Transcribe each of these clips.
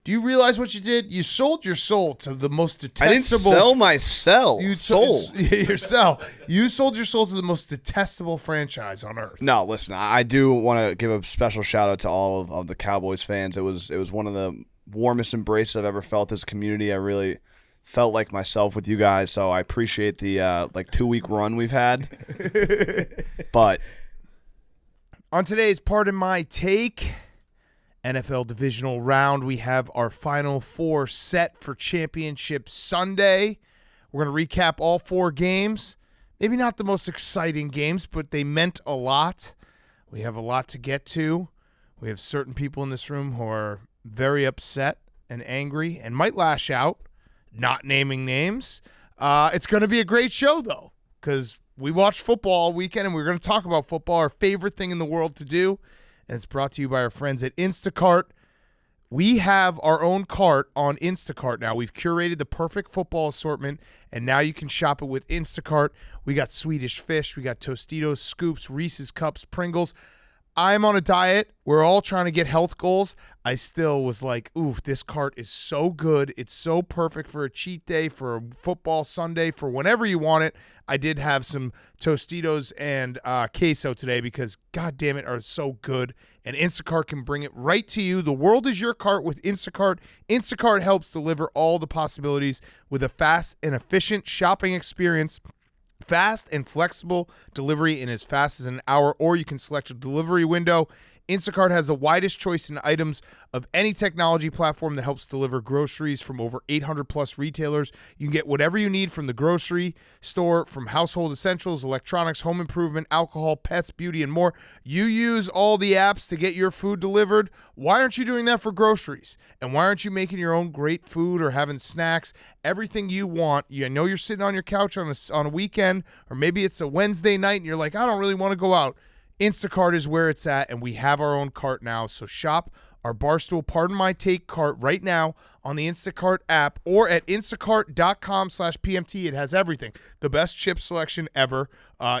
Do you realize what you did? You sold your soul to the most detestable. I didn't sell my soul. You sold your soul to the most detestable franchise on earth. No, listen, I do want to give a special shout out to all of the Cowboys fans. It was one of the warmest embraces I've ever felt as a community. I really felt like myself with you guys, so I appreciate the 2-week run we've had. But on today's Pardon My Take NFL Divisional Round, we have our Final Four set for Championship Sunday. We're going to recap all 4 games. Maybe not the most exciting games, but they meant a lot. We have a lot to get to. We have certain people in this room who are very upset and angry and might lash out, not naming names. It's going to be a great show, though, because we watched football all weekend, and we're going to talk about football, our favorite thing in the world to do. And it's brought to you by our friends at Instacart. We have our own cart on Instacart now. We've curated the perfect football assortment, and now you can shop it with Instacart. We got Swedish Fish. We got Tostitos, Scoops, Reese's Cups, Pringles. I'm on a diet. We're all trying to get health goals. I still was like, ooh, this cart is so good. It's so perfect for a cheat day, for a football Sunday, for whenever you want it. I did have some Tostitos and queso today because, God damn it, are so good. And Instacart can bring it right to you. The world is your cart with Instacart. Instacart helps deliver all the possibilities with a fast and efficient shopping experience. Fast and flexible delivery in as fast as an hour, or you can select a delivery window. Instacart has the widest choice in items of any technology platform that helps deliver groceries from over 800-plus retailers. You can get whatever you need from the grocery store, from household essentials, electronics, home improvement, alcohol, pets, beauty, and more. You use all the apps to get your food delivered. Why aren't you doing that for groceries? And why aren't you making your own great food or having snacks? Everything you want. You know you're sitting on your couch on a weekend, or maybe it's a Wednesday night, and you're like, I don't really want to go out. Instacart is where it's at, and we have our own cart now. So shop our Barstool Pardon My Take cart right now on the Instacart app or at instacart.com/PMT. It has everything. The best chip selection ever,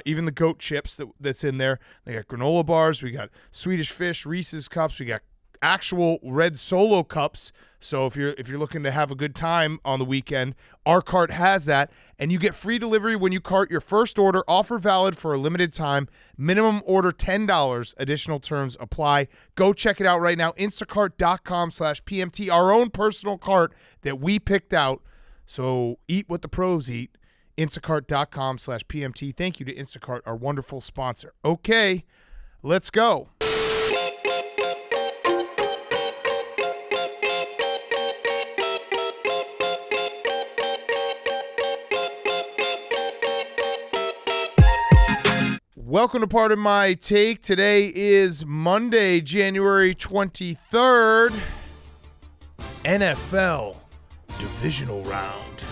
even the goat chips that's in there. They got granola bars. We got Swedish Fish, Reese's Cups. We got actual red Solo cups. So if you're looking to have a good time on the weekend, our cart has that, and you get free delivery when you cart your first order. Offer valid for a limited time. Minimum order $10. Additional terms apply. Go check it out right now. Instacart.com/PMT. Our own personal cart that we picked out. So eat what the pros eat. Instacart.com/PMT. Thank you to Instacart, our wonderful sponsor. Okay, let's go. Welcome to Pardon My Take. Today is Monday, January 23rd. NFL Divisional Round.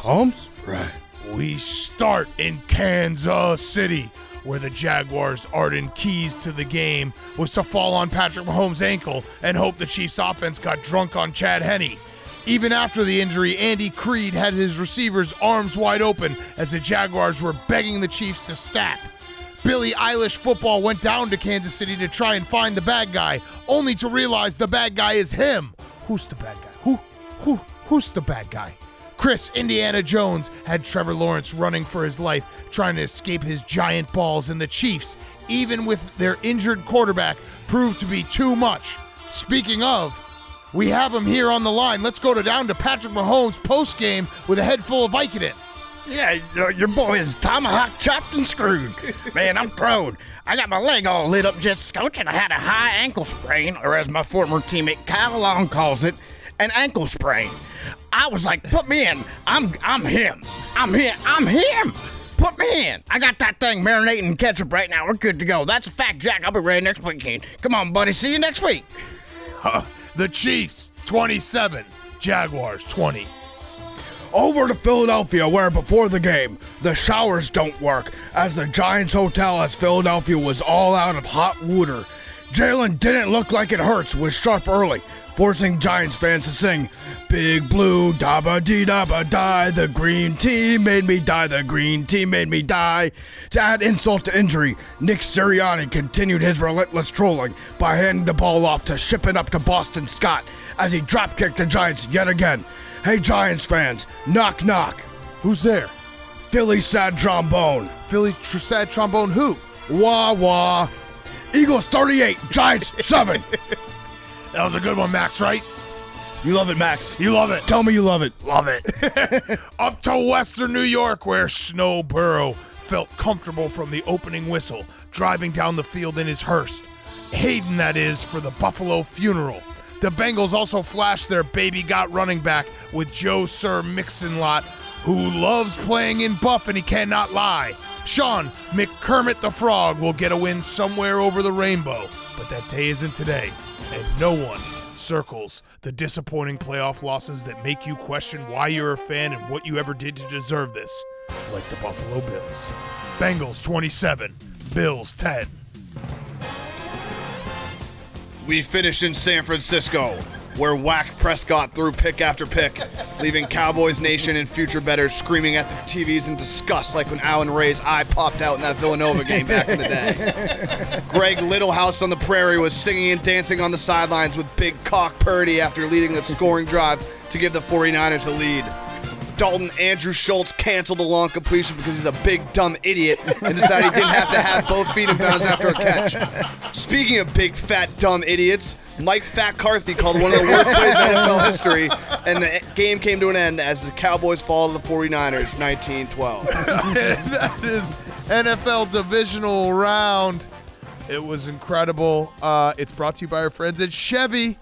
Psalms? Right. We start in Kansas City, where the Jaguars' ardent keys to the game was to fall on Patrick Mahomes' ankle and hope the Chiefs' offense got drunk on Chad Henne. Even after the injury, Andy Creed had his receivers' arms wide open as the Jaguars were begging the Chiefs to stop. Billie Eilish football went down to Kansas City to try and find the bad guy, only to realize the bad guy is him. Who's the bad guy? Who's the bad guy? Chris Indiana Jones had Trevor Lawrence running for his life, trying to escape his giant balls, and the Chiefs, even with their injured quarterback, proved to be too much. Speaking of, we have him here on the line. Let's go down to Patrick Mahomes post-game with a head full of Vicodin. Yeah, your boy is tomahawk chopped and screwed. Man, I'm proud. I got my leg all lit up just scouting. I had a high ankle sprain, or as my former teammate Kyle Long calls it, an ankle sprain. I was like, put me in. I'm him. I'm him. Put me in. I got that thing marinating in ketchup right now. We're good to go. That's a fact, Jack. I'll be ready next weekend. Come on, buddy. See you next week. The Chiefs, 27. Jaguars, 20. Over to Philadelphia, where before the game, the showers don't work, as the Giants Hotel as Philadelphia was all out of hot water. Jalen didn't look like it hurts, was sharp early. forcing Giants fans to sing, Big Blue, dabba-dee-dabba-die, the green team made me die, the green team made me die. To add insult to injury, Nick Sirianni continued his relentless trolling by handing the ball off to ship it up to Boston Scott as he drop-kicked the Giants yet again. Hey, Giants fans, knock knock. Who's there? Philly sad trombone. Sad trombone who? Wah wah. Eagles 38, Giants 7. That was a good one, Max, right? You love it, Max. You love it. Tell me you love it. Love it. Up to Western New York, where Snow Burrow felt comfortable from the opening whistle, driving down the field in his hearse. Hayden, that is, for the Buffalo funeral. The Bengals also flashed their baby got running back with Joe Sir Mixon-Lot, who loves playing in buff and he cannot lie. Sean McKermit the Frog will get a win somewhere over the rainbow, but that day isn't today, and no one circles the disappointing playoff losses that make you question why you're a fan and what you ever did to deserve this, like the Buffalo Bills. Bengals 27, Bills 10. We finished in San Francisco, where Whack Prescott threw pick after pick, leaving Cowboys Nation and future bettors screaming at their TVs in disgust like when Alan Ray's eye popped out in that Villanova game back in the day. Greg Littlehouse on the Prairie was singing and dancing on the sidelines with Big Cock Purdy after leading the scoring drive to give the 49ers a lead. Dalton Andrew Schultz canceled a long completion because he's a big, dumb idiot and decided he didn't have to have both feet in bounds after a catch. Speaking of big, fat, dumb idiots, Mike Fat Carthy called one of the worst plays in NFL history, and the game came to an end as the Cowboys fall to the 49ers 19-12. That is NFL Divisional Round. It was incredible. It's brought to you by our friends at Chevy.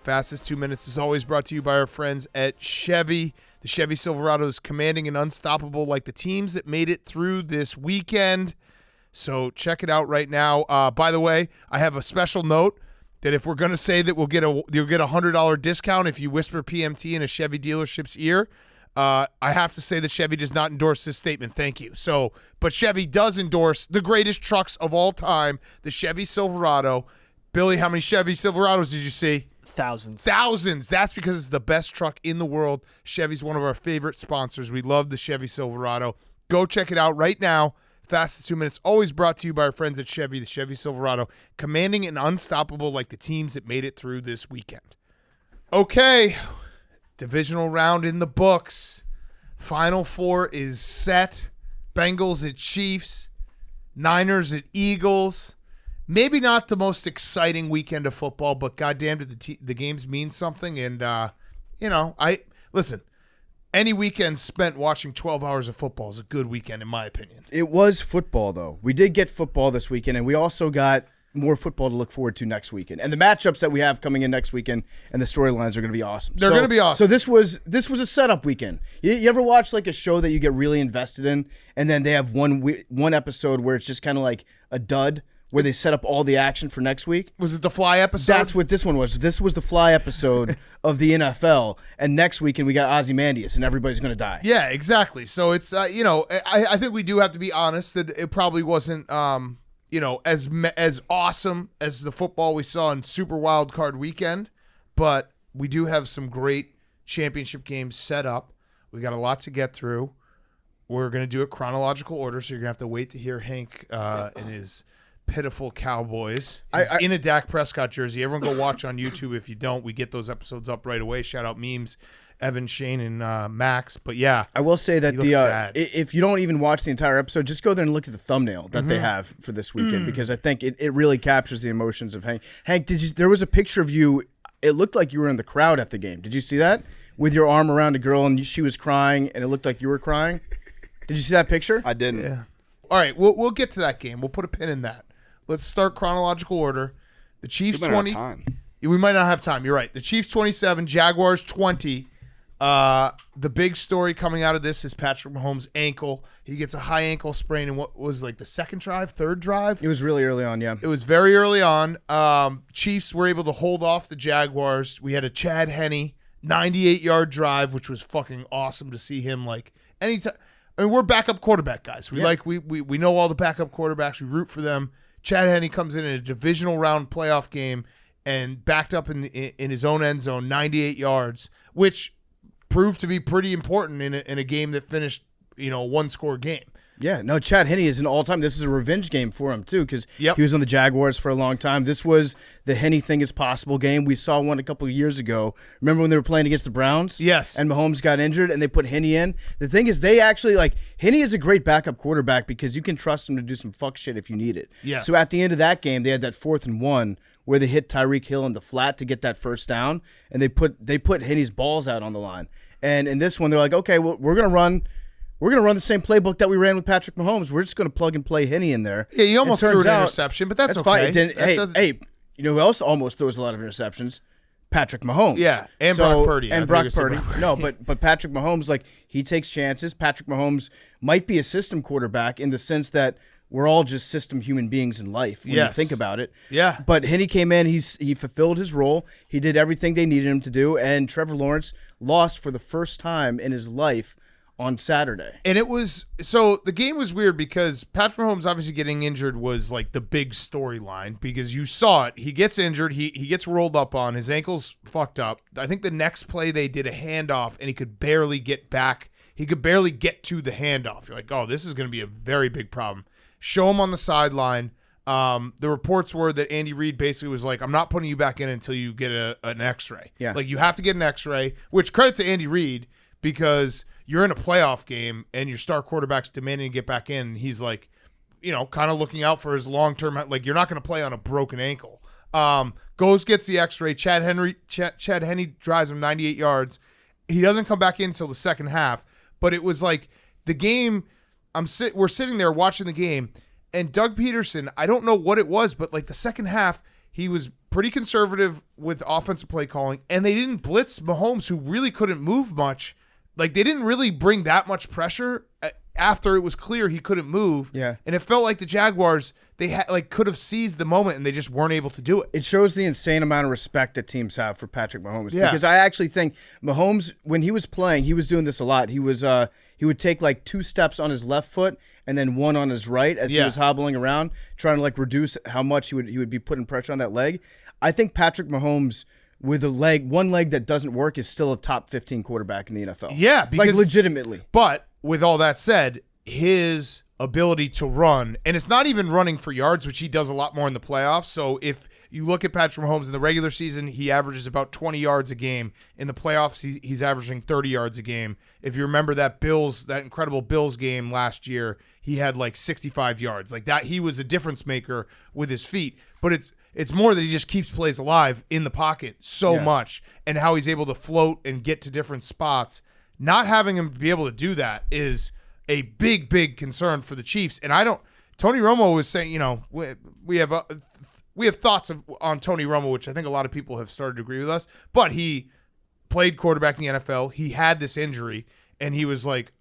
Fastest 2 minutes is always brought to you by our friends at Chevy. The Chevy Silverado is commanding and unstoppable like the teams that made it through this weekend. So check it out right now. By the way, I have a special note that if we're going to say that you'll get a $100 discount if you whisper PMT in a Chevy dealership's ear, I have to say that Chevy does not endorse this statement. Thank you. But Chevy does endorse the greatest trucks of all time, the Chevy Silverado. Billy, how many Chevy Silverados did you see? Thousands. That's because it's the best truck in the world. Chevy's one of our favorite sponsors. We love the Chevy Silverado. Go check it out right now. Fastest 2 minutes, always brought to you by our friends at Chevy, the Chevy Silverado, commanding and unstoppable like the teams that made it through this weekend. Okay, divisional round in the books. Final four is set. Bengals at Chiefs, Niners at Eagles. Maybe not the most exciting weekend of football, but goddamn did the games mean something. And, listen, any weekend spent watching 12 hours of football is a good weekend, in my opinion. It was football, though. We did get football this weekend, and we also got more football to look forward to next weekend. And the matchups that we have coming in next weekend and the storylines are going to be awesome. They're going to be awesome. So this was a setup weekend. You ever watch like a show that you get really invested in, and then they have one episode where it's just kind of like a dud, where they set up all the action for next week? Was it the Fly episode? That's what this one was. This was the Fly episode of the NFL, and next weekend we got Ozymandias, and everybody's going to die. Yeah, exactly. So it's, I think we do have to be honest that it probably wasn't, as awesome as the football we saw in Super Wild Card Weekend, but we do have some great championship games set up. We got a lot to get through. We're going to do it chronological order, so you're going to have to wait to hear Hank and his pitiful Cowboys. He's in a Dak Prescott jersey. Everyone go watch on YouTube. If you don't, we get those episodes up right away. Shout out Memes, Evan, Shane, and Max. But yeah, I will say that sad. If you don't even watch the entire episode, just go there and look at the thumbnail that they have for this weekend, because I think it really captures the emotions of Hank. Hank, there was a picture of you. It looked like you were in the crowd at the game. Did you see that? With your arm around a girl and she was crying, and it looked like you were crying. Did you see that picture? I didn't. Yeah. All right, we'll get to that game. We'll put a pin in that. Let's start chronological order. The Chiefs 20. We might not have time. You're right. The Chiefs 27, Jaguars 20. The big story coming out of this is Patrick Mahomes' ankle. He gets a high ankle sprain in what was like the third drive. It was really early on, yeah. It was very early on. Chiefs were able to hold off the Jaguars. We had a Chad Henne 98-yard drive, which was fucking awesome to see him like anytime. I mean, we're backup quarterback guys. We know all the backup quarterbacks. We root for them. Chad Henne comes in a divisional round playoff game and backed up in his own end zone, 98 yards, which proved to be pretty important in a game that finished, a one-score game. Yeah, no, Chad Henne is an all-time. This is a revenge game for him, too, because he was on the Jaguars for a long time. This was the Henne thing is possible game. We saw one a couple of years ago. Remember when they were playing against the Browns? Yes. And Mahomes got injured, and they put Henne in. The thing is, they actually, Henne is a great backup quarterback because you can trust him to do some fuck shit if you need it. Yes. So at the end of that game, they had that 4th and 1 where they hit Tyreek Hill in the flat to get that first down, and they put Henne's balls out on the line. And in this one, they're like, okay, well, we're going to run the same playbook that we ran with Patrick Mahomes. We're just going to plug and play Henne in there. Yeah, he almost threw an interception, but that's okay. Fine. Hey, you know who else almost throws a lot of interceptions? Patrick Mahomes. Yeah, and Brock Purdy. And Brock Purdy. No, but Patrick Mahomes, he takes chances. Patrick Mahomes might be a system quarterback in the sense that we're all just system human beings in life when you think about it. Yeah. But Henne came in. He fulfilled his role. He did everything they needed him to do, and Trevor Lawrence lost for the first time in his life on Saturday. And the game was weird because Patrick Mahomes obviously getting injured was the big storyline because you saw it. He gets injured. He gets rolled up on. His ankle's fucked up. I think the next play they did a handoff and he could barely get back. He could barely get to the handoff. You're like, oh, this is going to be a very big problem. Show him on the sideline. The reports were that Andy Reid basically was like, I'm not putting you back in until you get an x-ray. Yeah. You have to get an x-ray, which credit to Andy Reid because you're in a playoff game and your star quarterback's demanding to get back in. And he's kind of looking out for his long-term, you're not going to play on a broken ankle. Goes, gets the x-ray. Chad Henne drives him 98 yards. He doesn't come back in until the second half, but it was the game. We're sitting there watching the game, and Doug Peterson, I don't know what it was, but the second half, he was pretty conservative with offensive play calling, and they didn't blitz Mahomes, who really couldn't move much. They didn't really bring that much pressure after it was clear he couldn't move. Yeah. And it felt like the Jaguars, they had could have seized the moment and they just weren't able to do it. It shows the insane amount of respect that teams have for Patrick Mahomes. Yeah. Because I actually think Mahomes, when he was playing, he was doing this a lot. He would take 2 steps on his left foot and then 1 on his right as he was hobbling around, trying to reduce how much he would be putting pressure on that leg. I think Patrick Mahomes, with one leg that doesn't work, is still a top 15 quarterback in the NFL. Yeah, because legitimately. But with all that said, his ability to run, and it's not even running for yards, which he does a lot more in the playoffs. So if you look at Patrick Mahomes in the regular season, he averages about 20 yards a game. In the playoffs, he's averaging 30 yards a game. If you remember that incredible Bills game last year, he had 65 yards. He was a difference maker with his feet. But it's more that he just keeps plays alive in the pocket so much, and how he's able to float and get to different spots. Not having him be able to do that is a big, big concern for the Chiefs. And Tony Romo was saying, we have thoughts on Tony Romo, which I think a lot of people have started to agree with us, but he played quarterback in the NFL. He had this injury, and he was like,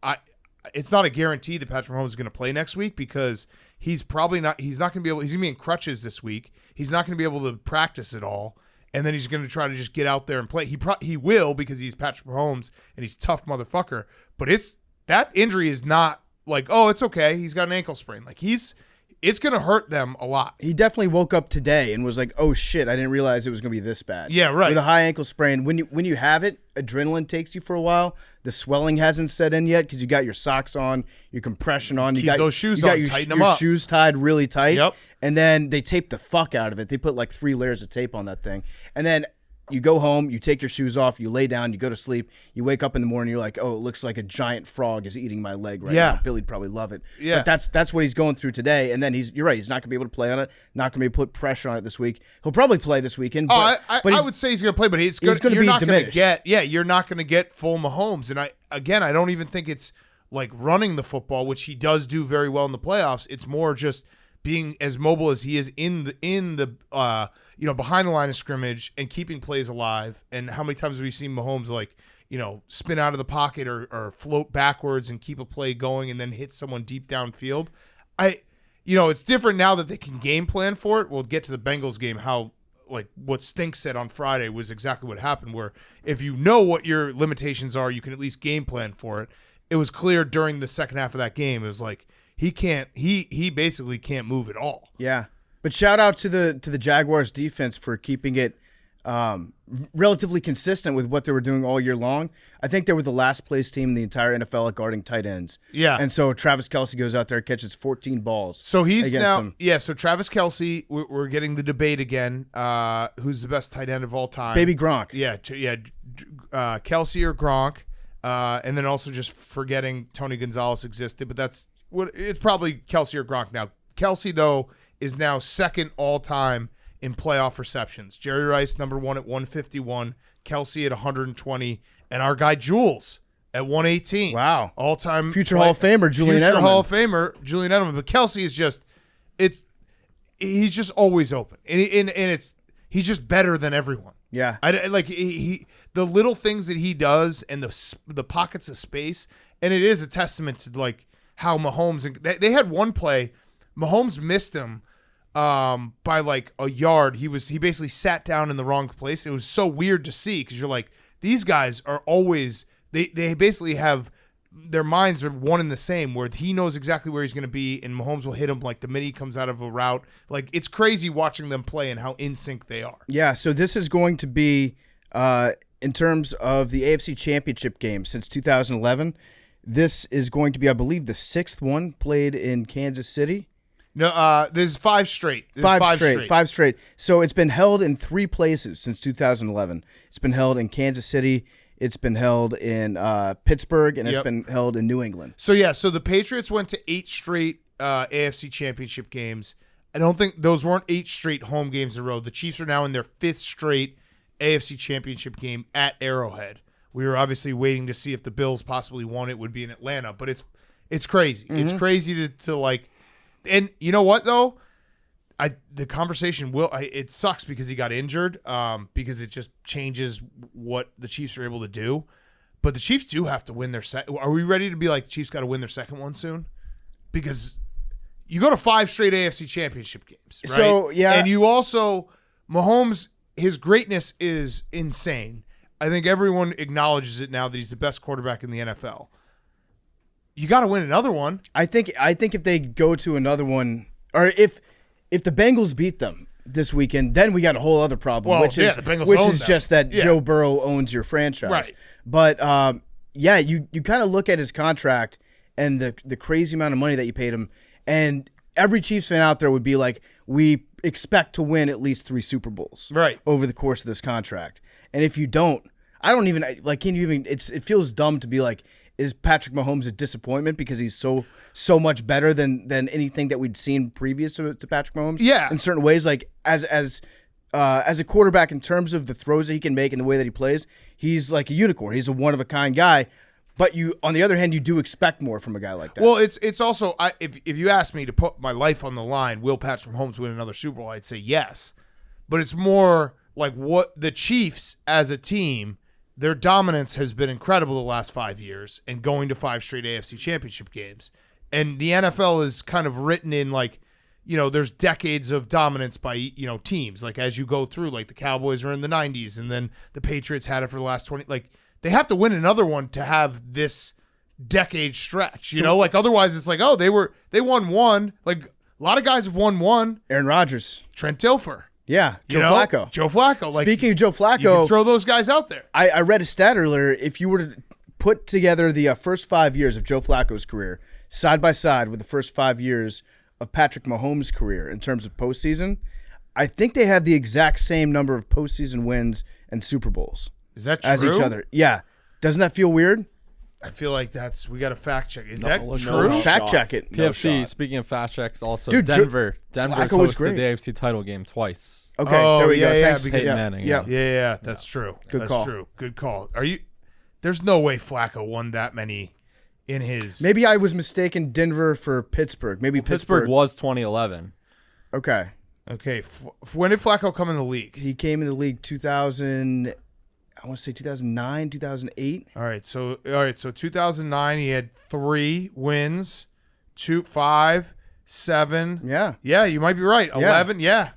it's not a guarantee that Patrick Mahomes is going to play next week because he's not going to be able, he's going to be in crutches this week. He's not going to be able to practice at all. And then he's going to try to just get out there and play. He will because he's Patrick Mahomes and he's a tough motherfucker. But that injury is not it's okay. He's got an ankle sprain. It's going to hurt them a lot. He definitely woke up today and was like, oh, shit, I didn't realize it was going to be this bad. Yeah, right. With a high ankle sprain, when you have it, adrenaline takes you for a while. The swelling hasn't set in yet because you got your socks on, your compression on. Keep those shoes on, tighten them up. Your shoes tied really tight. Yep. And then they tape the fuck out of it. They put 3 layers of tape on that thing. And then you go home, you take your shoes off, you lay down, you go to sleep, you wake up in the morning, you're like, oh, it looks like a giant frog is eating my leg right now. Billy'd probably love it. Yeah. But that's what he's going through today. And then you're right, he's not going to be able to play on it, not going to be able to put pressure on it this week. He'll probably play this weekend. But, I would say he's going to play, but he's going to be diminished. You're not going to get full Mahomes. And I don't even think it's running the football, which he does do very well in the playoffs. It's more just being as mobile as he is in the behind the line of scrimmage and keeping plays alive. And how many times have we seen Mahomes spin out of the pocket or float backwards and keep a play going and then hit someone deep downfield? It's different now that they can game plan for it. We'll get to the Bengals game, how what Stink said on Friday was exactly what happened, where if you know what your limitations are, you can at least game plan for it. It was clear during the second half of that game. It was he basically can't move at all. Yeah. But shout out to the Jaguars defense for keeping it relatively consistent with what they were doing all year long. I think they were the last place team in the entire NFL at guarding tight ends. Yeah. And so Travis Kelce goes out there and catches 14 balls. So he's now so Travis Kelce, we're getting the debate again. Who's the best tight end of all time? Baby Gronk. Yeah, Kelce or Gronk. And then also just forgetting Tony Gonzalez existed, but it's probably Kelce or Gronk now. Kelce, though, is now second all-time in playoff receptions. Jerry Rice, number 1 at 151, Kelce at 120, and our guy Jules at 118. Wow. All-time future Hall of Famer, Julian Edelman. Future Hall of Famer, Julian Edelman. But Kelce is just he's just always open. And he's just better than everyone. Yeah. The little things that he does and the pockets of space, and it is a testament to like how Mahomes they had one play, Mahomes missed him by like a yard. He basically sat down in the wrong place. It was so weird to see because you're like, these guys are always they basically have their minds are one and the same, where he knows exactly where he's going to be, and Mahomes will hit him like the minute he comes out of a route. Like, it's crazy watching them play and how in sync they are. Yeah, so this is going to be, in terms of the AFC Championship game since 2011, this is going to be, I believe, the 6th one played in Kansas City. No, there's 5 straight. Five straight. So it's been held in 3 places since 2011. It's been held in Kansas City, it's been held in Pittsburgh, and it's been held in New England. So the Patriots went to 8 straight AFC Championship games. I don't think those weren't 8 straight home games in a row. The Chiefs are now in their 5th straight AFC Championship game at Arrowhead. We were obviously waiting to see if the Bills possibly won. It would be in Atlanta, but it's crazy. Mm-hmm. It's crazy to like, and you know what though? The conversation it sucks because he got injured, because it just changes what the Chiefs are able to do. But the Chiefs do have to win their second. Are we ready to be like, the Chiefs got to win their second one soon? Because you go to 5 straight AFC Championship games, right? So, yeah. And you also, Mahomes, his greatness is insane. I think everyone acknowledges it now that he's the best quarterback in the NFL. You got to win another one. I think if they go to another one, or if the Bengals beat them this weekend, then we got a whole other problem, which is just that Joe Burrow owns your franchise. Right. But you kind of look at his contract and the crazy amount of money that you paid him, and every Chiefs fan out there would be like, we expect to win at least 3 Super Bowls over the course of this contract. And if you don't, I don't even like. Can you even? It feels dumb to be like, is Patrick Mahomes a disappointment because he's so much better than anything that we'd seen previous to Patrick Mahomes? Yeah, in certain ways, like as a quarterback, in terms of the throws that he can make and the way that he plays, he's like a unicorn. He's a one of a kind guy. But you, on the other hand, you do expect more from a guy like that. Well, it's also, if you ask me to put my life on the line, will Patrick Mahomes win another Super Bowl? I'd say yes. But it's more like what the Chiefs as a team, their dominance has been incredible the last 5 years, and going to 5 straight AFC Championship games. And the NFL is kind of written in like, there's decades of dominance by, teams. Like as you go through, like the Cowboys are in the 90s, and then the Patriots had it for the last 20. Like they have to win another one to have this decade stretch. Like otherwise it's like, oh, they won one. Like a lot of guys have won one. Aaron Rodgers, Trent Dilfer. Yeah, Joe Flacco. Like, speaking of Joe Flacco, you can throw those guys out there. I read a stat earlier. If you were to put together the first 5 years of Joe Flacco's career side by side with the first 5 years of Patrick Mahomes' career in terms of postseason, I think they have the exact same number of postseason wins and Super Bowls. Is that true? As each other. Yeah. Doesn't that feel weird? I feel like we got to fact check. Is that true? Fact check it. PFC, speaking of fact checks, also Dude, Denver's hosted great. the AFC title game twice. Okay, there we go. Thanks, because, Manning. Yeah, that's true. Good call. True. Good call. There's no way Flacco won that many in his. Maybe I was mistaken Denver for Pittsburgh. Maybe Pittsburgh was 2011. Okay. When did Flacco come in the league? He came in the league 2000. I want to say 2009, 2008. All right. So 2009, he had 3 wins, 2, 5, 7. Yeah. Yeah, you might be right. 11. Yeah.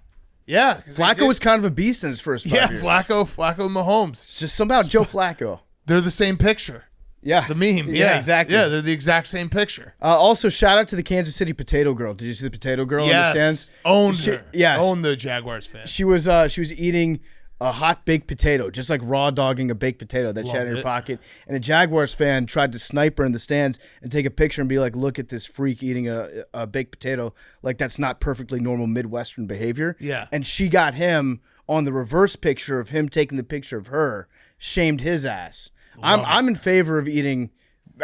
Flacco was kind of a beast in his first 5 years. Flacco, Mahomes. It's just something about Joe Flacco. They're the same picture. Yeah. The meme. Yeah, Yeah, exactly. Yeah, they're the exact same picture. Also, shout out to the Kansas City Potato Girl. Did you see the Potato Girl in the stands? Owned She- her. yeah. Owned the Jaguars fan. She was eating a hot baked potato, just like raw dogging a baked potato that she had in her Loved it. pocket. And a Jaguars fan tried to snipe her in the stands and take a picture and be like, "Look at this freak eating a baked potato. Like that's not perfectly normal Midwestern behavior." Yeah. And she got him on the reverse picture of him taking the picture of her, shamed his ass. I'm in favor of eating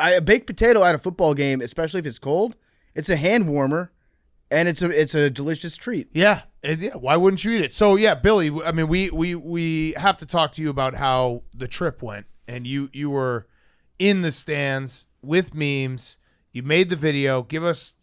a baked potato at a football game, especially if it's cold. It's a hand warmer, and it's a delicious treat. Yeah. And yeah, why wouldn't you eat it? So yeah, Billy, I mean, we have to talk to you about how the trip went, and you were in the stands with memes. You made the video. Give us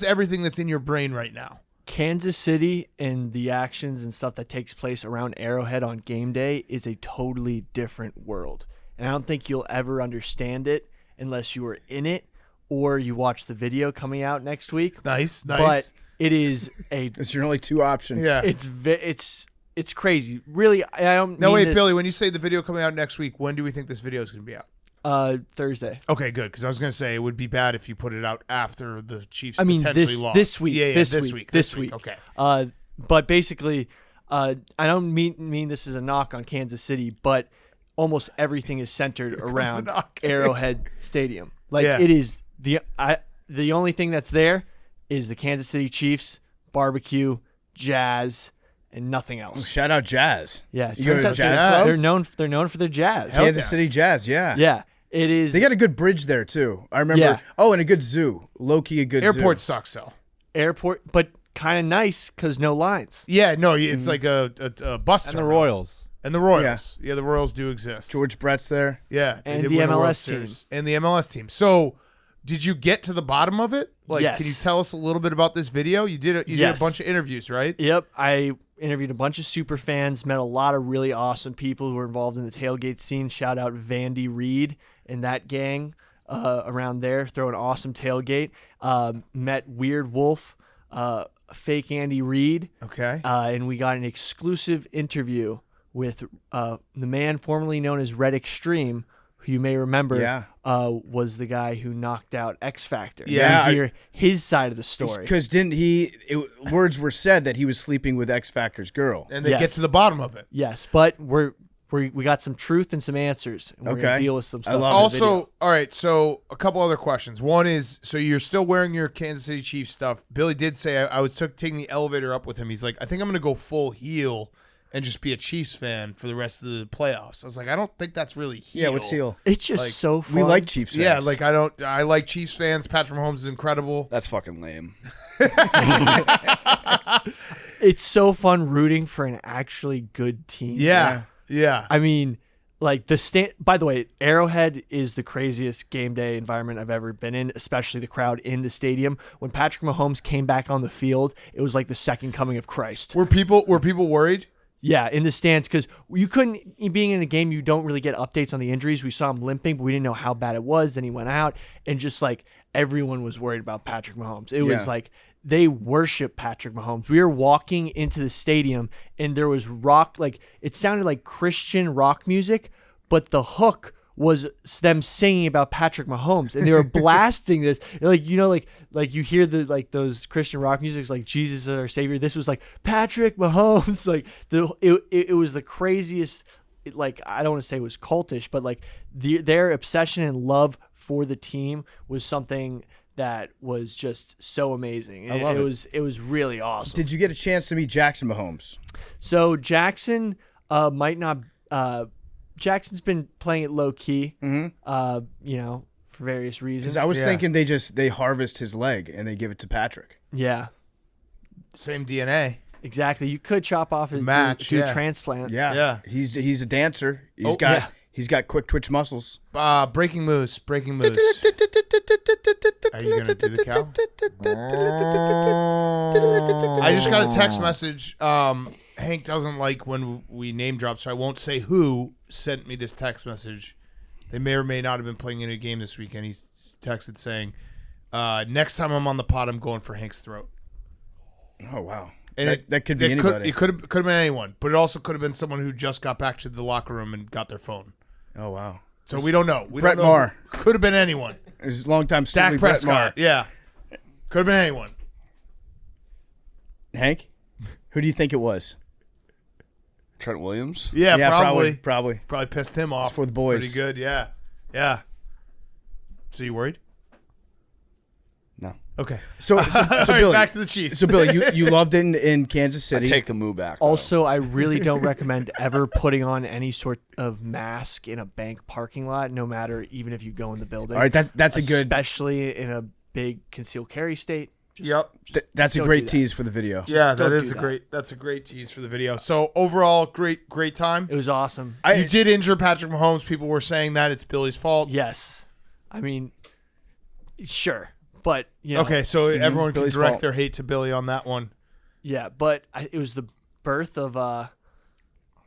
everything that's in your brain right now. Kansas City and the actions and stuff that takes place around Arrowhead on game day is a totally different world. And I don't think you'll ever understand it unless you were in it or you watch the video coming out next week. Nice. But it is It's your only two options. Yeah. it's crazy. Really, I don't No, mean wait, this, Billy, when you say the video coming out next week, when do we think this video is going to be out? Thursday. Okay, good, because I was going to say it would be bad if you put it out after the Chiefs I mean potentially lost. this week. Yeah, This week. Okay. But basically, I don't mean this is a knock on Kansas City, but almost everything is centered around knock. Arrowhead Stadium. Like Yeah. it is the only thing that's there is the Kansas City Chiefs, barbecue, jazz, and nothing else. Shout out Jazz. Yeah, You go to turns out Jazz they're clubs? they're known for their jazz. Hell Kansas yes. City Jazz, yeah. Yeah, it is. They got a good bridge there too. I remember. Yeah. Oh, and a good zoo. Low key, a good Airport zoo. sucks, though. airport, but kind of nice because no lines. Yeah, no, it's like a bus And the terminal. Royals. And the Royals. Yeah, the Royals do exist. George Brett's there. Yeah. they And did the win a World MLS team. Series. And the MLS team. So, did you get to the bottom of it? Like, Yes. can you tell us a little bit about this video? You did a Yes. bunch of interviews, right? Yep, I interviewed a bunch of super fans, met a lot of really awesome people who were involved in the tailgate scene. Shout out Vandy Reed and that gang around there, throw an awesome tailgate. Met Weird Wolf, fake Andy Reid, Okay. and we got an exclusive interview with the man formerly known as Red Extreme, who you may remember Yeah. was the guy who knocked out X Factor. Yeah, You hear his side of the story. Because words were said that he was sleeping with X Factor's girl. And they Yes. get to the bottom of it. Yes, but we got some truth and some answers, and we're gonna Okay. deal with some I stuff. love in the it. video. Also, all right, so a couple other questions. One is, so you're still wearing your Kansas City Chiefs stuff. Billy did say I was taking the elevator up with him. He's like, I think I'm going to go full heel and just be a Chiefs fan for the rest of the playoffs. I was like, I don't think that's really heel. Yeah, what's heel? it's just like, so fun. We like Chiefs fans. Yeah, like I like Chiefs fans. Patrick Mahomes is incredible. That's fucking lame. it's so fun rooting for an actually good team. Yeah. I mean, like by the way, Arrowhead is the craziest game day environment I've ever been in, especially the crowd in the stadium. When Patrick Mahomes came back on the field, it was like the second coming of Christ. Were people worried? Yeah, in the stands, because you couldn't, being in a game, you don't really get updates on the injuries. We saw him limping, but we didn't know how bad it was. Then he went out, and just like everyone was worried about Patrick Mahomes. It was like they worship Patrick Mahomes. We were walking into the stadium, and there was rock, like it sounded like Christian rock music, but the hook was them singing about Patrick Mahomes, and they were blasting this, like like you hear the like those Christian rock music, like Jesus is our Savior. This was like Patrick Mahomes, like it was the craziest. Like I don't want to say it was cultish, but like their obsession and love for the team was something that was just so amazing. I love it. It was really awesome. Did you get a chance to meet Jackson Mahomes? So Jackson might not. Jackson's been playing it low key, for various reasons. Because I was Yeah. thinking they harvest his leg and they give it to Patrick. Yeah, Same DNA. exactly. You could chop off his Match, do yeah. a transplant. Yeah, Yeah. He's a dancer. yeah. He's got quick twitch muscles. Breaking moose. Are you gonna do the cow? I just got a text message. Hank doesn't like when we name drop, so I won't say who sent me this text message. They may or may not have been playing in a game this weekend. He texted saying, "Next time I'm on the pod, I'm going for Hank's throat." Oh wow, And that could be anybody. It could have been anyone, but it also could have been someone who just got back to the locker room and got their phone. Oh wow. So we don't know. We Brett don't know. Maher. Could have been anyone. His longtime Dak student Brett Maher. Prescott. Yeah. Could have been anyone. Hank, who do you think it was? Trent Williams. Yeah, probably. Probably. Probably pissed him off. for the boys. Pretty good. Yeah. Yeah. So you worried? No. Okay. So All right, Billy, back to the Chiefs. So Billy, you loved it in Kansas I City. take the move back. though. Also, I really don't recommend ever putting on any sort of mask in a bank parking lot, no matter even if you go in the building. All right, that's a good. especially in a big concealed carry state. Just- Yep. That's a don't great do that. tease for the video. Yeah, don't that is do a that. great. That's a great tease for the video. So overall, great time. It was awesome. You did injure Patrick Mahomes. People were saying that it's Billy's fault. Yes. I mean, sure. But, you know. Okay, so everyone can Billy's direct fault. their hate to Billy on that one. Yeah, but it was the birth of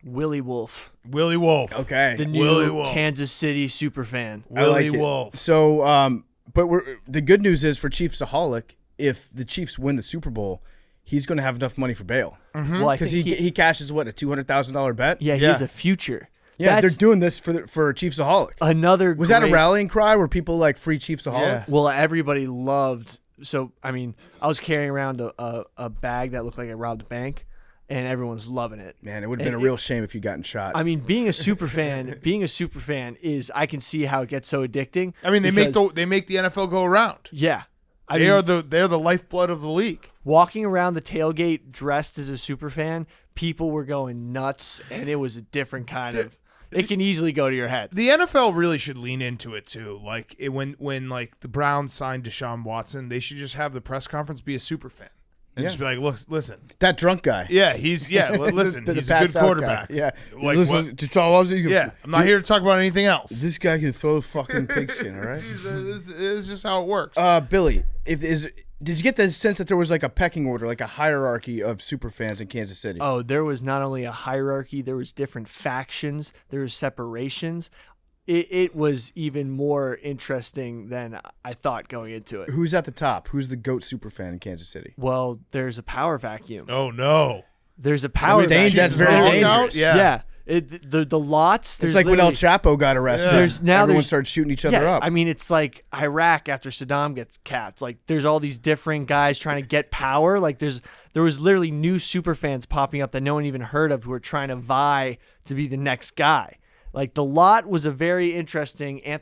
Willie Wolf, Willie Wolf. Okay. the new Willie Wolf. Kansas City superfan. I like Willie it. Wolf. So, but the good news is for Chiefsaholic, if the Chiefs win the Super Bowl, he's going to have enough money for bail Well, I because think he cashes what, a $200,000 bet. yeah, he Yeah. has a future. Yeah, That's they're doing this for Chiefsaholic. another. Was that a great- rallying cry where people like free Chiefsaholic? Yeah. Well, everybody loved. So I mean, I was carrying around a bag that looked like I robbed a bank, and everyone's loving it. Man, it would have been And a real shame if you gotten shot. I mean, being a super fan is I can see how it gets so addicting. I mean, they because- make the NFL go around. yeah. I They mean, they're the lifeblood of the league. walking around the tailgate dressed as a super fan, people were going nuts, and it was a different kind of. It can easily go to your head. The NFL really should lean into it too. Like when like the Browns signed Deshaun Watson, they should just have the press conference be a super fan and Yeah. just be like, look, listen, that drunk guy. listen, The he's a good passed out guy. quarterback. Yeah. Like Listen, what? to Charles, you can- Yeah, I'm not here to talk about anything else. This guy can throw fucking pigskin, all right? It's just how it works. Billy, did you get the sense that there was like a pecking order, like a hierarchy of super fans in Kansas City? Oh, there was not only a hierarchy, there was different factions, there was separations. It was even more interesting than I thought going into it. Who's at the top? Who's the GOAT super fan in Kansas City? Well, there's a power vacuum. Oh no! There's a power That's vacuum. that's very Chiefs dangerous. out? Yeah. Yeah. The lots. It's there's like when El literally- Chapo got arrested. Yeah. There's now everyone there's started shooting each other up. I mean, it's like Iraq after Saddam gets capped. Like, there's all these different guys trying to get power. Like, there was literally new super fans popping up that no one even heard of who were trying to vie to be the next guy. Like, the lot was a very interesting You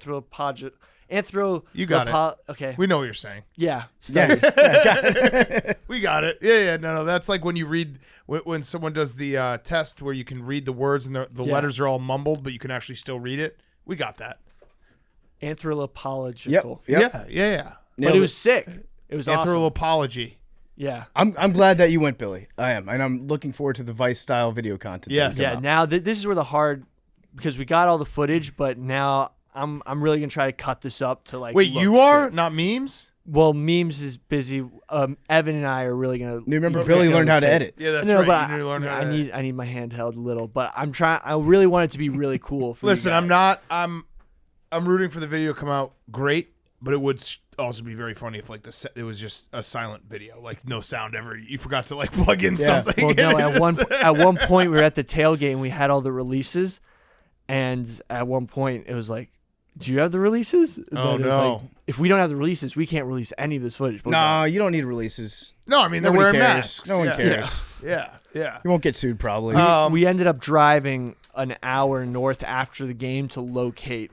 got it. Okay. We know what you're saying. Yeah. yeah, We got it. Yeah. No. That's like when you read when someone does the test where you can read the words and the Yeah. letters are all mumbled, but you can actually still read it. We got that. Anthropological. Yep. Yeah. But it was sick. It was awesome. Anthropology. Yeah. I'm glad that you went, Billy. I am, and I'm looking forward to the Vice style video content. Yes. Yeah. Now this is where because we got all the footage, but now I'm really gonna try to cut this up to like. Wait, look you are sick. not memes? Well, memes is busy. Evan and I are really gonna. You remember look Billy back learned on how to tape. edit. Yeah, that's No, right. but You need to learn how I to need my handheld a little, but I'm trying. I really want it to be really cool. For you Listen, I'm guys. not. I'm rooting for the video to come out great, but it would also be very funny if like it was just a silent video, like no sound ever. You forgot to like plug in Yeah. something. Well, no. and it At one point, we were at the tailgate and we had all the releases, and at one point it was like, "Do you have the releases?" And Oh, then it was no. like, if we don't have the releases, we can't release any of this footage. But we No, got it. you don't need releases. No, I mean they're Nobody wearing cares. masks. No one Yeah. cares. Yeah. You won't get sued probably. We ended up driving an hour north after the game to locate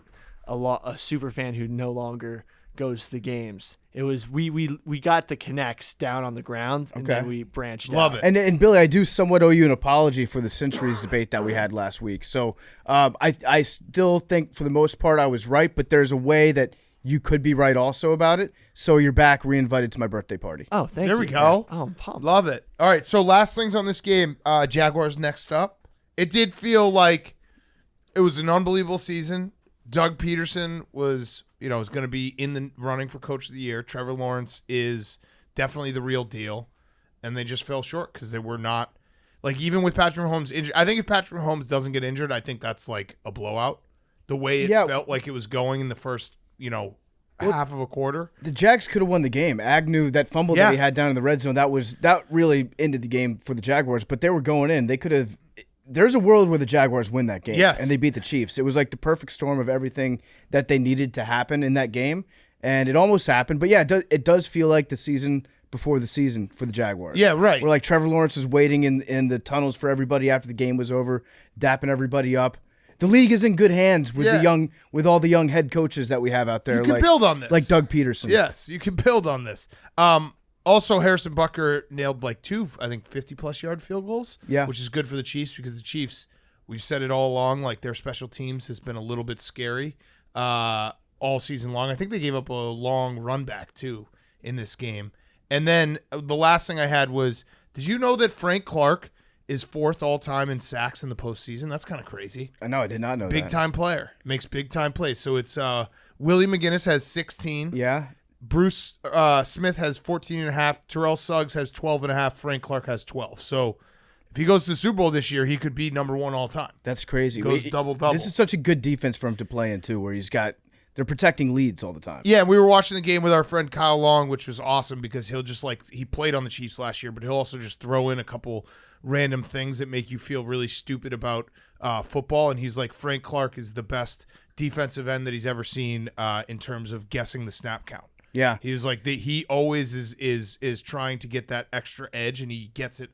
a super fan who no longer goes to the games. It was we got the connects down on the ground, and Okay. then we branched Love out. it. And Billy, I do somewhat owe you an apology for the centuries debate that we had last week. So I still think for the most part I was right, but there's a way that you could be right also about it. So you're back re-invited to my birthday party. Oh, thank There you. we go. Oh, I'm pumped. Love it. All right, so last things on this game. Jaguars next up. It did feel like it was an unbelievable season. Doug Peterson was going to be in the running for Coach of the Year. Trevor Lawrence is definitely the real deal, and they just fell short because they were not like even with Patrick Mahomes injured. I think if Patrick Mahomes doesn't get injured, I think that's like a blowout. The way it felt like it was going in the first, half of a quarter. The Jags could have won the game. Agnew, that fumble that he had down in the red zone, that really ended the game for the Jaguars. But they were going in. They could have. there's a world where the Jaguars win that game. Yes. And they beat the Chiefs. It was like the perfect storm of everything that they needed to happen in that game. And it almost happened. But yeah, it does feel like the season before the season for the Jaguars. Yeah, right. Where like Trevor Lawrence was waiting in the tunnels for everybody after the game was over, dapping everybody up. The league is in good hands with with all the young head coaches that we have out there. You can build on this. Like Doug Peterson. Yes, you can build on this. Also, Harrison Butker nailed like 2, I think, 50-plus yard field goals. Yeah. Which is good for the Chiefs because the Chiefs, we've said it all along, like their special teams has been a little bit scary all season long. I think they gave up a long run back, too, in this game. And then the last thing I had was, did you know that Frank Clark is 4th all-time in sacks in the postseason? That's kind of crazy. I know, I did not know that. Big-time player. Makes big-time plays. So it's Willie McGinnis has 16. Yeah. Bruce Smith has 14.5. Terrell Suggs has 12.5. Frank Clark has 12. So if he goes to the Super Bowl this year, he could be number 1 all-time. That's crazy. Goes double-double. This is such a good defense for him to play in, too, where they're protecting leads all the time. Yeah, we were watching the game with our friend Kyle Long, which was awesome because he'll just he played on the Chiefs last year, but he'll also just throw in a couple random things that make you feel really stupid about football. And he's like, Frank Clark is the best defensive end that he's ever seen in terms of guessing the snap count. Yeah. He's like he always is trying to get that extra edge, and he gets it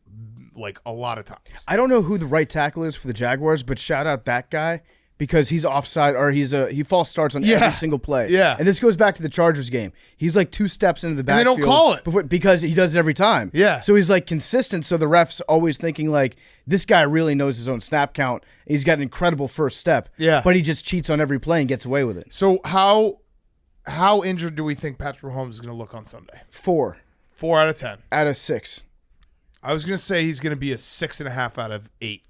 like a lot of times. I don't know who the right tackle is for the Jaguars, but shout out that guy because he's offside or he false starts on every single play. Yeah. And this goes back to the Chargers game. He's like 2 steps into the backfield. And they don't call it. Because he does it every time. Yeah. So he's like consistent. So the ref's always thinking like, this guy really knows his own snap count. He's got an incredible first step. Yeah. But he just cheats on every play and gets away with it. So how injured do we think Patrick Mahomes is going to look on Sunday? 4 out of 10. out of 6. I was going to say he's going to be a 6.5 out of 8.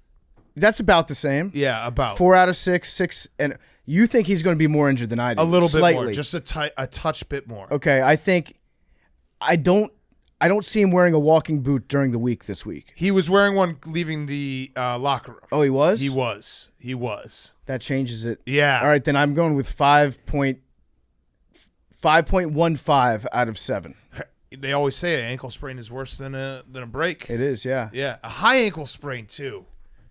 That's about the same. Yeah, about 4 out of 6, and you think he's going to be more injured than I do? a little Slightly. bit more, just a touch bit more. Okay, I think I don't see him wearing a walking boot during the week this week. He was wearing one leaving the locker room. Oh, he was? He was. That changes it. Yeah. All right, then I'm going with 5.15 out of 7. They always say an ankle sprain is worse than a break. It is, yeah. Yeah, a high ankle sprain too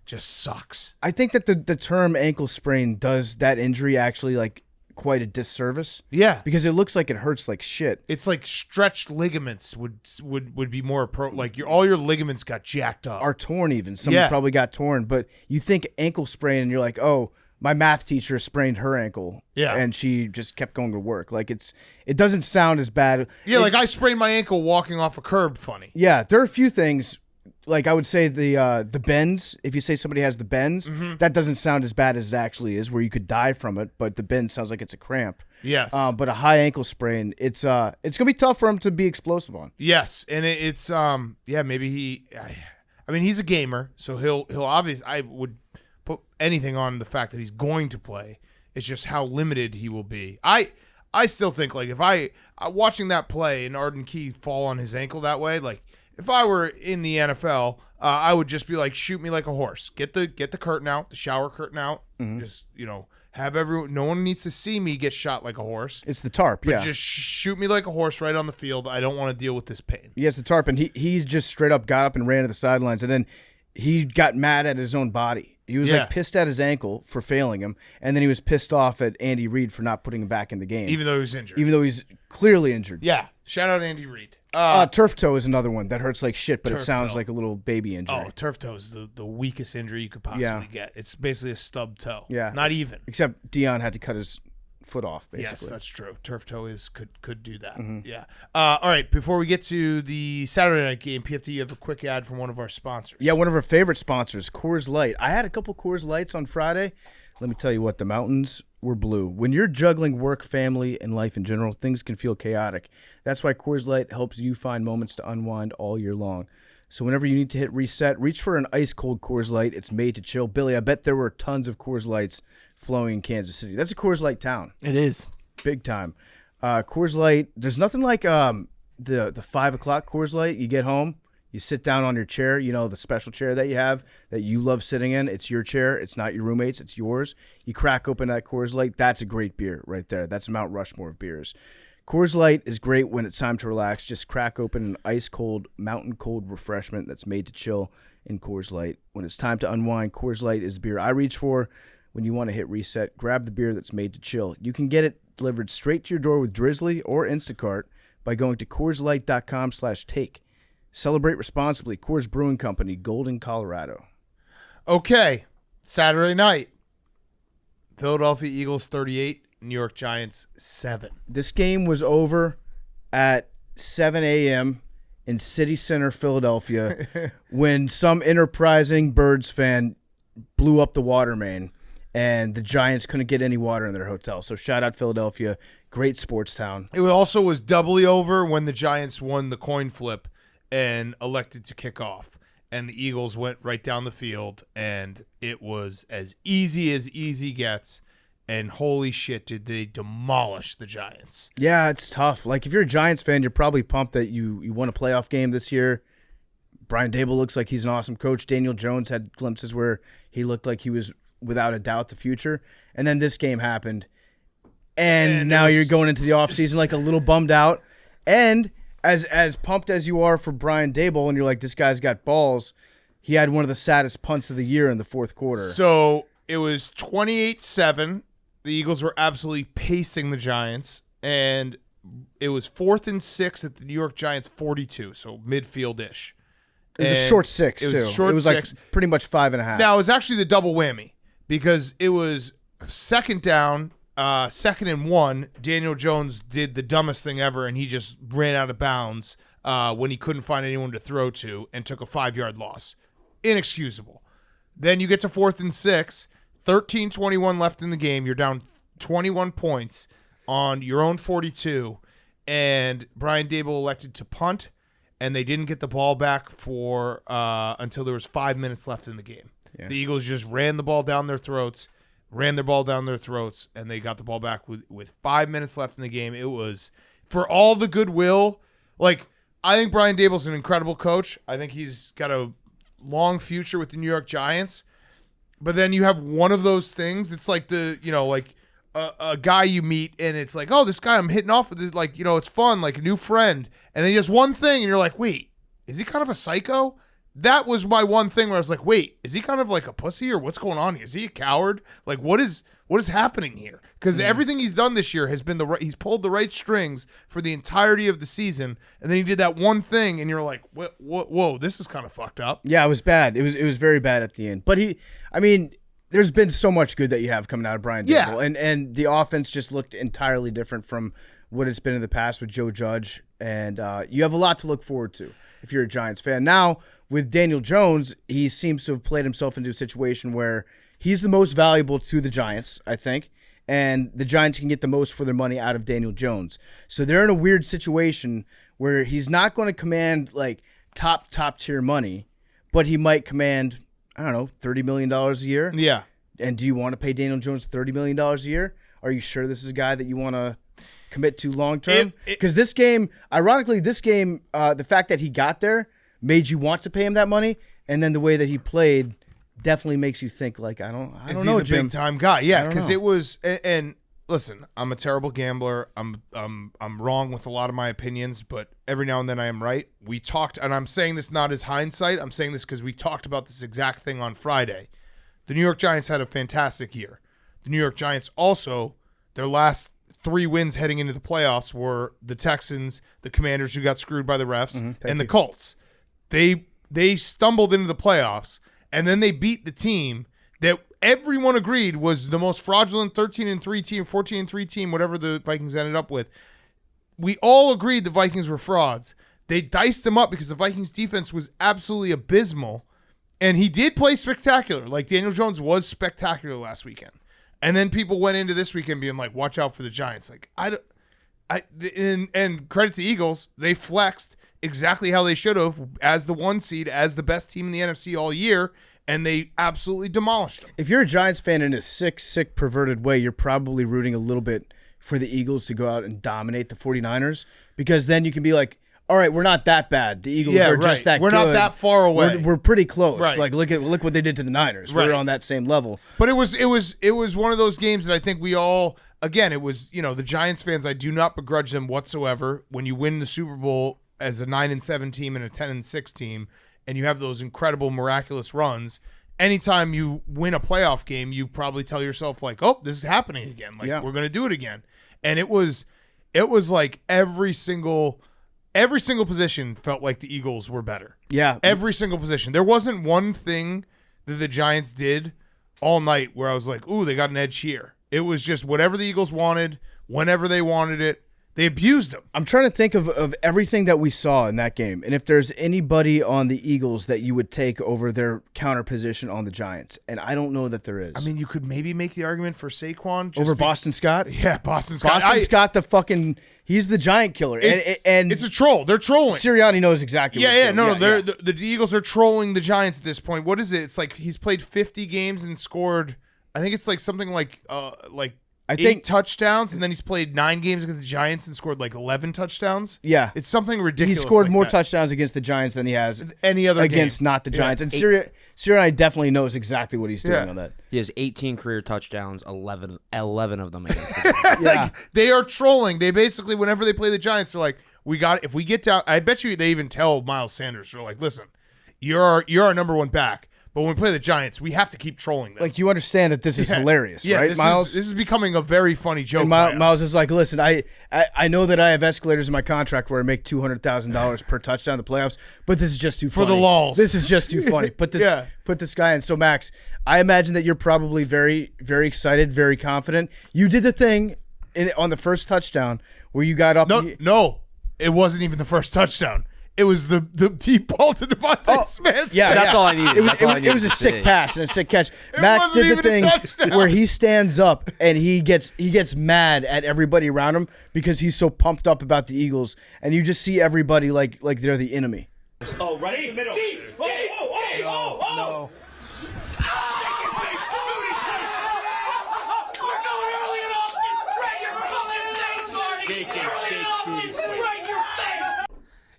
just sucks. I think that the term ankle sprain does that injury actually like quite a disservice. Yeah, Because it looks like it hurts like shit. it's like stretched ligaments would be more like all your ligaments got jacked up. Are torn even. Some Yeah. probably got torn. But you think ankle sprain and you're like, oh, my math teacher sprained her ankle. Yeah. And she just kept going to work. Like it doesn't sound as bad. Yeah, like I sprained my ankle walking off a curb. Funny. Yeah, there are a few things. Like I would say the bends. If you say somebody has the bends, that doesn't sound as bad as it actually is, where you could die from it. But the bend sounds like it's a cramp. Yes. But a high ankle sprain, it's gonna be tough for him to be explosive on. Yes, and it's maybe I mean he's a gamer, so he'll obviously I would put anything on the fact that he's going to play. It's just how limited he will be. I still think like if I watching that play and Arden Key fall on his ankle that way, like if I were in the NFL, I would just be like, shoot me like a horse. Get the curtain out, the shower curtain out. Just have everyone. No one needs to see me get shot like a horse. It's the tarp, But yeah. just shoot me like a horse right on the field. I don't want to deal with this pain. He has the tarp, and he just straight up got up and ran to the sidelines, and then he got mad at his own body. He was like pissed at his ankle for failing him, and then he was pissed off at Andy Reid for not putting him back in the game, Even though he was injured. even though he's clearly injured. Yeah. Shout out Andy Reid. Turf toe is another one that hurts like shit, but it Turf sounds toe. like a little baby injury. Oh, turf toe is the weakest injury you could possibly get. It's basically a stub toe. Yeah. Not even. Except Dion had to cut his foot off, Yes, basically. that's true. Turf toe could do that. Yeah. All right. Before we get to the Saturday night game, PFT, you have a quick ad from one of our sponsors. Yeah, one of our favorite sponsors, Coors Light. I had a couple Coors Lights on Friday. Let me tell you what, the mountains were blue. When you're juggling work, family, and life in general, things can feel chaotic. That's why Coors Light helps you find moments to unwind all year long. So whenever you need to hit reset, reach for an ice-cold Coors Light. It's made to chill. Billy, I bet there were tons of Coors Lights flowing in Kansas City. That's a Coors Light town. It is. Big time. Coors Light, there's nothing like the 5 o'clock Coors Light. You get home, you sit down on your chair, the special chair that you have that you love sitting in. It's your chair. It's not your roommate's. It's yours. You crack open that Coors Light. That's a great beer right there. That's a Mount Rushmore of beers. Coors Light is great when it's time to relax. Just crack open an ice-cold, mountain-cold refreshment that's made to chill in Coors Light. When it's time to unwind, Coors Light is the beer I reach for. When you want to hit reset, grab the beer that's made to chill. You can get it delivered straight to your door with Drizzly or Instacart by going to CoorsLight.com/take. Celebrate responsibly. Coors Brewing Company, Golden, Colorado. Okay, Saturday night. Philadelphia Eagles 38, New York Giants 7. This game was over at 7 a.m. in City Center, Philadelphia, when some enterprising Birds fan blew up the water main, and the Giants couldn't get any water in their hotel. So shout out Philadelphia, great sports town. It also was doubly over when the Giants won the coin flip and elected to kick off. And the Eagles went right down the field, and it was as easy gets. And holy shit, did they demolish the Giants. Yeah, it's tough. Like, if you're a Giants fan, you're probably pumped that you won a playoff game this year. Brian Daboll looks like he's an awesome coach. Daniel Jones had glimpses where he looked like he was, without a doubt, the future. And then this game happened. And now you're going into the offseason like a little bummed out. And as pumped as you are for Brian Daboll, and you're like, this guy's got balls, he had one of the saddest punts of the year in the fourth quarter. So it was 28-7. The Eagles were absolutely pacing the Giants, and it was 4th and 6 at the New York Giants 42, so midfield-ish. It was a short six, too. It was like pretty much 5.5. Now, it was actually the double whammy because it was second down, 2nd and 1. Daniel Jones did the dumbest thing ever, and he just ran out of bounds when he couldn't find anyone to throw to and took a 5-yard loss. Inexcusable. Then you get to 4th and 6, 13-21 left in the game. You're down 21 points on your own 42, and Brian Daboll elected to punt, and they didn't get the ball back for until there was 5 minutes left in the game. Yeah. The Eagles just ran the ball down their throats, and they got the ball back with 5 minutes left in the game. It was, for all the goodwill, like, I think Brian Daboll's an incredible coach. I think he's got a long future with the New York Giants. But then you have one of those things. It's like a guy you meet, and it's like, oh, this guy I'm hitting off with, like, it's fun, like a new friend. And then he does one thing, and you're like, wait, is he kind of a psycho? That was my one thing where I was like, wait, is he kind of like a pussy, or what's going on here? Is he a coward? Like, what is happening here? Because everything he's done this year has been he's pulled the right strings for the entirety of the season, and then he did that one thing, and you're like, whoa, this is kind of fucked up. Yeah, it was bad. It was very bad at the end. But there's been so much good that you have coming out of Brian Daboll, and the offense just looked entirely different from what it's been in the past with Joe Judge, and you have a lot to look forward to if you're a Giants fan. Now, with Daniel Jones, he seems to have played himself into a situation where he's the most valuable to the Giants, I think, and the Giants can get the most for their money out of Daniel Jones. So they're in a weird situation where he's not going to command like top tier money, but he might command, I don't know, $30 million a year. Yeah. And do you want to pay Daniel Jones $30 million a year? Are you sure this is a guy that you want to commit to long term? Because this game, ironically, the fact that he got there made you want to pay him that money, and then the way that he played definitely makes you think, like, I don't know, Jim. Big time guy, yeah, because it was. And listen, I'm a terrible gambler. I'm wrong with a lot of my opinions, but every now and then I am right. We talked, and I'm saying this not as hindsight. I'm saying this because we talked about this exact thing on Friday. The New York Giants had a fantastic year. The New York Giants also, their last 3 wins heading into the playoffs were the Texans, the Commanders who got screwed by the refs, and the Colts. They stumbled into the playoffs, and then they beat the team that everyone agreed was the most fraudulent 13-3 team, 14-3 team, whatever the Vikings ended up with. We all agreed the Vikings were frauds. They diced them up because the Vikings defense was absolutely abysmal, and he did play spectacular. Like, Daniel Jones was spectacular last weekend. And then people went into this weekend being like, watch out for the Giants. Like, and credit to Eagles, they flexed exactly how they should have as the 1 seed, as the best team in the NFC all year, and they absolutely demolished them. If you're a Giants fan in a sick, perverted way, you're probably rooting a little bit for the Eagles to go out and dominate the 49ers, because then you can be like, all right, we're not that bad. The Eagles Yeah, are just that We're good. not that far away. We're pretty close. Right. Like look what they did to the Niners. Right. We're on that same level. But it was one of those games that I think we all, again, it was, the Giants fans, I do not begrudge them whatsoever. When you win the Super Bowl as a 9-7 team and a 10-6 team, and you have those incredible miraculous runs, anytime you win a playoff game, you probably tell yourself like, oh, this is happening again. Like we're going to do it again. And it was like every single position felt like the Eagles were better. Yeah. Every single position. There wasn't one thing that the Giants did all night where I was like, ooh, they got an edge here. It was just whatever the Eagles wanted, whenever they wanted it. They abused them. I'm trying to think of everything that we saw in that game, and if there's anybody on the Eagles that you would take over their counter position on the Giants, and I don't know that there is. I mean, you could maybe make the argument for Saquon. Over Boston Scott? Yeah, Boston Scott. Boston Scott, he's the giant killer. And it's a troll. They're trolling. Sirianni knows exactly what he's doing. No, the Eagles are trolling the Giants at this point. What is it? It's like he's played 50 games and scored, I think it's like something like 8 touchdowns, and then he's played 9 games against the Giants and scored like 11 touchdowns. Yeah. It's something ridiculous. He scored like more that. touchdowns against the Giants than he has Any other against game. not the Giants. And Sirianni definitely knows exactly what he's doing on that. He has 18 career touchdowns, 11 of them against the Giants. Like, they are trolling. They basically, whenever they play the Giants, they're like, if we get down, I bet you they even tell Miles Sanders, they're like, listen, you're our number one back. But when we play the Giants, we have to keep trolling them. Like, you understand that this is hilarious, right, Miles? This is becoming a very funny joke. And Miles is like, listen, I know that I have escalators in my contract where I make $200,000 per touchdown in the playoffs, but this is just too funny. For the lulz. This is just too funny. Put this guy in. So, Max, I imagine that you're probably very, very excited, very confident. You did the thing on the first touchdown where you got up. No, it wasn't even the first touchdown. It was the deep ball to Devontae Smith. Yeah, that's all I needed. It was a sick pass and a sick catch. Max did the thing where he stands up and he gets mad at everybody around him because he's so pumped up about the Eagles, and you just see everybody like they're the enemy. Oh, ready? Middle. No.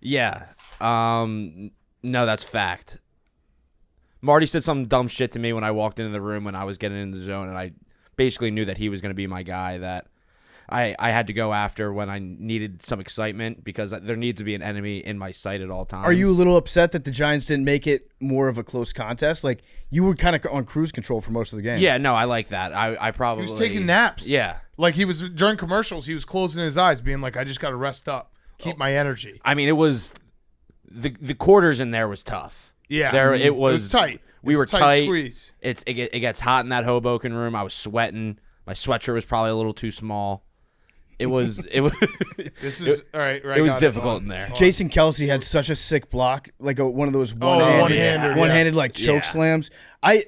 Yeah. No, that's fact. Marty said some dumb shit to me when I walked into the room when I was getting in the zone, and I basically knew that he was going to be my guy that I had to go after when I needed some excitement, because there needs to be an enemy in my sight at all times. Are you a little upset that the Giants didn't make it more of a close contest? Like, you were kind of on cruise control for most of the game. Yeah, no, I like that. I probably... He was taking naps. Yeah. Like, he was, during commercials, he was closing his eyes, being like, I just got to rest up, keep my energy. I mean, it was... The quarters in there was tough. Yeah. It was tight. We were tight. Squeeze. It gets hot in that Hoboken room. I was sweating. My sweatshirt was probably a little too small. It was. This is all right. It was difficult in there. Jason Kelsey had such a sick block, like one of those one-handed like choke slams.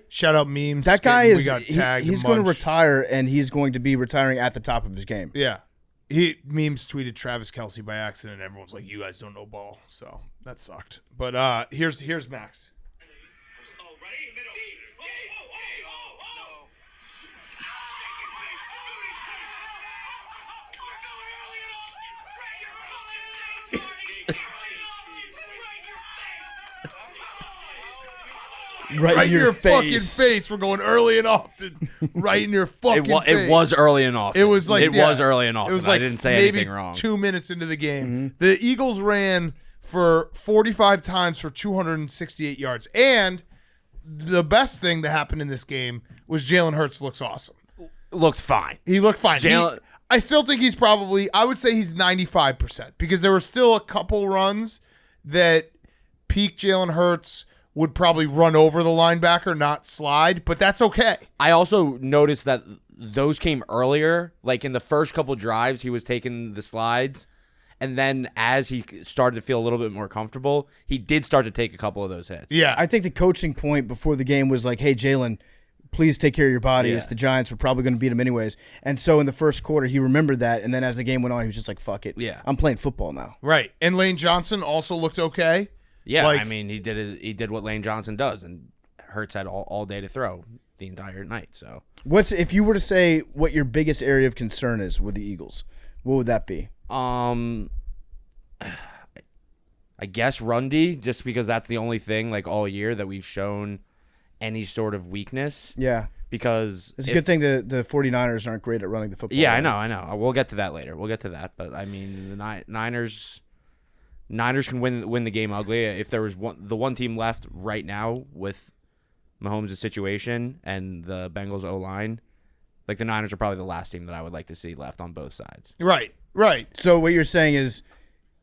Shout out memes. That guy we got tagged. He's going to retire, and he's going to be retiring at the top of his game. Yeah. Memes tweeted Travis Kelce by accident, and everyone's like, you guys don't know ball. So that sucked. But here's Max. Oh, ready? Middle. Right in your fucking face. We're going early and often. Right in your fucking face. It was early and often. It was like was early and often. It was like I didn't say maybe anything wrong. 2 minutes into the game. Mm-hmm. The Eagles ran for 45 times for 268 yards. And the best thing that happened in this game was Jalen Hurts looks awesome. Looked fine. He looked fine. I still think he's I would say he's 95%, because there were still a couple runs that peak Jalen Hurts would probably run over the linebacker, not slide, but that's okay. I also noticed that those came earlier. Like in the first couple drives, he was taking the slides, and then as he started to feel a little bit more comfortable, he did start to take a couple of those hits. Yeah. I think the coaching point before the game was like, hey, Jalen, please take care of your body. Yeah. As the Giants were probably going to beat him anyways. And so in the first quarter, he remembered that, and then as the game went on, he was just like, fuck it. Yeah. I'm playing football now. Right. And Lane Johnson also looked okay. Yeah, I mean, he did what Lane Johnson does, and Hurts had all day to throw the entire night. So, if you were to say what your biggest area of concern is with the Eagles, what would that be? I guess run D, just because that's the only thing like all year that we've shown any sort of weakness. Yeah. Because It's a good thing the 49ers aren't great at running the football. Yeah, I know. We'll get to that later. We'll get to that. But I mean, the Niners can win the game ugly. If there was the one team left right now with Mahomes' situation and the Bengals O-line, like the Niners are probably the last team that I would like to see left on both sides. Right. So what you're saying is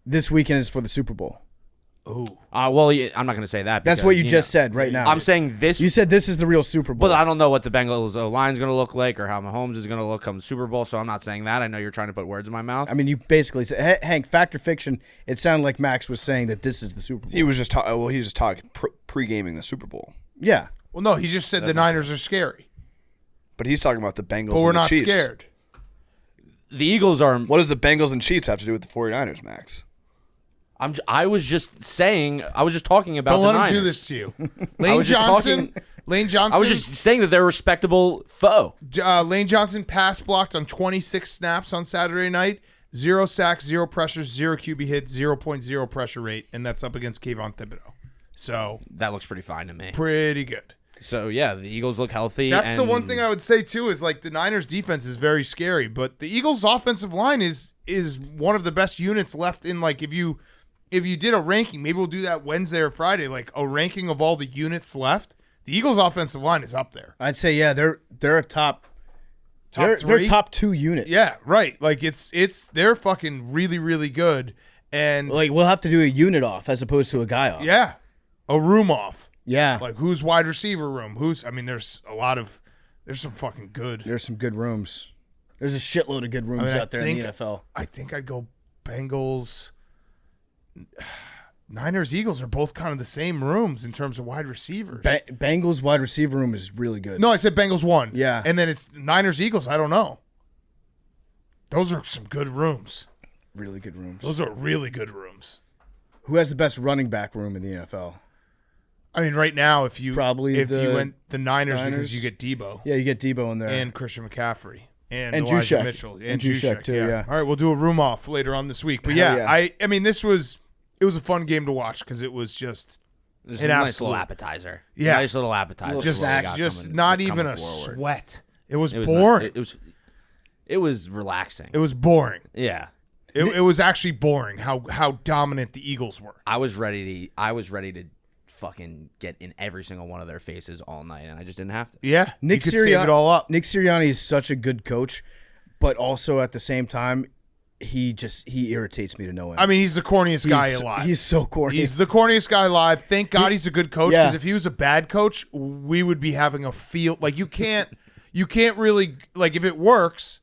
this weekend is for the Super Bowl. Well, I'm not going to say that. That's because, what you just said right now. I'm saying this. You said this is the real Super Bowl. But I don't know what the Bengals O-line is going to look like or how Mahomes is going to look come Super Bowl, so I'm not saying that. I know you're trying to put words in my mouth. I mean, you basically said, Hank, fact or fiction, it sounded like Max was saying that this is the Super Bowl. He was just talking pre-gaming the Super Bowl. Yeah. Well, no, he just said the Niners are scary. But he's talking about the Bengals But we're and the not Chiefs. scared. The Eagles are. What does the Bengals and Chiefs have to do with the 49ers, Max? I was just saying. I was just talking about Don't the let him Niners. do this to you. Lane was just Johnson. talking- Lane Johnson. I was just saying that they're a respectable foe. Lane Johnson pass blocked on 26 snaps on Saturday night. 0 sacks, 0 pressures, 0 QB hits, 0.0 pressure rate, and that's up against Kayvon Thibodeau. So That looks pretty fine to me. pretty good. So yeah, the Eagles look healthy. That's the and one thing I would say too is like the Niners defense is very scary, but the Eagles offensive line is one of the best units left in like if you did a ranking, maybe we'll do that Wednesday or Friday, like a ranking of all the units left. The Eagles offensive line is up there. I'd say, yeah, they're a top Top they're three? top 2 unit. Yeah, right. Like they're fucking really, really good. And Like, we'll have to do a unit off as opposed to a guy off. yeah, a room off. Yeah. Like who's wide receiver room? There's some fucking good. There's some good rooms. There's a shitload of good rooms out there in the NFL. I think I'd go Bengals. Niners, Eagles are both kind of the same rooms in terms of wide receivers. Bengals wide receiver room is really good. No, I said Bengals 1. Yeah. And then it's Niners, Eagles. I don't know. Those are some good rooms. Really good rooms. Those are really good rooms. Who has the best running back room in the NFL? I mean, right now, if you Probably if the you went the Niners because Niners. you get Debo Yeah, you get Debo in there. and Christian McCaffrey and Juszczyk. Elijah Mitchell And Juszczyk too, yeah. All right, we'll do a room off later on this week. But Hell yeah, yeah. I mean, it was a fun game to watch because it was just Just an a nice absolute- little appetizer. Yeah. Nice little appetizer. Little just for what we snack. got just coming- not coming even a forward. sweat. It was It was boring. It was relaxing. It was boring. Yeah. It was actually boring how dominant the Eagles were. I was ready to fucking get in every single one of their faces all night, and I just didn't have to. Yeah, Nick you could save it all up. Nick Sirianni is such a good coach, but also at the same time, he irritates me to no end. I mean, he's the corniest guy alive. He's so corny. He's the corniest guy alive. Thank God he's a good coach Yeah. because if he was a bad coach, we would be having a field. Like you can't really like if it works.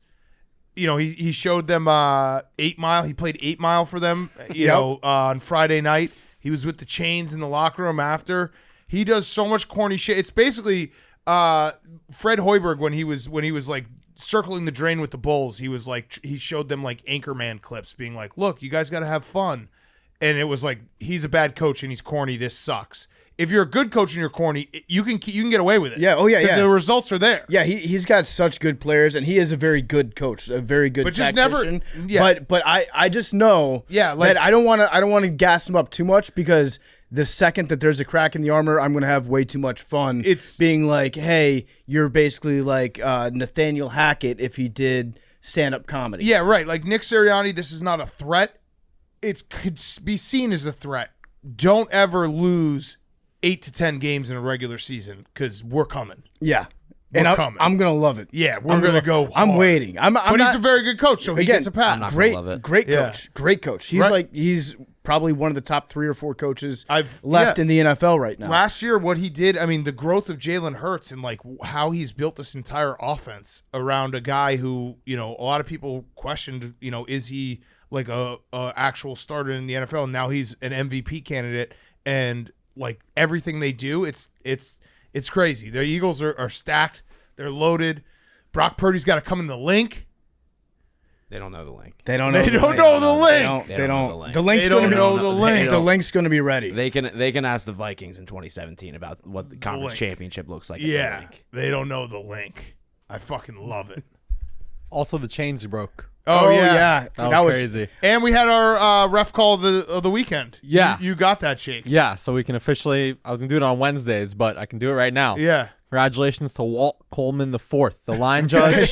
You know, he showed them 8 Mile. He played 8 Mile for them. You know, on Friday night. He was with the chains in the locker room after. He does so much corny shit. It's basically Fred Hoiberg when he was like circling the drain with the Bulls. He was like he showed them like Anchorman clips, being like, "Look, you guys got to have fun." And it was like he's a bad coach and he's corny. This sucks. If you're a good coach and you're corny, you can get away with it. Yeah, oh, yeah, 'Cause yeah. The results are there. Yeah, he's got such good players, and he is a very good coach, a very good But just tactician. never- yeah. But I just know Yeah, like- that I don't want to gas him up too much because the second that there's a crack in the armor, I'm gonna have way too much fun. It's- being like, hey, you're basically like Nathaniel Hackett if he did stand-up comedy. Yeah, right. Like Nick Sirianni, this is not a threat. It could be seen as a threat. Don't ever lose 8 to 10 games in a regular season because we're coming. yeah. We're And coming. I'm gonna love it. Yeah, we're I'm gonna go I'm hard. waiting. I'm But not, he's a very good coach, so he again, gets a pass. I'm not great, love it. great Yeah. coach. Great coach. He's Right. he's probably one of the top 3 or 4 coaches I've- left yeah. in the NFL right now. Last year, what he did, I mean, the growth of Jalen Hurts and like how he's built this entire offense around a guy who, you know, a lot of people questioned, you know, is he like a actual starter in the NFL? And now he's an MVP candidate, and like everything they do, it's crazy. The Eagles are stacked. They're loaded. Brock Purdy's got to come in the link. They don't know the link. They don't know. They the don't link. know the They link. don't. They They don't know don't. the link. The link's They gonna don't be. know the link. The link's going to be ready. They can ask the Vikings in 2017 about what the conference link. championship looks like. At the Yeah, link. they don't know the link. I fucking love it. Also, the chains broke. Oh, yeah. That was crazy. And we had our ref call of the weekend. Yeah. You got that, Jake. Yeah, so we can officially. I was gonna do it on Wednesdays, but I can do it right now. Yeah. Congratulations to Walt Coleman IV, the line judge.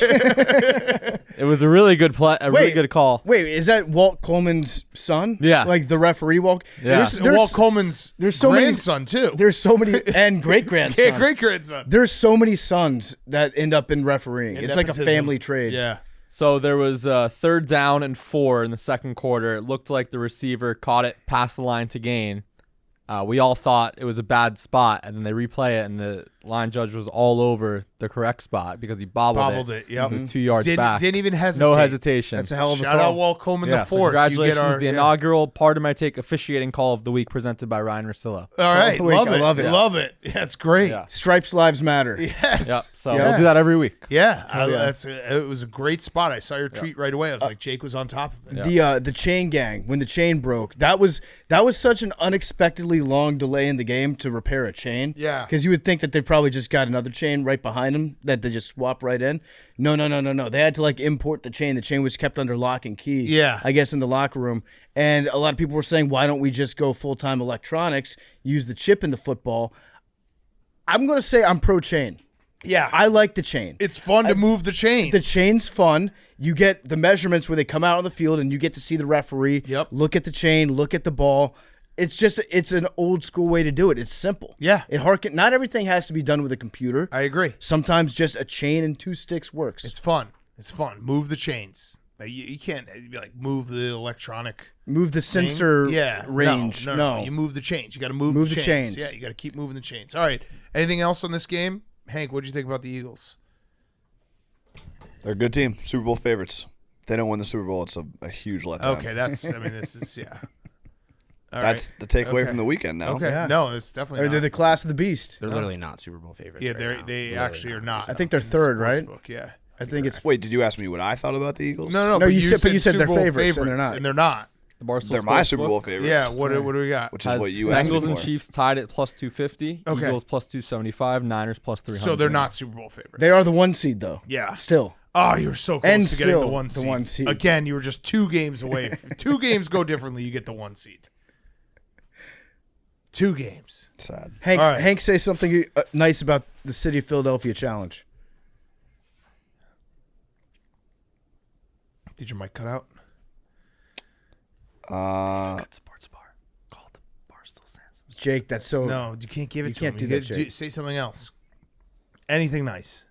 It was a really good play, really good call. Wait, is that Walt Coleman's son? Yeah. Like the referee Walt? Yeah. Walt Coleman's so many- grandson, too. There's so many, and great-grandson. Yeah, great-grandson. There's so many sons that end up in refereeing. It's like a Nepotism. family trade. Yeah. So there was 3rd down and 4 in the second quarter. It looked like the receiver caught it past the line to gain. We all thought it was a bad spot, and then they replay it, and the line judge was all over the correct spot because he bobbled it. Yep. It was 2 yards Didn't back. even hesitate. No hesitation. That's a hell of a Shout call. out Walt Coleman Yeah, the so fourth. congratulations, the yeah. inaugural Part of My Take officiating call of the week presented by Ryan Russillo. All right, the week. love I it. love it. Love it. That's great. Yeah. Stripes Lives Matter. Yes. Yep. So Yeah. we'll do that every week. Yeah, it was a great spot. I saw your tweet right away. I was like, Jake was on top of it. The chain gang, when the chain broke, that was such an unexpectedly long delay in the game to repair a chain. Yeah. Because you would think that they probably just got another chain right behind them that they just swap right in. No. They had to like import the chain. The chain was kept under lock and key. Yeah. I guess in the locker room. And a lot of people were saying, why don't we just go full-time electronics, use the chip in the football? I'm going to say I'm pro chain. Yeah, I like the chain. it's fun to move the chains. The chain's fun. You get the measurements where they come out on the field and you get to see the referee. Yep. Look at the chain, look at the ball. It's an old school way to do it. It's simple. Yeah. Not everything has to be done with a computer. I agree. Sometimes just a chain and 2 sticks works. It's fun. It's fun. Move the chains. You can't be like move the electronic Move the thing. sensor Yeah, range. No. You move the chains. You got to move Move the the chains. chains. Yeah, you got to keep moving the chains. All right. Anything else on this game, Hank? What did you think about the Eagles? They're a good team. Super Bowl favorites. If they don't win the Super Bowl, it's a huge letdown. Okay, this is yeah. All That's right. the takeaway Okay. from the weekend now. Okay, Yeah. no, it's definitely They're not. the class of the beast. They're literally not Super Bowl favorites. Yeah, right now. they Literally actually not. are not. I think they're in the third, right? sportsbook, Yeah. I think it's Wait, did you ask me what I thought about the Eagles? No, No, but you said they're Super Bowl favorites, and they're not. And they're not. The Barstool They're my Sports Super book Bowl favorites. Yeah. What do we got? Which is has what you asked me Bengals and for. Chiefs tied at plus 250. Okay. Eagles plus 275. Niners plus 300. So they're not Super Bowl favorites. they are the 1 seed though. Yeah. Still. Oh, you were so close And to getting the still 1 the seed. 1 seed. Again, you were just 2 games away. If 2 games go differently, you get the 1 seed. 2 games. Sad. Hank, All right. Hank, say something nice about the City of Philadelphia challenge. Did your mic cut out? Good sports bar called the Barstool Sports. Jake, that's so. No, you can't give it You to can't him. do You that, gotta Jake. say something else. Anything nice.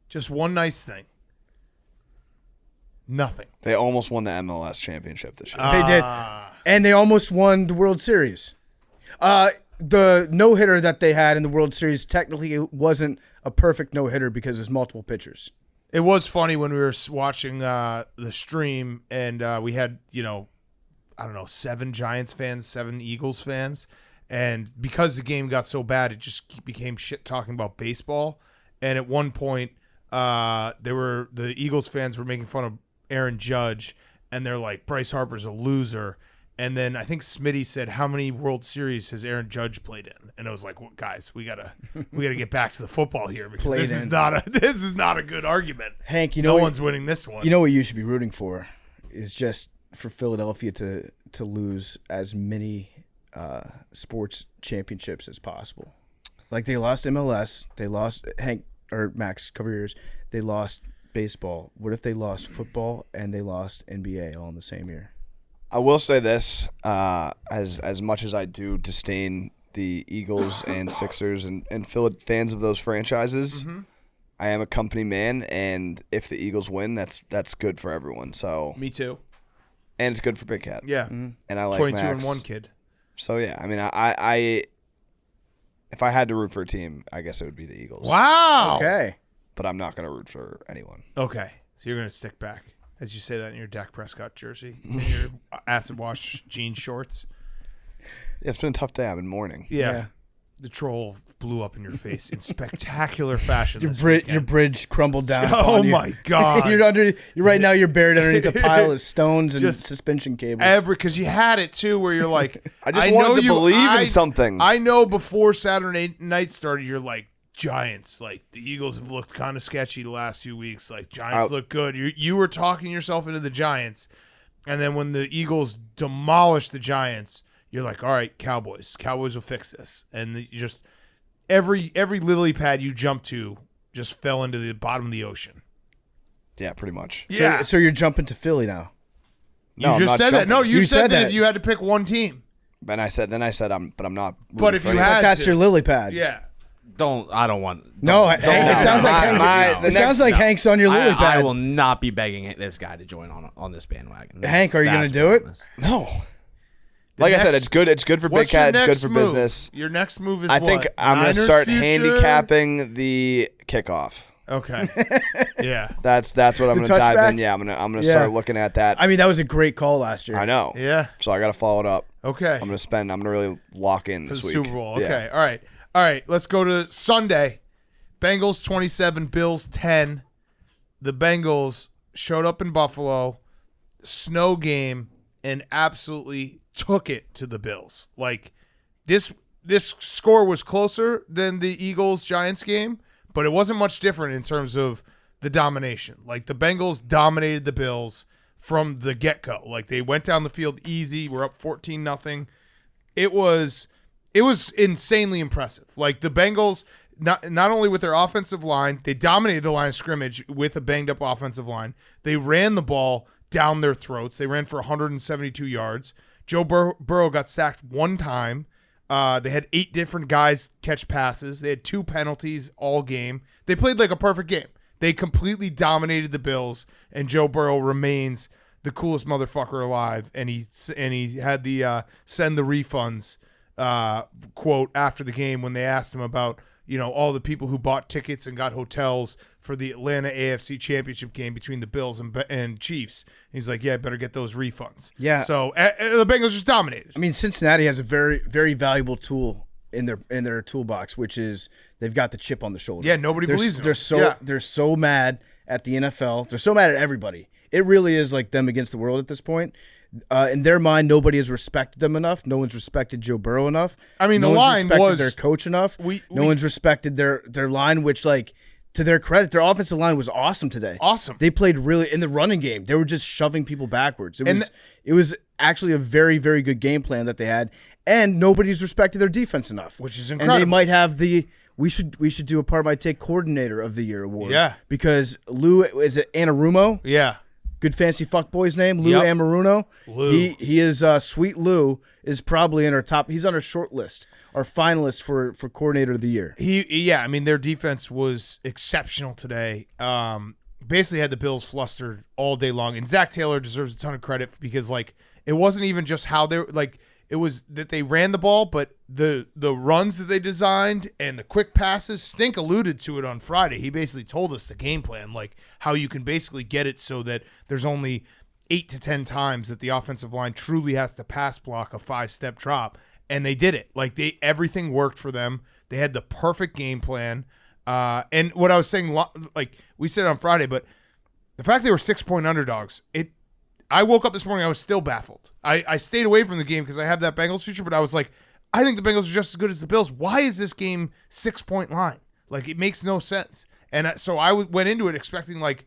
Just one nice thing. Nothing. They almost won the MLS championship this year. They did. And they almost won the World Series. The no-hitter that they had in the World Series technically wasn't a perfect no-hitter because there's multiple pitchers. It was funny when we were watching the stream and we had, 7 Giants fans, 7 Eagles fans. And because the game got so bad, it just became shit talking about baseball. And at one point, the Eagles fans were making fun of Aaron Judge, and they're like, Bryce Harper's a loser. And then I think Smitty said, "How many World Series has Aaron Judge played in?" And I was like, well, "Guys, we gotta get back to the football here because Played this is in. not a good argument. Hank, No one's winning this one." You know what you should be rooting for is just for Philadelphia to lose as many sports championships as possible. Like they lost MLS, they lost Hank or Max, cover yours. They lost baseball. What if they lost football and they lost NBA all in the same year? I will say this: as much as I do disdain the Eagles and Sixers and fans of those franchises, I am a company man, and if the Eagles win, that's good for everyone. So Me too. and it's good for Big Cat. Yeah. And I like 22 Max. and 1 kid. So yeah, I mean, I if I had to root for a team, I guess it would be the Eagles. Wow. Okay. But I'm not going to root for anyone. Okay. So you're gonna stick back as you say that in your Dak Prescott jersey, in your acid wash jean shorts. Yeah, it's been a tough day. I've been mourning. Yeah. The troll blew up in your face in spectacular fashion. Your this bridge, weekend. your bridge crumbled down. Oh upon you. my God. You're right now. You're buried underneath a pile of stones and Just suspension cables. Because you had it too, where you're like, I just wanted to believe in something. I know before Saturday night started, you're like, Giants. Like the Eagles have looked kind of sketchy the last few weeks. Like Giants look good. You were talking yourself into the Giants, and then when the Eagles demolished the Giants, you're like, all right, Cowboys will fix this. And you just every lily pad you jumped to just fell into the bottom of the ocean. Yeah, pretty much. Yeah. So you're jumping to Philly now. No, I'm just not said that. jumping. No, you said that that. if you had to pick one team. Then I said I'm not. But rooting if for you anyone. had That's to. your lily pad. Yeah. I don't want. No, don't- Hank, it sounds like Hank's. the It sounds next- like Hank's on your lily I pad. will not be begging this guy to join on this bandwagon. Hank, are you gonna That's do it? promise. No. Like I said, it's good. It's good for Big What's your Cat. It's good next for move? business. Your next move is I think what? I'm going to Niners start future? handicapping the kickoff. Okay. Yeah. That's what I'm The going to dive touchback? in. Yeah, I'm gonna Yeah. start looking at that. I mean, that was a great call last year. I know. Yeah. So I got to follow it up. Okay. I'm going to really lock in For this the week. Super Bowl. Yeah. Okay. All right. Let's go to Sunday. Bengals 27, Bills 10. The Bengals showed up in Buffalo, snow game, and absolutely took it to the Bills. Like this score was closer than the Eagles-Giants game, but it wasn't much different in terms of the domination. Like the Bengals dominated the Bills from the get-go. Like they went down the field easy. We're up 14-0. It was insanely impressive. Like the Bengals, not only with their offensive line, they dominated the line of scrimmage with a banged up offensive line. They ran the ball down their throats. They ran for 172 yards. Joe Burrow got sacked one time. They had 8 different guys catch passes. They had 2 penalties all game. They played like a perfect game. They completely dominated the Bills, and Joe Burrow remains the coolest motherfucker alive. And he had the send the refunds quote after the game when they asked him about all the people who bought tickets and got hotels for the Atlanta AFC Championship game between the Bills and Chiefs. He's like, yeah, I better get those refunds. Yeah. So the Bengals just dominated. I mean, Cincinnati has a very, very valuable tool in their toolbox, which is they've got the chip on the shoulder. Yeah, nobody believes in them. They're so mad at the NFL. They're so mad at everybody. It really is like them against the world at this point. In their mind, nobody has respected them enough. No one's respected Joe Burrow enough. I mean, no the one's line respected was their coach enough. No one's respected their line, which, like, to their credit, their offensive line was awesome today. Awesome. They played really in the running game. They were just shoving people backwards. It was actually a very, very good game plan that they had, and nobody's respected their defense enough, which is incredible. And they might have we should do a part of my take coordinator of the year award. Yeah, because Lou, is it Anarumo? Yeah. Good fancy fuckboy's name, Lou Amaruno. Lou. He is Sweet Lou is probably in our top. He's on our short list, our finalist for coordinator of the year. I mean, their defense was exceptional today. Basically had the Bills flustered all day long, and Zach Taylor deserves a ton of credit because like it wasn't even just how they like. It was that they ran the ball, but the runs that they designed and the quick passes, Stink alluded to it on Friday. He basically told us the game plan, like how you can basically get it so that there's only 8 to 10 times that the offensive line truly has to pass block a 5-step drop, and they did it. Like everything worked for them. They had the perfect game plan. And what I was saying, like we said on Friday, but the fact they were 6-point underdogs, I woke up this morning, I was still baffled. I stayed away from the game because I have that Bengals future, but I was like, I think the Bengals are just as good as the Bills. Why is this game 6-point line? Like, it makes no sense. And so I went into it expecting, like,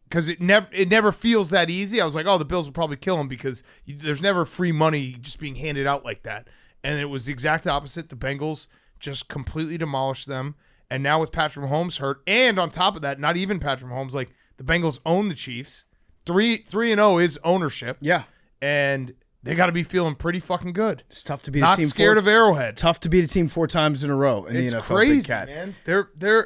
because it never feels that easy. I was like, oh, the Bills will probably kill them because there's never free money just being handed out like that. And it was the exact opposite. The Bengals just completely demolished them. And now with Patrick Mahomes hurt, and on top of that, not even Patrick Mahomes, like, the Bengals own the Chiefs. 3-0 is ownership. Yeah. And they got to be feeling pretty fucking good. It's tough to beat Not a team scared of Arrowhead. Tough to beat a team 4 times in a row in It's the NFL. crazy, Big Cat. man.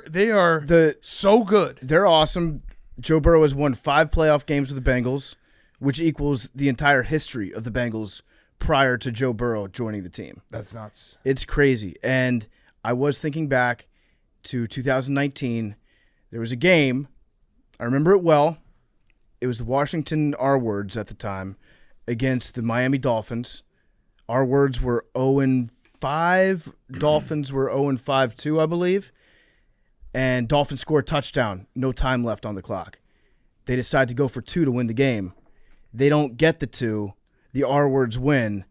They are so good. They're awesome. Joe Burrow has won 5 playoff games with the Bengals, which equals the entire history of the Bengals prior to Joe Burrow joining the team. That's nuts. It's crazy. And I was thinking back to 2019. There was a game. I remember it well. It was the Washington R-Words at the time against the Miami Dolphins. R-Words were 0-5. Dolphins were 0-5 too, I believe. And Dolphins scored a touchdown. No time left on the clock. They decide to go for 2 to win the game. They don't get the 2. The R-Words win.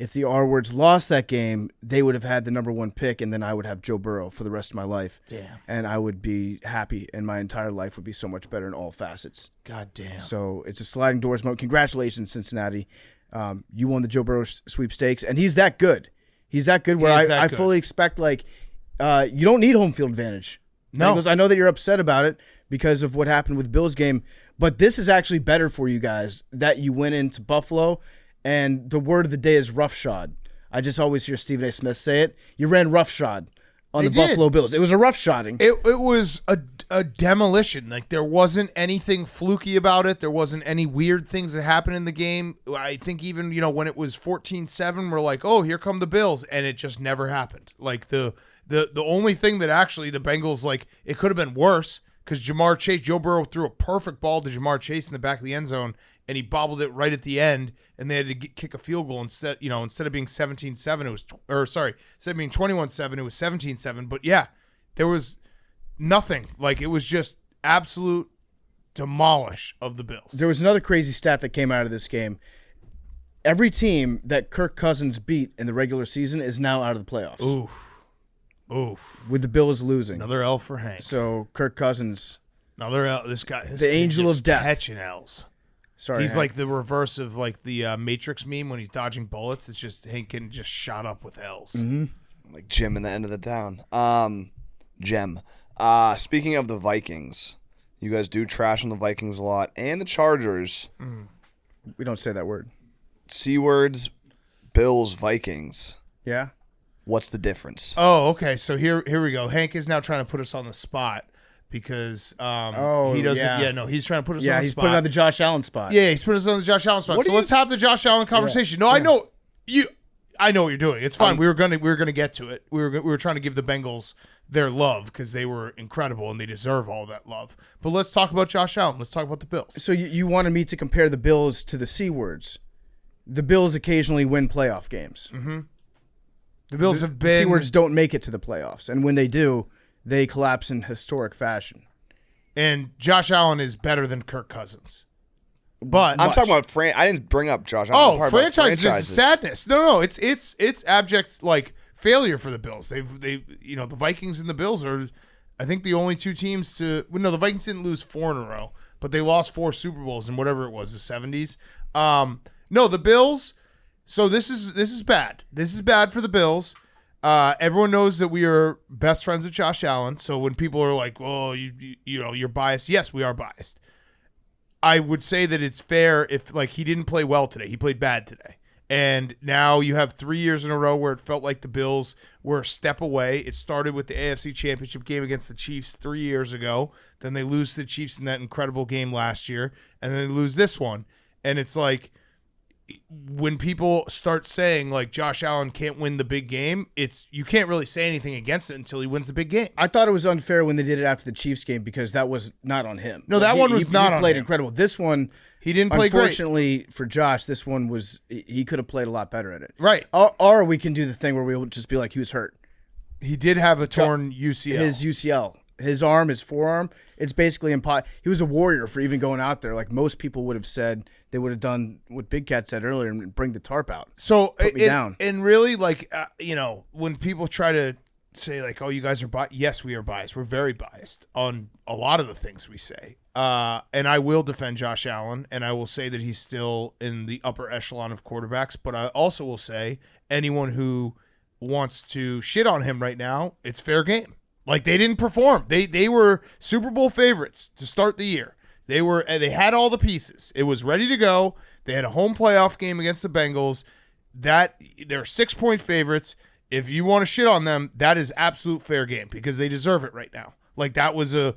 if the R words lost that game, they would have had the number 1 pick, and then I would have Joe Burrow for the rest of my life. Damn. And I would be happy, and my entire life would be so much better in all facets. God damn. So it's a sliding doors moment. Congratulations, Cincinnati. You won the Joe Burrow sweepstakes, and he's that good. He's that good where I fully expect, like, you don't need home field advantage. No. Bengals, I know that you're upset about it because of what happened with Bills game, but this is actually better for you guys that you went into Buffalo, and the word of the day is roughshod. I just always hear Stephen A. Smith say it. You ran roughshod on the Buffalo Bills. It was a roughshodding. It was a demolition. Like, there wasn't anything fluky about it. There wasn't any weird things that happened in the game. I think even, when it was 14-7, we're like, oh, here come the Bills, and it just never happened. Like, the only thing that actually the Bengals, like, it could have been worse because Joe Burrow threw a perfect ball to Jamar Chase in the back of the end zone, and he bobbled it right at the end, and they had to kick a field goal instead of being 17-7, it was, instead of being 21-7, it was 17-7. But yeah, there was nothing. Like, it was just absolute demolish of the Bills. There was another crazy stat that came out of this game. Every team that Kirk Cousins beat in the regular season is now out of the playoffs. Oof. With the Bills losing. Another L for Hank. So Kirk Cousins, Another L. This guy, the angel of death, catching L's. Sorry, he's Hank. like the reverse of like the Matrix meme when he's dodging bullets. It's just Hank can just shot up with L's. Mm-hmm. Like Jim in the end of the down. Gem. Speaking of the Vikings, you guys do trash on the Vikings a lot, and the Chargers. We don't say that word. C words, Bills, Vikings. Yeah. What's the difference? Oh, okay. So here we go. Hank is now trying to put us on the spot because he doesn't. yeah. No, he's trying to put us on Yeah, the he's spot. putting on the Josh Allen spot. Yeah, he's putting us on the Josh Allen spot. So let's have the Josh Allen conversation. No, I know you. I know what you're doing. It's fine. We were gonna get to it. We were trying to give the Bengals their love because they were incredible and they deserve all that love. But let's talk about Josh Allen. Let's talk about the Bills. So you wanted me to compare the Bills to the C words. The Bills occasionally win playoff games. Mm-hmm. The Bills have The been. C words don't make it to the playoffs, and when they do, they collapse in historic fashion. And Josh Allen is better than Kirk Cousins. But I'm talking about I didn't bring up Josh Allen. I'm talking about franchises is franchises. sadness. No, it's abject like failure for the Bills. They the Vikings and the Bills are, I think, the only two teams to. Well, no, the Vikings didn't lose 4 in a row, but they lost 4 Super Bowls in whatever it was, the 70s. No, the Bills. So this is bad. This is bad for the Bills. Everyone knows that we are best friends with Josh Allen. So when people are like, "Oh, you're biased," yes, we are biased. I would say that it's fair if he didn't play well today. He played bad today. And now you have 3 years in a row where it felt like the Bills were a step away. It started with the AFC Championship game against the Chiefs 3 years ago. Then they lose to the Chiefs in that incredible game last year. And then they lose this one. And it's like, when people start saying like Josh Allen can't win the big game, you can't really say anything against it until he wins the big game. I thought it was unfair when they did it after the Chiefs game because that was not on him. No, that one was not on him. He played incredible. This one, he didn't play great. Unfortunately for Josh, this one he could have played a lot better at it. Right. Or we can do the thing where we'll just be like, he was hurt. He did have a torn UCL. His UCL. His arm, his forearm, it's basically impossible. He was a warrior for even going out there. Like most people would have said, they would have done what Big Cat said earlier and bring the tarp out. So Put me down. And really, when people try to say like, "Oh, you guys are biased," yes, we are biased. We're very biased on a lot of the things we say. And I will defend Josh Allen, and I will say that he's still in the upper echelon of quarterbacks. But I also will say anyone who wants to shit on him right now, it's fair game. Like, they didn't perform. They were Super Bowl favorites to start the year. They had all the pieces. It was ready to go. They had a home playoff game against the Bengals. They're 6-point favorites. If you want to shit on them, that is absolute fair game because they deserve it right now. Like, that was a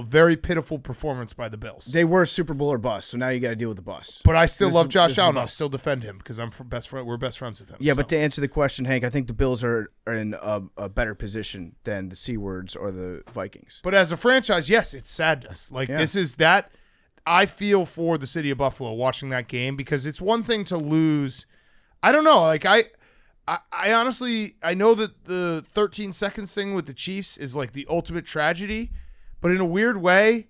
very pitiful performance by the Bills. They were Super Bowl or bust, so now you got to deal with the bust. But I still love Josh Allen. I'll still defend him because we're best friends with him. Yeah, but to answer the question, Hank, I think the Bills are in a better position than the C words or the Vikings. But as a franchise, yes, it's sadness. This is that. I feel for the city of Buffalo watching that game because it's one thing to lose. I don't know. Like, I honestly, I know that the 13 seconds thing with the Chiefs is like the ultimate tragedy. But in a weird way,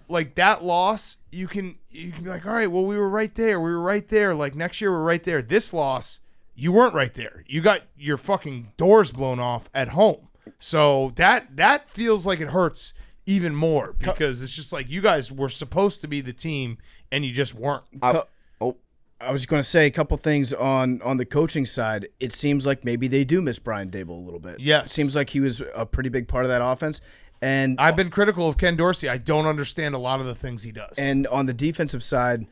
like that loss, you can be like, all right, well, we were right there. We were right there. Like next year, we're right there. This loss, you weren't right there. You got your fucking doors blown off at home. So that feels like it hurts even more because it's just like you guys were supposed to be the team and you just weren't. I was going to say a couple things on the coaching side. It seems like maybe they do miss Brian Dable a little bit. Yes. It seems like he was a pretty big part of that offense. And I've been critical of Ken Dorsey. I don't understand a lot of the things he does. And on the defensive side,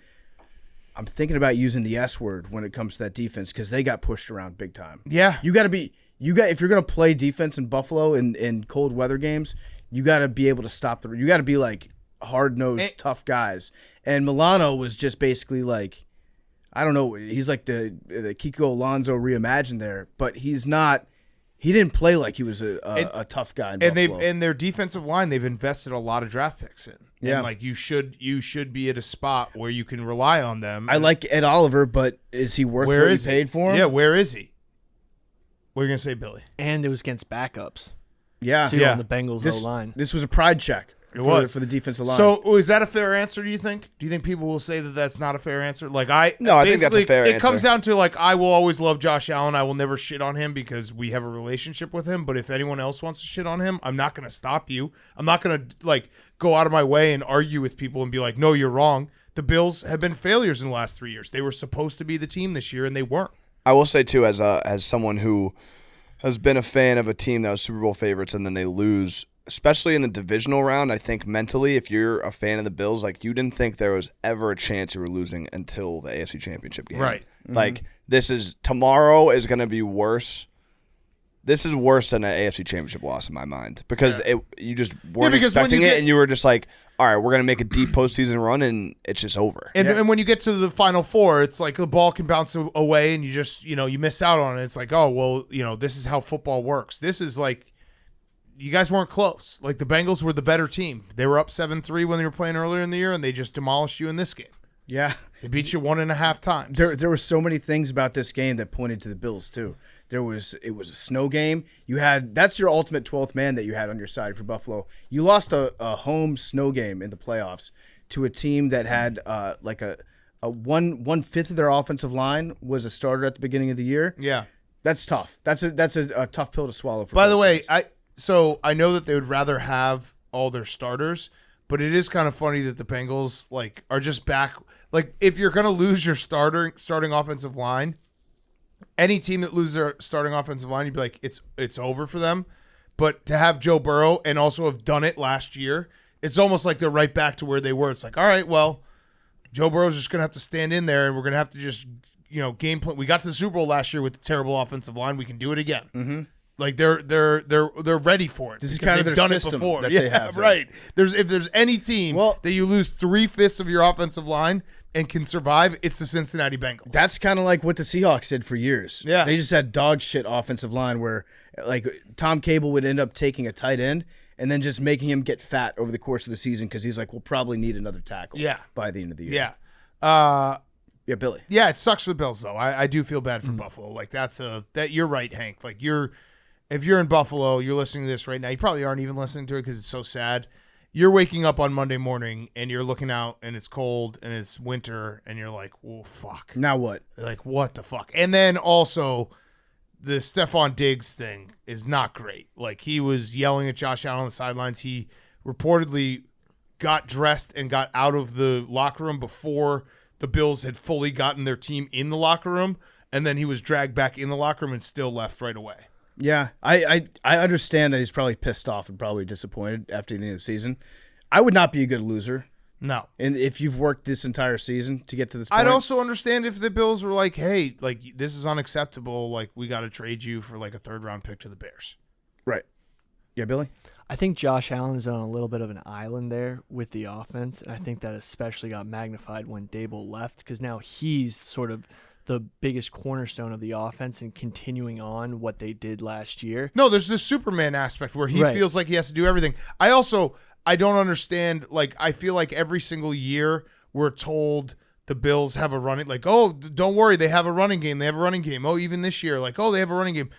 I'm thinking about using the S word when it comes to that defense because they got pushed around big time. Yeah. If you're going to play defense in Buffalo in cold weather games, you got to be able to stop you got to be like hard-nosed, tough guys. And Milano was just basically like, I don't know, he's like the Kiko Alonso reimagined there, but he's not. He didn't play like he was a tough guy in Buffalo. And their defensive line, they've invested a lot of draft picks in. Yeah. And like you should be at a spot where you can rely on them. I like Ed Oliver, but is he worth what you paid for him? Yeah, where is he? What are you gonna say, Billy? And it was against backups. Yeah. Too, on the Bengals O-line. This was a pride check. It was for the defensive line. So is that a fair answer? Do you think? Do you think people will say that that's not a fair answer? Like I think that's a fair answer. It comes down to like I will always love Josh Allen. I will never shit on him because we have a relationship with him. But if anyone else wants to shit on him, I'm not going to stop you. I'm not going to like go out of my way and argue with people and be like, no, you're wrong. The Bills have been failures in the last 3 years. They were supposed to be the team this year and they weren't. I will say too, as someone who has been a fan of a team that was Super Bowl favorites and then they lose. Especially in the divisional round, I think mentally, if you're a fan of the Bills, like you didn't think there was ever a chance you were losing until the AFC Championship game. Right. Like tomorrow is going to be worse. This is worse than an AFC Championship loss in my mind because you just weren't expecting it, and you were just like, all right, we're going to make a deep postseason run, and it's just over. And when you get to the Final Four, it's like the ball can bounce away, and you just you miss out on it. It's like, oh well, this is how football works. This is like. You guys weren't close. Like the Bengals were the better team. They were up 7-3 when they were playing earlier in the year, and they just demolished you in this game. Yeah. They beat you 1.5 times. There were so many things about this game that pointed to the Bills too. It was a snow game. That's your ultimate 12th man that you had on your side for Buffalo. You lost a home snow game in the playoffs to a team that had like a 1/5 of their offensive line was a starter at the beginning of the year. Yeah. That's tough. That's a tough pill to swallow for By the both way, teams. So I know that they would rather have all their starters, but it is kind of funny that the Bengals like are just back. Like if you're gonna lose your starting offensive line, any team that loses their starting offensive line, you'd be like, it's over for them. But to have Joe Burrow and also have done it last year, it's almost like they're right back to where they were. It's like, all right, well, Joe Burrow's just gonna have to stand in there, and we're gonna have to just game plan. We got to the Super Bowl last year with the terrible offensive line. We can do it again. Mm-hmm. Like they're ready for it. This is kind of their done system it before. that they have. Right. If there's any team that you lose 3/5 of your offensive line and can survive, it's the Cincinnati Bengals. That's kind of like what the Seahawks did for years. Yeah. They just had dog shit offensive line where like Tom Cable would end up taking a tight end and then just making him get fat over the course of the season because he's like, we'll probably need another tackle by the end of the year. Yeah. Yeah, Billy. Yeah, it sucks for the Bills though. I do feel bad for Buffalo. Like that you're right, Hank. Like if you're in Buffalo, you're listening to this right now. You probably aren't even listening to it because it's so sad. You're waking up on Monday morning and you're looking out and it's cold and it's winter and you're like, "Well, fuck." Now what? Like, what the fuck? And then also, the Stephon Diggs thing is not great. Like, he was yelling at Josh Allen on the sidelines. He reportedly got dressed and got out of the locker room before the Bills had fully gotten their team in the locker room, and then he was dragged back in the locker room and still left right away. Yeah, I understand that he's probably pissed off and probably disappointed after the end of the season. I would not be a good loser. No. And if you've worked this entire season to get to this point. I'd also understand if the Bills were like, hey, like, this is unacceptable. Like, we got to trade you for, like, a third-round pick to the Bears. Right. Yeah, Billy? I think Josh Allen is on a little bit of an island there with the offense, and I think that especially got magnified when Dable left because now he's sort of the biggest cornerstone of the offense and continuing on what they did last year. No, there's this Superman aspect where he feels like he has to do everything. I don't understand, like, I feel like every single year we're told the Bills have a running, like, oh, don't worry, they have a running game. They have a running game. Oh, even this year, like, oh, they have a running game.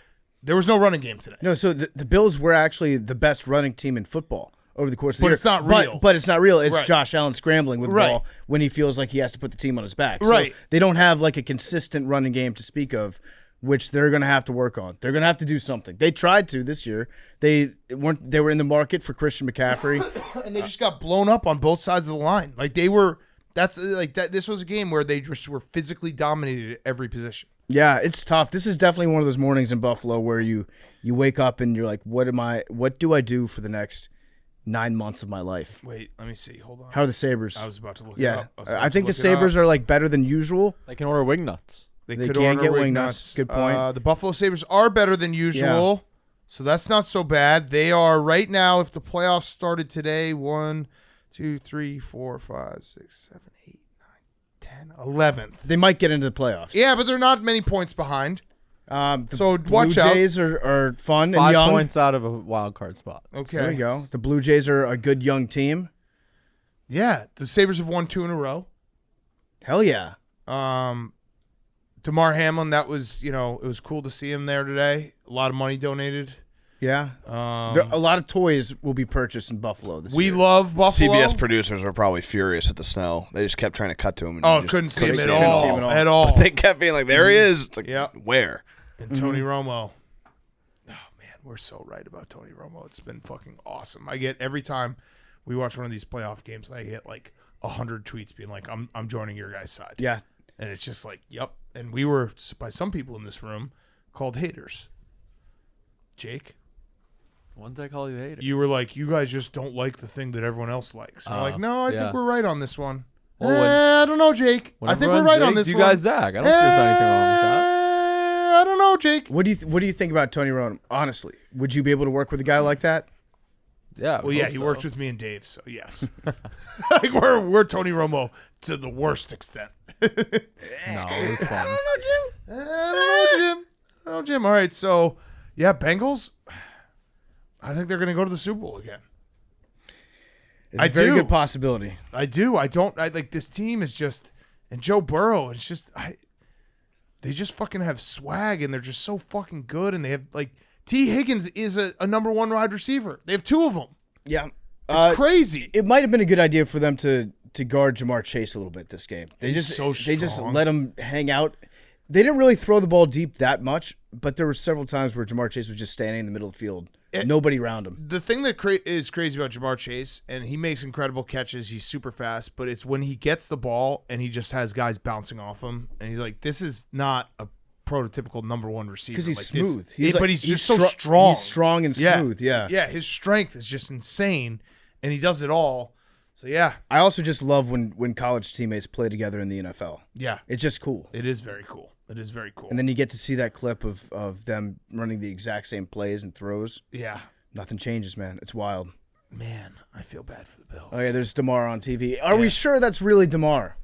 There was no running game today. No, so the Bills were actually the best running team in football over the course of the year. But it's not real. But it's not real. It's Right. Josh Allen scrambling with the ball when he feels like he has to put the team on his back. So Right. they don't have like a consistent running game to speak of which they're going to have to work on. They're going to have to do something. They tried to this year. They were in the market for Christian McCaffrey. And they just got blown up on both sides of the line. Like they were. That's like that. This was a game where they just were physically dominated at every position. Yeah, it's tough. This is definitely one of those mornings in Buffalo where you wake up and you're like, what do I do for the next 9 months of my life? Wait, let me see. Hold on. How are the Sabres? I was about to look it Yeah, up. I think the Sabres are like better than usual. They can order wing nuts. They They could can order get wing wing nuts. nuts. Good point. The Buffalo Sabres are better than usual, so that's not so bad. They are right now. If the playoffs started today, 1, 2, 3, 4, 5, 6, 7, 8, 9, 10, 11th. They might get into the playoffs. Yeah, but they're not many points behind. So Blue watch out. Jays are fun and 5 young. points out of a wild card spot. Okay. There you go. The Blue Jays are a good young team. Yeah, the Sabres have won 2 in a row. Hell yeah. DeMar Hamlin, that was, it was cool to see him there today. A lot of money donated. Yeah. A lot of toys will be purchased in Buffalo this We year. love Buffalo. CBS producers were probably furious at the snow. They just kept trying to cut to him. And Oh, you just couldn't see him couldn't at see all. him. At all. But they kept being like, there he is. It's like, Yeah. where? And Tony Romo. Oh, man, we're so right about Tony Romo. It's been fucking awesome. I get every time we watch one of these playoff games, I get like 100 tweets being like, I'm joining your guys' side. Yeah. And it's just like, yep. And we were, by some people in this room, called haters. Jake, When did I call you a hater? you were like, you guys just don't like the thing that everyone else likes. And I'm like, no, I yeah. think we're right on this one. Well, when- I don't know, Jake. When I think we're everyone right on zigs, this you one. guys zag. I don't think there's anything wrong with that. I don't know, Jake. What do you think about Tony Romo? Honestly, would you be able to work with a guy like that? Yeah. Well, yeah, he works with me and Dave, so yes. Like we're Tony Romo to the worst extent. No, it was fun. I don't know, Jim. All right, so yeah, Bengals. I think they're going to go to the Super Bowl again. It's a I very do. good possibility. I do. I like this team is just, and Joe Burrow. It's just they just fucking have swag, and they're just so fucking good, and they have like T. Higgins is a number 1 wide receiver. They have 2 of them. Yeah. It's crazy. It might have been a good idea for them to guard Jamar Chase a little bit this game. They He's so they just strong. let him hang out. They didn't really throw the ball deep that much, but there were several times where Jamar Chase was just standing in the middle of the field. Nobody around him. The thing that is crazy about Jamar Chase, and he makes incredible catches. He's super fast, but it's when he gets the ball and he just has guys bouncing off him, and he's like, "This is not a prototypical number 1 receiver." Because he's like smooth. This, Like- but he's just so strong. He's strong and smooth, yeah. Yeah, his strength is just insane, and he does it all. So yeah, I also just love when college teammates play together in the NFL. yeah, It's just cool. it is very cool. It is very cool. And then you get to see that clip of them running the exact same plays and throws. yeah, Nothing changes, man. It's wild. man, I feel bad for the Bills. Oh, yeah, there's DeMar on TV. Are we sure that's really DeMar?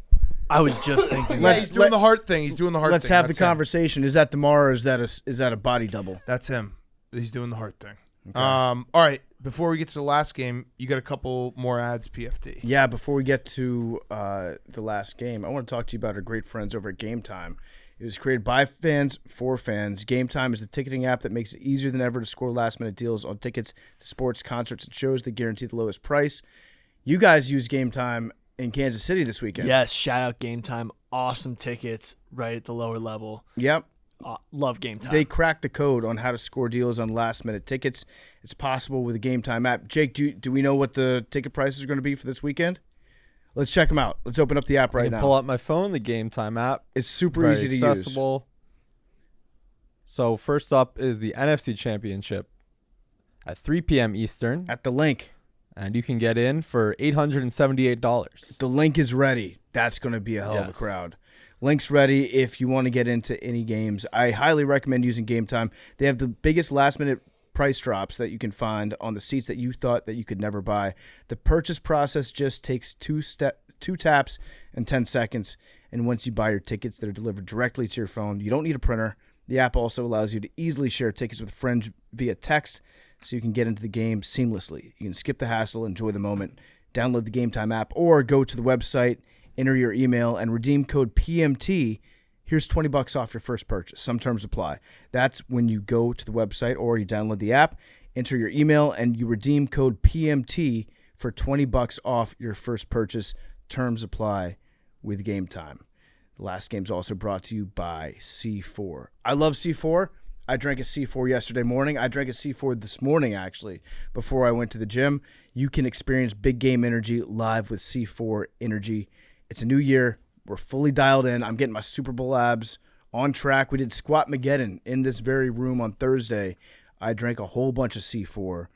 I was just thinking. Yeah, he's doing the heart thing. He's doing the heart Let's thing. have the That's him. conversation. Is that DeMar or is that a body double? That's him. He's doing the heart thing. All right. Before we get to the last game, you got a couple more ads, PFT. Yeah, before we get to the last game, I want to talk to you about our great friends over at Game Time. It was created by fans for fans. Game Time is the ticketing app that makes it easier than ever to score last-minute deals on tickets to sports, concerts, and shows that guarantee the lowest price. You guys use Game Time in Kansas City this weekend. Yes, shout out Game Time. Awesome tickets right at the lower level. Yep. Love Game Time. They cracked the code on how to score deals on last-minute tickets. It's possible with the Game Time app. Jake, do we know what the ticket prices are going to be for this weekend? Let's check them out. Let's open up the app I right can now. pull up my phone, the Game Time app. It's super Very easy to use. accessible. So first up is the NFC Championship at 3 p.m. Eastern, At the link. and you can get in for $878. The link is ready. That's going to be a hell of a Yes. crowd. Link's ready if you want to get into any games. I highly recommend using Game Time. They have the biggest last-minute price drops that you can find on the seats that you thought that you could never buy. The purchase process just takes two taps and 10 seconds. And once you buy your tickets, they're delivered directly to your phone. You don't need a printer. The app also allows you to easily share tickets with friends via text so you can get into the game seamlessly. You can skip the hassle, enjoy the moment. Download the Game Time app or go to the website, enter your email, and redeem code PMT. Here's $20 off your first purchase. Some terms apply. That's when you go to the website or you download the app, enter your email, and you redeem code PMT for $20 off your first purchase. Terms apply with Game Time. The last game's also brought to you by C4. I love C4. I drank a C4 yesterday morning. I drank a C4 this morning, actually, before I went to the gym. You can experience big game energy live with C4 Energy. It's a new year. We're fully dialed in. I'm getting my Super Bowl abs on track. We did Squat Mageddon in this very room on Thursday. I drank a whole bunch of C4.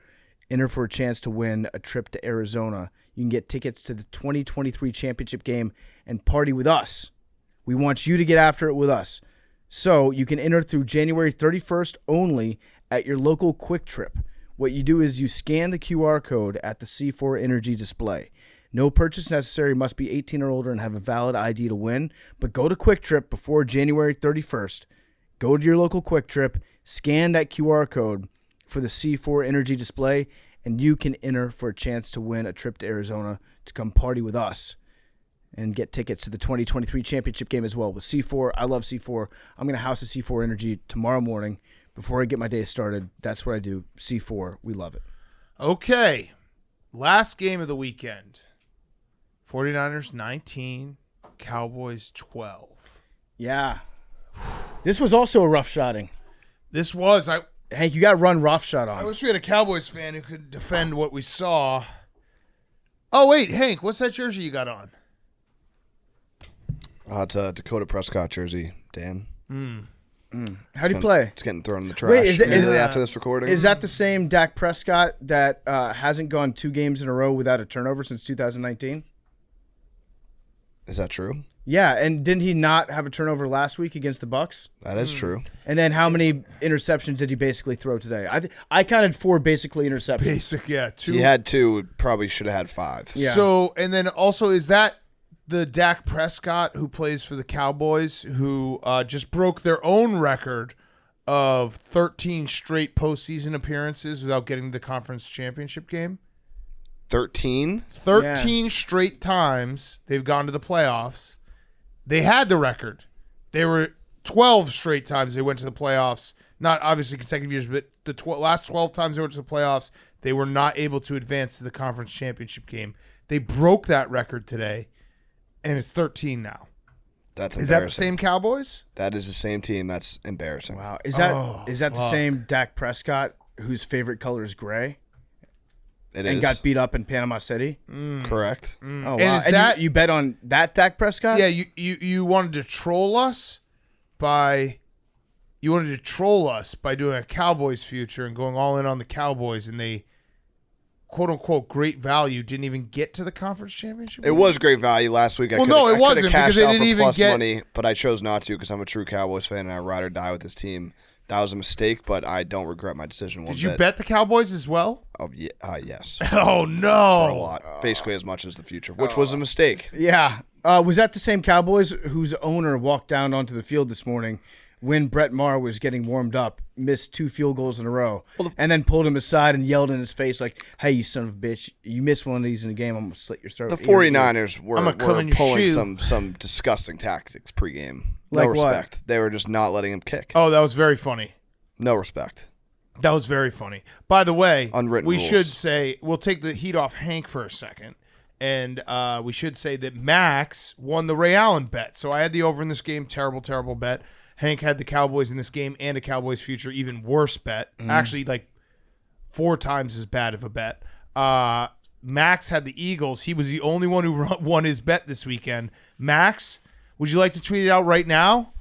Enter for a chance to win a trip to Arizona. You can get tickets to the 2023 championship game and party with us. We want you to get after it with us. So you can enter through January 31st only at your local QuikTrip. What you do is you scan the QR code at the C4 Energy display. No purchase necessary, must be 18 or older and have a valid ID to win. But go to QuikTrip before January 31st. Go to your local QuikTrip, scan that QR code for the C4 Energy display, and you can enter for a chance to win a trip to Arizona to come party with us and get tickets to the 2023 championship game as well with C4. I love C4. I'm going to house a C4 Energy tomorrow morning before I get my day started. That's what I do. C4. We love it. Okay. Last game of the weekend. 49ers 19, Cowboys 12. Yeah. This was also a rough shotting. This was Hank, you got to run rough shot on. I wish we had a Cowboys fan who could defend what we saw. Oh wait, Hank, what's that jersey you got on? It's a Dakota Prescott jersey, Dan. How do you play? It's getting thrown in the trash. Wait, is immediately it- after this recording? Is that the same Dak Prescott that hasn't gone 2 games in a row without a turnover since 2019? Is that true? Yeah, and didn't he not have a turnover last week against the Bucks? That is true. And then how many interceptions did he basically throw today? I counted 4 basically interceptions. Basic, yeah. 2. He had 2. Probably should have had 5. Yeah. So, and then also, is that the Dak Prescott who plays for the Cowboys who just broke their own record of 13 straight postseason appearances without getting the conference championship game? 13? 13 straight times they've gone to the playoffs. They had the record. They were 12 straight times they went to the playoffs. Not obviously consecutive years, but the last 12 times they went to the playoffs, they were not able to advance to the conference championship game. They broke that record today, and it's 13 now. That's Is that the embarrassing. same Cowboys? That is the same team. That's embarrassing. Wow. Is that the fuck. same Dak Prescott whose favorite color is gray It and is. got beat up in Panama City? Correct. Oh, wow. And is And that you bet on that Dak Prescott? Yeah, you wanted to troll us by doing a Cowboys future and going all in on the Cowboys, and they quote unquote great value didn't even get to the conference championship. It was great value last week. Well, no, it wasn't, because cashed they out didn't for even plus get- money, but I chose not to because I'm a true Cowboys fan and I ride or die with this team. That was a mistake, but I don't regret my decision one Did you bit. bet the Cowboys as well? Oh, yeah, yes. Oh For a no! lot. Basically as much as the future, which was a mistake. Yeah. Was that the same Cowboys whose owner walked down onto the field this morning when Brett Maher was getting warmed up, missed 2 field goals in a row, and then pulled him aside and yelled in his face like, "Hey, you son of a bitch! You miss one of these in a game, I'm gonna slit your throat." The 49ers were I'ma come in your pulling shoe. some disgusting tactics pregame. No Like what? respect. They were just not letting him kick. Oh, that was very funny. No respect. That was very funny. By the way, Unwritten we rules. should say we'll take the heat off Hank for a second, and we should say that Max won the Ray Allen bet. So I had the over in this game. Terrible, terrible bet. Hank had the Cowboys in this game and a Cowboys future. Even worse bet. Actually, like 4 times as bad of a bet. Max had the Eagles. He was the only one who won his bet this weekend. Max, would you like to tweet it out right now?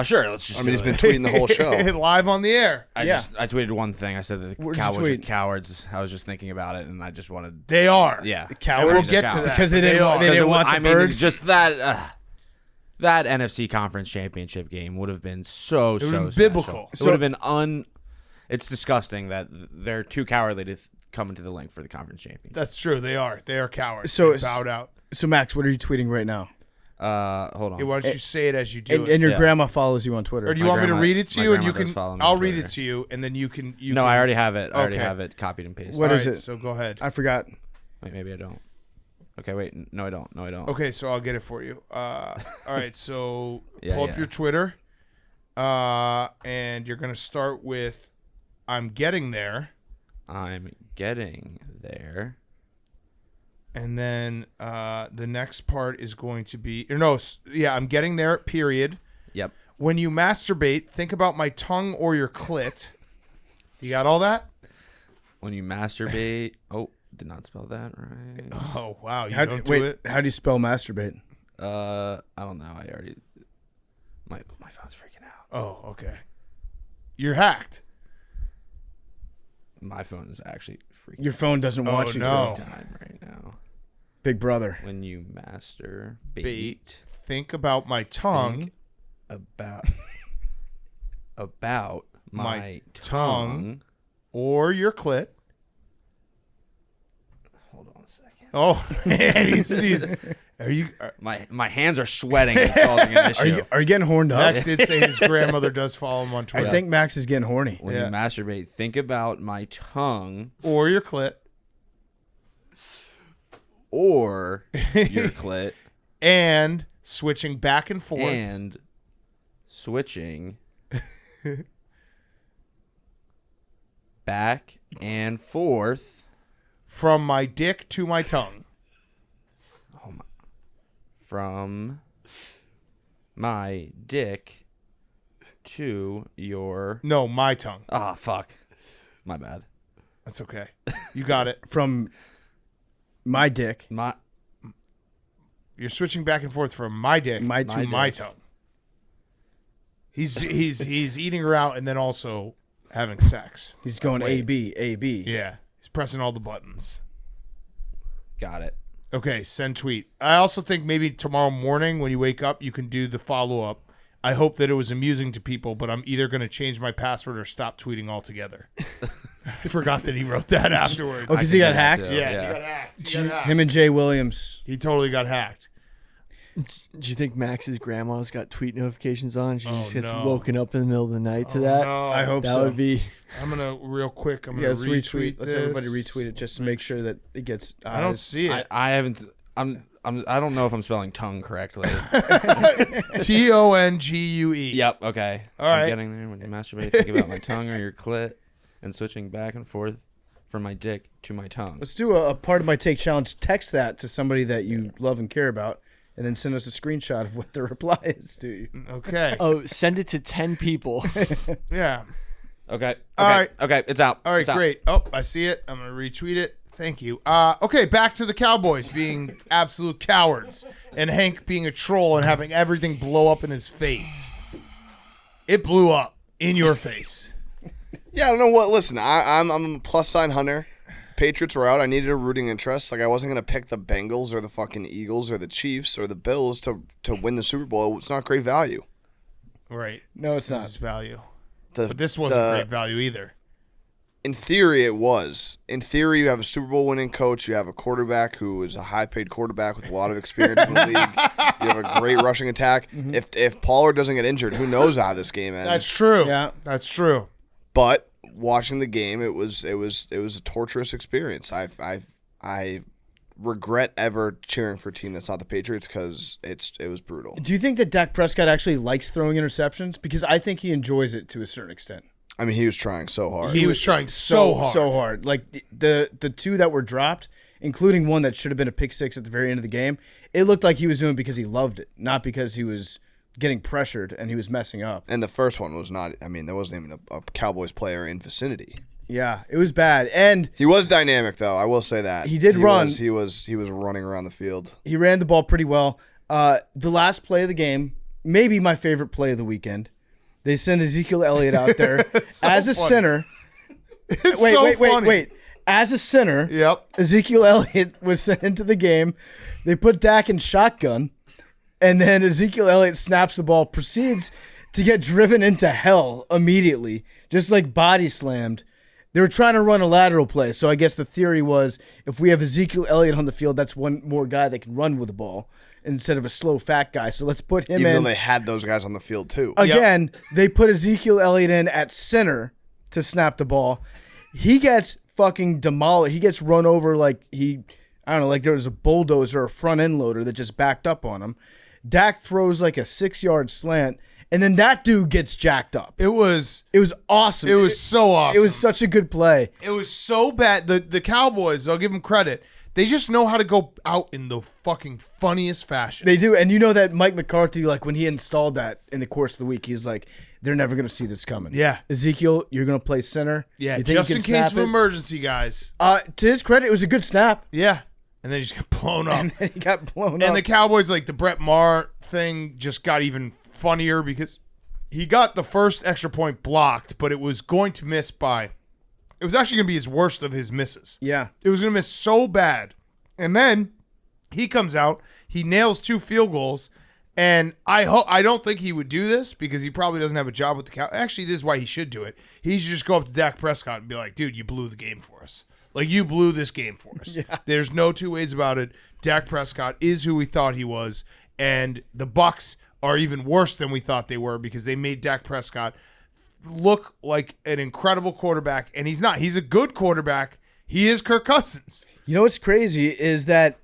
Sure. Let's just. I mean, he's do been it. tweeting the whole show. Live on the air. I tweeted one thing. I said that the What'd you Cowboys are tweet? cowards. I was just thinking about it, and I just wanted. They are. Yeah, Cowards? We'll They're get to cowards. that. because they but didn't. are. They didn't Because want the I mean, birds. just that NFC Conference Championship game would have been so would've been special. biblical. It would have been It's disgusting that they're too cowardly to come into the link for the conference championship. That's true. They are. They are cowards. So- They bowed out. So Max, what are you tweeting right now? Hold on. Hey, why don't you say it as you do it? And your Yeah. grandma follows you on Twitter. Or do you My want me to grandma- read it to my you and you grandma does can? follow me I'll on read it Twitter. to you and then you can. No, I already have it. I already Okay. have it copied and pasted. What All is right, it? So go ahead. I forgot. Wait, maybe I don't. Okay, wait. No, I don't. No, I don't. Okay, so I'll get it for you. All right, so Yeah, pull up yeah. your Twitter, and you're gonna start with, "I'm getting there," I'm getting there. And then the next part is going to be I'm getting there. Period. Yep. When you masturbate, think about my tongue or your clit. You got all that? When you masturbate. Oh, did not spell that right. Oh wow, you How don't do do it. How do you spell masturbate? I don't know. I already. My phone's freaking out. Oh, okay. You're hacked. My phone is actually freaking Your phone doesn't watch you. no. So. time right now. Big brother. When you masturbate, Bait. Think about my tongue. about my tongue. Or your clit. Hold on a second. Oh, man, he's are you My hands are sweating. It's causing an issue. Are you getting horned up? Max did say his grandmother does follow him on Twitter. I think Max is getting horny. When Yeah. you masturbate, think about my tongue or your clit. or your clit And switching back and forth. and switching back and forth From my dick to my tongue. from my dick to your. No, my tongue. Ah, fuck. My bad. That's okay. You got it. From my dick. You're switching back and forth from my dick My to my tongue. He's eating her out and then also having sex. He's going AB, AB. Yeah. He's pressing all the buttons. Got it. Okay, send tweet. I also think maybe tomorrow morning when you wake up, you can do the follow-up. I hope that it was amusing to people, but I'm either going to change my password or stop tweeting altogether. I forgot that he wrote that afterwards. Oh, because he got hacked? Yeah, he got hacked. He got hacked. Him and Jay Williams. He totally got hacked. Do you think Max's grandma's got tweet notifications on? She just gets no. woken up in the middle of the night to that. No, I hope That so. would be. I'm going to, real quick, I'm Yeah, going let's to retweet. retweet Let's this. everybody retweet it just to make sure that it gets eyes. I don't see it. I haven't. I don't know if I'm spelling tongue correctly. Tongue. Yep. Okay. All right. I'm getting there. When you masturbate, think about my tongue or your clit, and switching back and forth from my dick to my tongue. Let's do a part of my take challenge. Text that to somebody that you love and care about, and then send us a screenshot of what the reply is to you. Okay. Oh, send it to 10 people. Yeah. Okay. All right. Okay. It's out. All right, It's out. great. Oh, I see it. I'm going to retweet it. Thank you. Okay, back to the Cowboys being absolute cowards and Hank being a troll and having everything blow up in his face. It blew up in your face. Yeah, I don't know what. Listen, I'm a plus sign hunter. Patriots were out. I needed a rooting interest. Like I wasn't gonna pick the Bengals or the fucking Eagles or the Chiefs or the Bills to win the Super Bowl. It's not great value. Right. No, it's This not. is value. The, But this wasn't the- great value either. In theory, it was. In theory, you have a Super Bowl winning coach. You have a quarterback who is a high-paid quarterback with a lot of experience in the league. You have a great rushing attack. If Pollard doesn't get injured, who knows how this game ends? That's true. Yeah. That's true. But watching the game, it was a torturous experience. I regret ever cheering for a team that's not the Patriots because it was brutal. Do you think that Dak Prescott actually likes throwing interceptions? Because I think he enjoys it to a certain extent. I mean, he was trying so hard. He was trying so hard. So hard. Like the two that were dropped, including one that should have been a pick six at the very end of the game, it looked like he was doing it because he loved it, not because he was getting pressured and he was messing up. And the first one was not. I mean, there wasn't even a Cowboys player in vicinity. Yeah, it was bad. And He was dynamic, though. I will say that He did run. He was running around the field. he ran the ball pretty well. The last play of the game, maybe my favorite play of the weekend. They send Ezekiel Elliott out there as a center. It's Wait, so wait, wait, funny. wait. As a center, Yep. Ezekiel Elliott was sent into the game. They put Dak in shotgun, and then Ezekiel Elliott snaps the ball, proceeds to get driven into hell immediately, just like body slammed. They were trying to run a lateral play, so I guess the theory was if we have Ezekiel Elliott on the field, that's one more guy that can run with the ball instead of a slow fat guy. So let's put him Even in. though they had those guys on the field too. Again, they put Ezekiel Elliott in at center to snap the ball. He gets fucking demolished. He gets run over like I don't know, like there was a bulldozer or a front end loader that just backed up on him. Dak throws like a 6-yard slant, and then that dude gets jacked up. It was Awesome. it was so awesome. It was such a good play. It was so bad. The Cowboys, I'll give them credit. They just know how to go out in the fucking funniest fashion. They do, and you know that Mike McCarthy, like when he installed that in the course of the week, he's like, they're never going to see this coming. Yeah. Ezekiel, you're going to play center. Yeah, You think just you in can case snap of it? emergency, guys. To his credit, it was a good snap, Yeah. And then he just got blown up. and then he got blown up. And the Cowboys, like the Brett Maher thing, just got even funnier because he got the first extra point blocked, but it was going to miss by. It was actually going to be his worst of his misses. Yeah. It was going to miss so bad. And then he comes out, he nails 2 field goals, and I don't think he would do this because he probably doesn't have a job with the Cowboys. Actually, this is why he should do it. He should just go up to Dak Prescott and be like, dude, you blew the game for us. Like, you blew this game for us. Yeah. There's no two ways about it. Dak Prescott is who we thought he was, and the Bucs are even worse than we thought they were because they made Dak Prescott look like an incredible quarterback, and he's not. He's a good quarterback. He is Kirk Cousins. You know what's crazy is that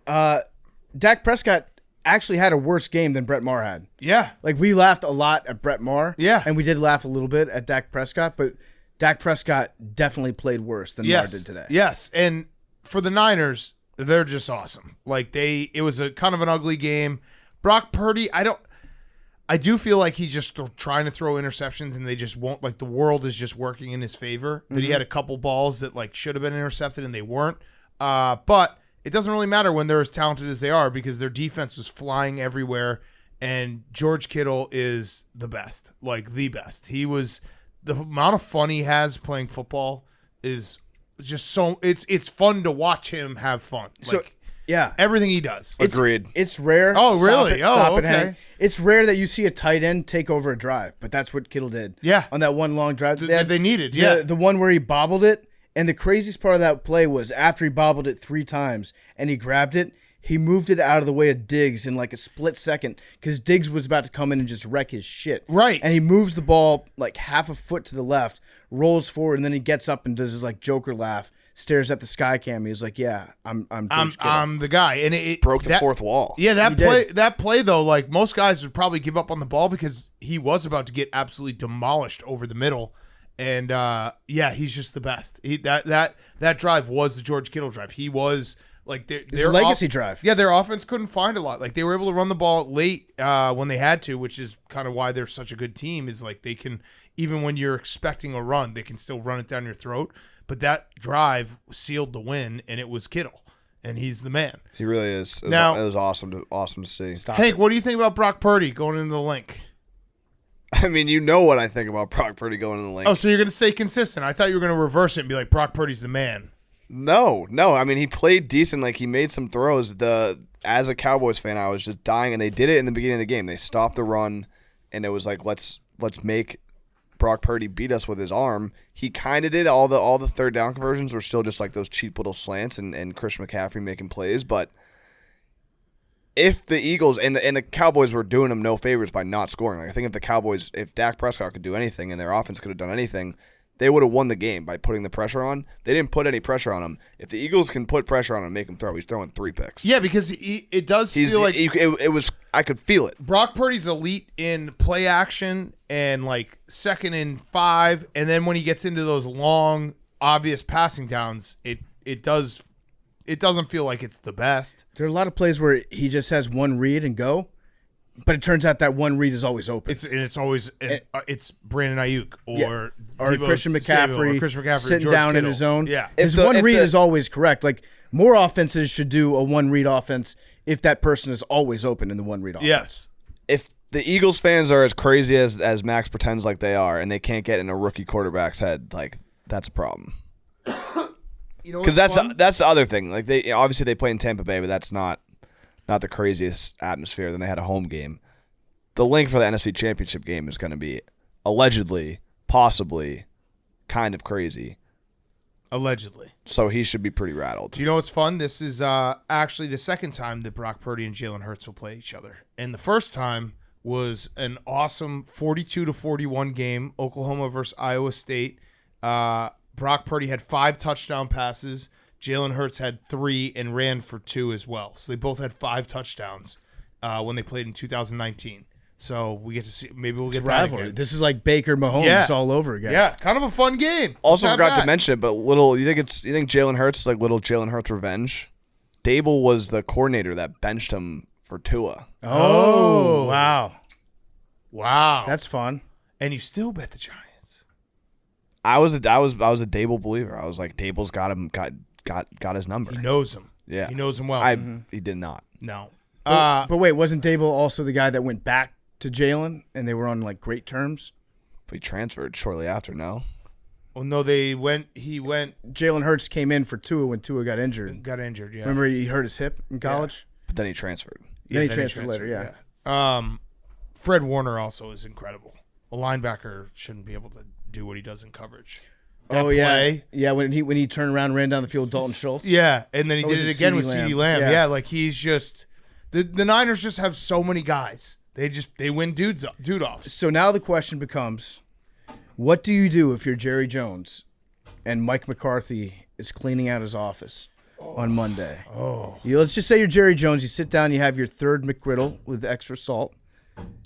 Dak Prescott actually had a worse game than Brett Maher had. Yeah. Like, we laughed a lot at Brett Maher. Yeah. And we did laugh a little bit at Dak Prescott, but Dak Prescott definitely played worse than Maher did today. Yes, and for the Niners, they're just awesome. Like, it was a kind of an ugly game. Brock Purdy, I do feel like he's just trying to throw interceptions and they just won't. Like, the world is just working in his favor. That he had a couple balls that like should have been intercepted and they weren't. But it doesn't really matter when they're as talented as they are because their defense was flying everywhere. And George Kittle is the best, like the best. He was the amount of fun he has playing football is just so it's fun to watch him have fun. So, Like, yeah. everything he does. Agreed. It's rare. Oh, Stop really? it, stop Oh, it, okay. Hank. It's rare that you see a tight end take over a drive, but that's what Kittle did. Yeah. On that one long drive. That they needed. Yeah. The one where he bobbled it, and the craziest part of that play was after he bobbled it 3 times and he grabbed it, he moved it out of the way of Diggs in like a split second because Diggs was about to come in and just wreck his shit. Right. And he moves the ball like half a foot to the left, rolls forward, and then he gets up and does his like Joker laugh, stares at the sky cam. He's like, "Yeah, I'm George Kittle." I'm the guy, and it Broke the that- fourth wall. Yeah, He did. that play though, like most guys would probably give up on the ball because he was about to get absolutely demolished over the middle. And yeah, he's just the best. That drive was the George Kittle drive. He was like their a legacy drive. Yeah, their offense couldn't find a lot. Like they were able to run the ball late when they had to, which is kind of why they're such a good team. Is like they can, even when you're expecting a run, they can still run it down your throat. But that drive sealed the win, and it was Kittle, and he's the man. He really is. It was awesome to see. Hank, what do you think about Brock Purdy going into the link? I mean, you know what I think about Brock Purdy going in the link. Oh, so you're going to stay consistent. I thought you were going to reverse it and be like, Brock Purdy's the man. No. I mean, he played decent. Like, he made some throws. As a Cowboys fan, I was just dying, and they did it in the beginning of the game. They stopped the run, and it was like, let's make Brock Purdy beat us with his arm. He kind of did. All the third down conversions were still just like those cheap little slants and Christian McCaffrey making plays, but if the Eagles and the Cowboys were doing them no favors by not scoring. Like, I think if Dak Prescott could do anything and their offense could have done anything, they would have won the game by putting the pressure on. They didn't put any pressure on him. If the Eagles can put pressure on him and make him throw, he's throwing 3 picks. Yeah, because it does feel like it was. I could feel it. Brock Purdy's elite in play action and like 2nd and 5, and then when he gets into those long, obvious passing downs, it doesn't feel like it's the best. There are a lot of plays where he just has one read and go, but it turns out that one read is always open. It's always it's Brandon Ayuk or Deebo Christian Samuel McCaffrey, or Christian McCaffrey, sitting George down in Kittle. his zone. Yeah, His one read is always correct. Like, more offenses should do a one read offense if that person is always open in the one read offense. yes. If the Eagles fans are as crazy as Max pretends like they are, and they can't get in a rookie quarterback's head, like, that's a problem. You know, Because that's the other thing. Like, they obviously they play in Tampa Bay, but that's not the craziest atmosphere. Then they had a home game. The link for the NFC Championship game is going to be allegedly, possibly, kind of crazy. allegedly. So he should be pretty rattled. You know what's fun? This is actually the second time that Brock Purdy and Jalen Hurts will play each other. And the first time was an awesome 42-41 game, Oklahoma versus Iowa State. Brock Purdy had 5 touchdown passes. Jalen Hurts had 3 and ran for 2 as well. So they both had 5 touchdowns when they played in 2019. So we get to see. Maybe we'll get that Rivalry. again. This is like Baker Mahomes all over again. Yeah, kind of a fun game. Also Let's have forgot that. to mention it, but you think Jalen Hurts is like little Jalen Hurts revenge? Dable was the coordinator that benched him for Tua. Oh, wow. Wow. That's fun. And you still bet the Giants. I was a Dable believer. I was like, Dable's got his number. He knows him. Yeah. He knows him well. He did not. No. But wait, wasn't Dable also the guy that went back to Jalen and they were on like great terms? But he transferred shortly after, no? Well, no, he went, Jalen Hurts came in for Tua when Tua got injured. yeah. Remember he hurt his hip in college? But then he transferred. Then he transferred later, yeah. Fred Warner also is incredible. A linebacker shouldn't be able to do what he does in coverage. That play, yeah. When he turned around and ran down the field, Dalton Schultz. Yeah, and then he Or did was it it again with CeeDee CeeDee Lamb? Lamb. Yeah. Yeah, like he's just the Niners just have so many guys. They win dude offs. So now the question becomes, what do you do if you're Jerry Jones and Mike McCarthy is cleaning out his office on Monday? Let's just say you're Jerry Jones. You sit down, you have your third McGriddle with extra salt,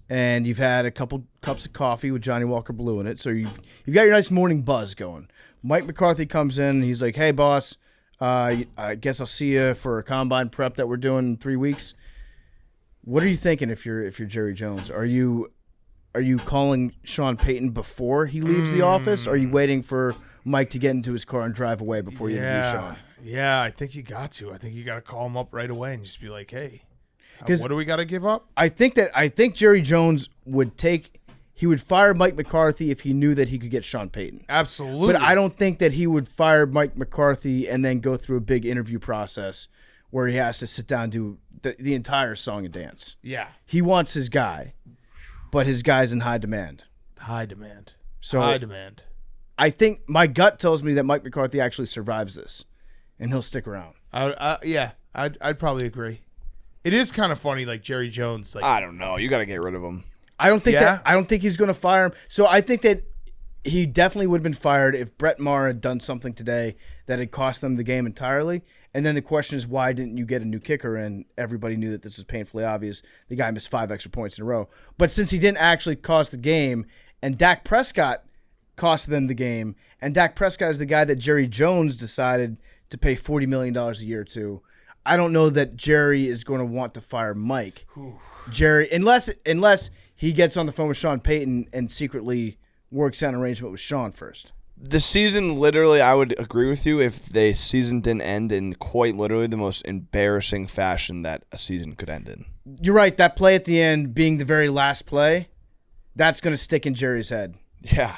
and you've had a couple cups of coffee with Johnny Walker Blue in it. So you've got your nice morning buzz going. Mike McCarthy comes in, and he's like, "Hey, boss, I guess I'll see you for a combine prep that we're doing in 3 weeks." What are you thinking if you're Jerry Jones? Are you calling Sean Payton before he leaves the office? Or are you waiting for Mike to get into his car and drive away before you interview Sean? Yeah, I think you got to. I think you got to call him up right away and just be like, "Hey, 'Cause what do we got to give up?" I think Jerry Jones would fire Mike McCarthy if he knew that he could get Sean Payton. Absolutely. But I don't think that he would fire Mike McCarthy and then go through a big interview process where he has to sit down and do the entire song and dance. Yeah. He wants his guy, but his guy's in high demand. High demand. So High demand. I think my gut tells me that Mike McCarthy actually survives this, and he'll stick around. I'd probably agree. It is kind of funny, like Jerry Jones. Like I don't know. You got to get rid of him. I don't think Yeah? I don't think he's going to fire him. So I think that he definitely would have been fired if Brett Maher had done something today that had cost them the game entirely. And then the question is, why didn't you get a new kicker? And everybody knew that this was painfully obvious. The guy missed 5 extra points in a row. But since he didn't actually cost the game, and Dak Prescott cost them the game, and Dak Prescott is the guy that Jerry Jones decided to pay $40 million a year to, I don't know that Jerry is going to want to fire Mike. Jerry, unless he gets on the phone with Sean Payton and secretly works out an arrangement with Sean first. The season, literally, I would agree with you if the season didn't end in quite literally the most embarrassing fashion that a season could end in. You're right. That play at the end being the very last play, that's going to stick in Jerry's head. Yeah.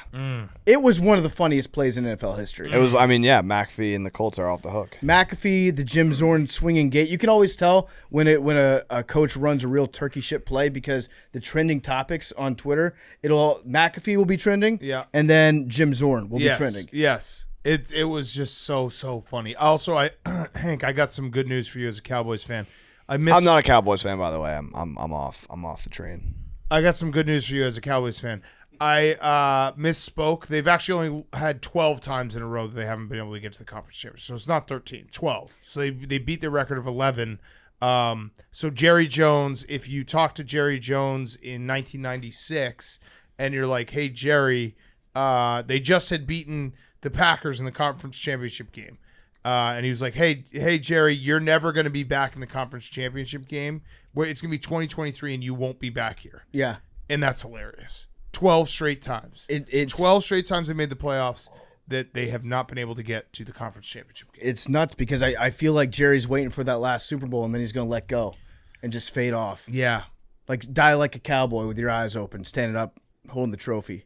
It was one of the funniest plays in NFL history. It was, McAfee and the Colts are off the hook. McAfee, the Jim Zorn swinging gate. You can always tell when a coach runs a real turkey shit play because the trending topics on Twitter, McAfee will be trending, Yeah. and then Jim Zorn will be trending. Yes. It was just so funny. Also, Hank, I got some good news for you as a Cowboys fan. I'm not a Cowboys fan, by the way. I'm off the train. I got some good news for you as a Cowboys fan. I misspoke. They've actually only had 12 times in a row that they haven't been able to get to the conference championship. So it's not 13, 12. So they beat their record of 11. So Jerry Jones, if you talk to Jerry Jones in 1996 and you're like, "Hey, Jerry, they just had beaten the Packers in the conference championship game." And he was like, hey, Jerry, you're never going to be back in the conference championship game. It's going to be 2023 and you won't be back here. Yeah. And that's hilarious. 12 straight times. It's 12 straight times they made the playoffs that they have not been able to get to the conference championship game. It's nuts because I feel like Jerry's waiting for that last Super Bowl and then he's going to let go and just fade off. Yeah. Like die like a cowboy with your eyes open, standing up, holding the trophy.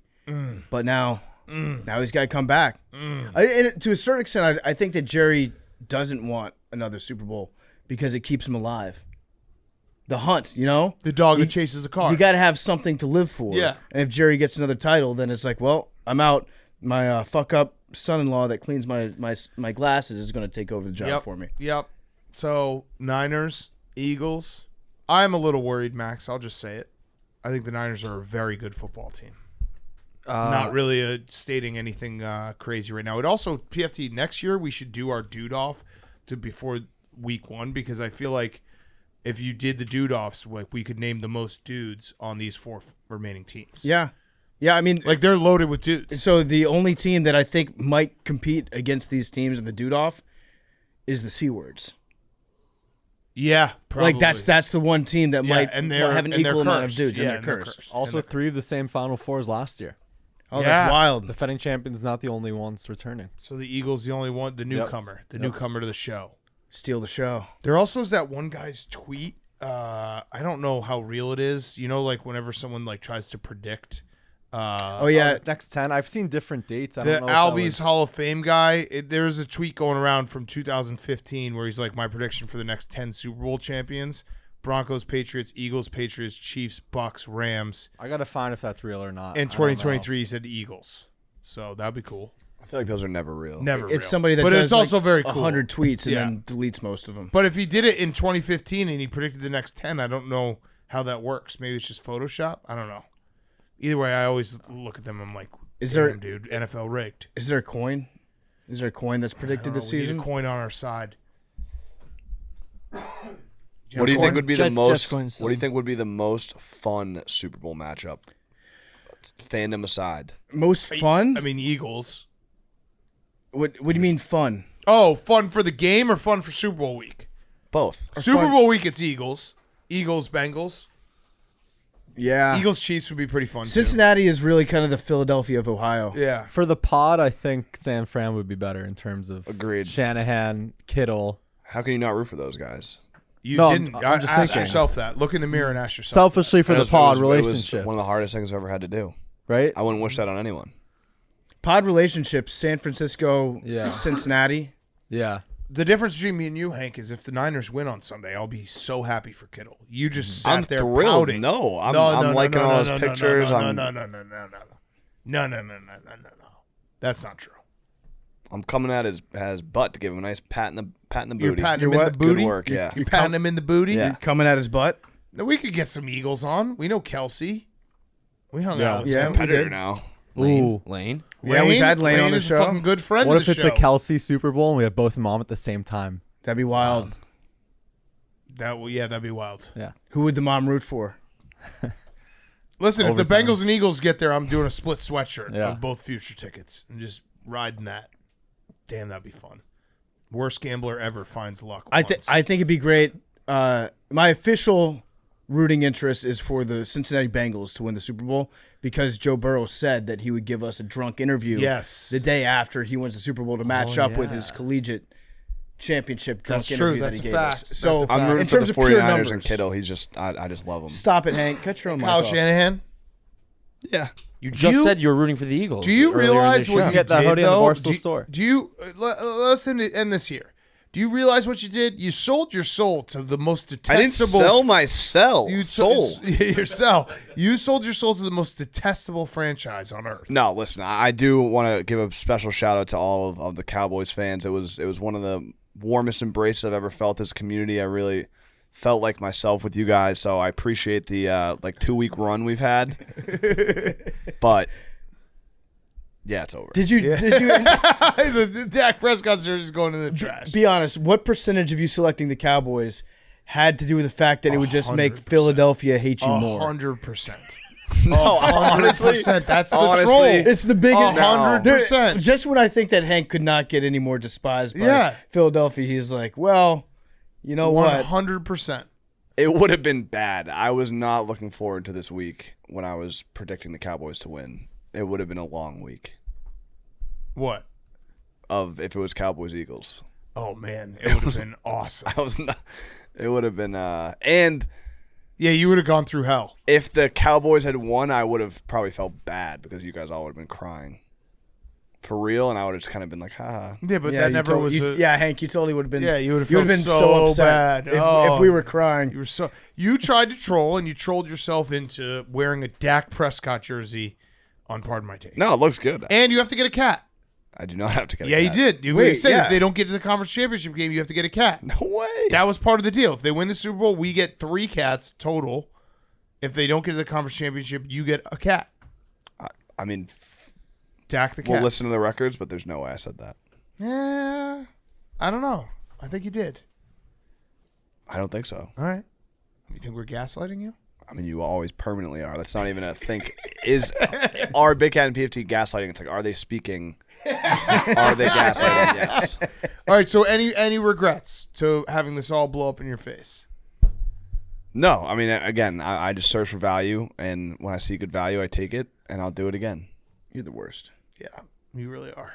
But now he's got to come back. And to a certain extent, I think that Jerry doesn't want another Super Bowl because it keeps him alive. The hunt, The dog that chases a car. You got to have something to live for. Yeah. And if Jerry gets another title, then it's like, well, I'm out. My fuck up son-in-law that cleans my glasses is going to take over the job for me. Yep. So Niners, Eagles. I'm a little worried, Max. I'll just say it. I think the Niners are a very good football team. Not really stating anything crazy right now. It also, PFT, next year we should do our dude off before week 1 because I feel like if you did the dude offs, like we could name the most dudes on these 4 remaining teams. Yeah. Yeah, I mean, like they're loaded with dudes. So the only team that I think might compete against these teams in the dude off is the C words. Yeah, probably. Like that's the one team that might and have an they're equal amount of cursed. dudes, Yeah, and they're cursed. Also, 3 of the same Final Fours last year. Oh, Yeah. that's wild. The defending champion's not the only ones returning. So the Eagles, the only one, the newcomer, newcomer to the show. Steal the show. There also is that one guy's tweet. I don't know how real it is. You know, like whenever someone like tries to predict. Oh yeah, Next 10. I've seen different dates. I The don't know if that Albies was- Hall of Fame guy. There's a tweet going around from 2015 where he's like, my prediction for the next 10 Super Bowl champions: Broncos, Patriots, Eagles, Patriots, Chiefs, Bucks, Rams. I got to find if that's real or not. In I don't know. 2023, he said Eagles. So that'd be cool. I feel like those are never real. Never. it's real. somebody that but does it's also like very cool. 100 tweets and Yeah. then deletes most of them. But if he did it in 2015 and he predicted the next 10, I don't know how that works. Maybe it's just Photoshop. I don't know. Either way, I always look at them. I'm like, Is damn, there- dude, NFL rigged. Is there a coin? Is there a coin that's I predicted don't know. this We need season? a coin on our side. What do you think would be the Jets most? coins, What do you think would be the most fun Super Bowl matchup? Fandom aside, Most fun? I mean, Eagles. What do you mean fun? Oh, fun for the game or fun for Super Bowl week? both. Super fun- Bowl week, it's Eagles. Eagles, Bengals. Yeah. Eagles, Chiefs would be pretty fun. Cincinnati is really kind of the Philadelphia of Ohio. Too. Yeah. For the pod, I think San Fran would be better in terms of Agreed. Shanahan, Kittle. How can you not root for those guys? You No, didn't. I'm just ask thinking. yourself that. Look in the mirror and ask yourself. Selfishly for It the was- pod it was relationships. one of the hardest things I've ever had to do. Right? I wouldn't wish that on anyone. Pod relationships, San Francisco, Yeah. Cincinnati. Yeah. The difference between me and you, Hank, is if the Niners win on Sunday, I'll be so happy for Kittle. You just sat I'm there thrilled. pouting. No, I'm liking all those pictures. No, I'm That's not true. I'm coming at his butt to give him a nice pat in the You're booty. patting him You're in what? the booty. Good work, yeah. You're patting him in the booty. Yeah. Coming at his butt. Now, we could get some Eagles on. We know Kelsey. We hung Yeah. out with Yeah, him. we Competitor did. now. Lane. Lane. Yeah, we've had Lane on the is show. a fucking good friend What of if the it's show. a Kelsey Super Bowl and we have both of them on at the same time? That'd be wild. That'd be wild. Yeah. Who would the mom root for? Listen, if the Overtime. Bengals and Eagles get there, I'm doing a split sweatshirt Yeah. of both future tickets and just riding that. Damn, that'd be fun. Worst gambler ever finds luck. I once. think it'd be great. My official rooting interest is for the Cincinnati Bengals to win the Super Bowl because Joe Burrow said that he would give us a drunk interview Yes. the day after he wins the Super Bowl to match up with his collegiate championship drunk That's true. interview That's that a he gave fact. us. That's So a fact. I'm rooting in for terms the of pure 49ers numbers, and Kittle. He's just, I just love him. Stop it, Hank. Cut your own mic Kyle off. Shanahan. Yeah. You just said you were rooting for the Eagles. Do you earlier in realize this what show. you Get that did, hoodie in the though? Barstool store. Do you let's end this here. Do you realize what you did? You sold your soul to the most I didn't detestable. sell my soul. yourself. You sold your soul to the most detestable franchise on earth. No, listen, I do want to give a special shout out to all of the Cowboys fans. It was one of the warmest embraces I've ever felt as a community. I really felt like myself with you guys, so I appreciate the 2-week run we've had. But yeah, it's over. Did you the Dak Prescott jersey is going in the trash. be honest? What percentage of you selecting the Cowboys had to do with the fact that it would just make 100%. Philadelphia hate you more? 100%. No, honestly, 100%. That's the honestly, troll. It's the biggest. 100%. Just when I think that Hank could not get any more despised by Yeah. Philadelphia, he's like, well, you know what? 100%. it would have been bad. I was not looking forward to this week when I was predicting the Cowboys to win. It would have been a long week What? of if it was Cowboys Eagles. Oh man, it would have been awesome. I was not. It would have been and. Yeah, you would have gone through hell. If the Cowboys had won, I would have probably felt bad because you guys all would have been crying. For real, and I would have just kind of been like, haha. Yeah, but Yeah, that you never was. Hank, you totally would have been. Yeah, you would have you would felt been so upset bad. if, Oh. if we were crying. You were so. You tried to troll, and you trolled yourself into wearing a Dak Prescott jersey on Pardon My Take. No, it looks good. And you have to get a cat. I do not have to get. Yeah, a you cat. did. You Wait, said yeah. if they don't get to the conference championship game, you have to get a cat. No way. That was part of the deal. If they win the Super Bowl, we get 3 cats total. If they don't get to the conference championship, you get a cat. I mean, Dak the cat. we'll listen to the records, but there's no way I said that. Yeah, I don't know. I think you did. I don't think so. All right. You think we're gaslighting you? I mean, you always permanently are. That's not even a think. Are Big Cat and PFT gaslighting? It's like, are they speaking Are they gaslighting? Yes. All right. So any regrets to having this all blow up in your face? No, I mean, again, I just search for value, and when I see good value, I take it, and I'll do it again. You're the worst. Yeah, you really are.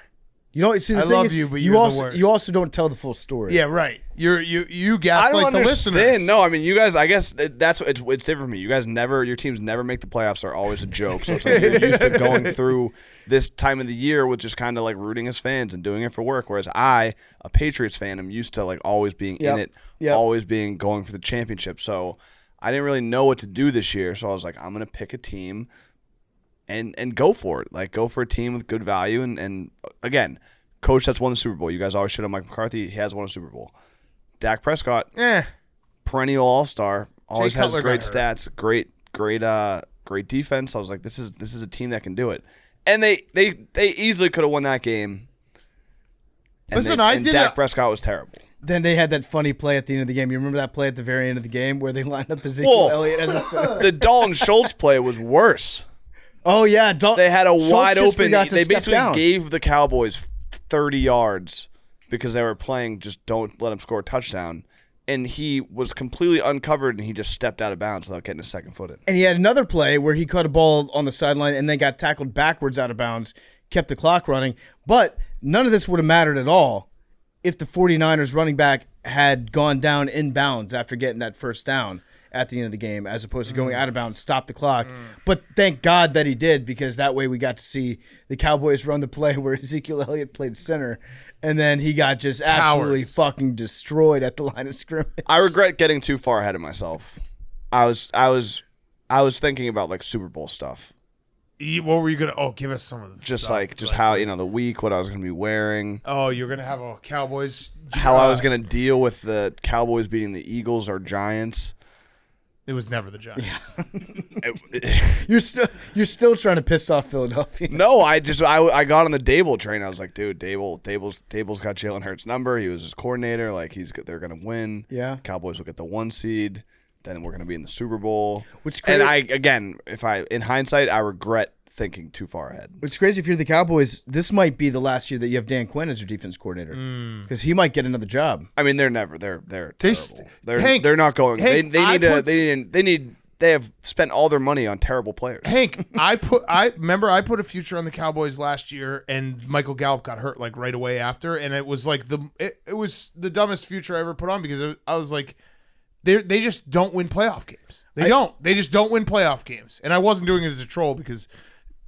You know, see, the I thing love is, you, but you're the also worst. you also don't tell the full story. Yeah, right. You I gaslight don't the understand. listeners. No, I mean, you guys. I guess that's it's different for me. You guys your teams never make the playoffs. Are always a joke. So it's like you're used to going through this time of the year with just kind of like rooting as fans and doing it for work. Whereas I, a Patriots fan, am used to like always being in it, always being going for the championship. So I didn't really know what to do this year. So I was like, I'm gonna pick a team and go for it. Like go for a team with good value and again. Coach that's won the Super Bowl. You guys always shit on Mike McCarthy. He has won a Super Bowl. Dak Prescott, perennial All-Star. Always has Cutler great got stats. Great defense. I was like, this is a team that can do it. And they easily could have won that game. And Dak Prescott was terrible. Then they had that funny play at the end of the game. You remember that play at the very end of the game where they lined up Ezekiel Elliott as a center? The Dalton Schultz play was worse. Oh yeah, they had a Schultz wide just open. forgot to They step basically down. gave the Cowboys 30 yards because they were playing just don't let him score a touchdown. And he was completely uncovered, and he just stepped out of bounds without getting his second foot in. And he had another play where he caught a ball on the sideline and then got tackled backwards out of bounds, kept the clock running. But none of this would have mattered at all if the 49ers running back had gone down in bounds after getting that first down at the end of the game, as opposed to going out of bounds, stop the clock. But thank God that he did, because that way we got to see the Cowboys run the play where Ezekiel Elliott played center, and then he got just absolutely fucking destroyed at the line of scrimmage. I regret getting too far ahead of myself. I was thinking about like Super Bowl stuff. What were you gonna? Oh, give us some of the Just stuff. like how the week, what I was gonna be wearing. Oh, you're gonna have a Cowboys. How I was gonna deal with the Cowboys beating the Eagles or Giants. It was never the Giants. You're still trying to piss off Philadelphia. No, I got on the Dable train. I was like, dude, Dable's got Jalen Hurts' number. He was his coordinator. Like they're gonna win. Yeah. Cowboys will get the 1 seed. Then we're gonna be in the Super Bowl. Which and in hindsight, I regret thinking too far ahead. It's crazy if you're the Cowboys. This might be the last year that you have Dan Quinn as your defense coordinator, because he might get another job. I mean, they're terrible. Hank, They're not going. Hank, They have spent all their money on terrible players. Hank, I put a future on the Cowboys last year, and Michael Gallup got hurt like right away after, and it was like it was the dumbest future I ever put on, because I was like, they just don't win playoff games. They just don't win playoff games, and I wasn't doing it as a troll because.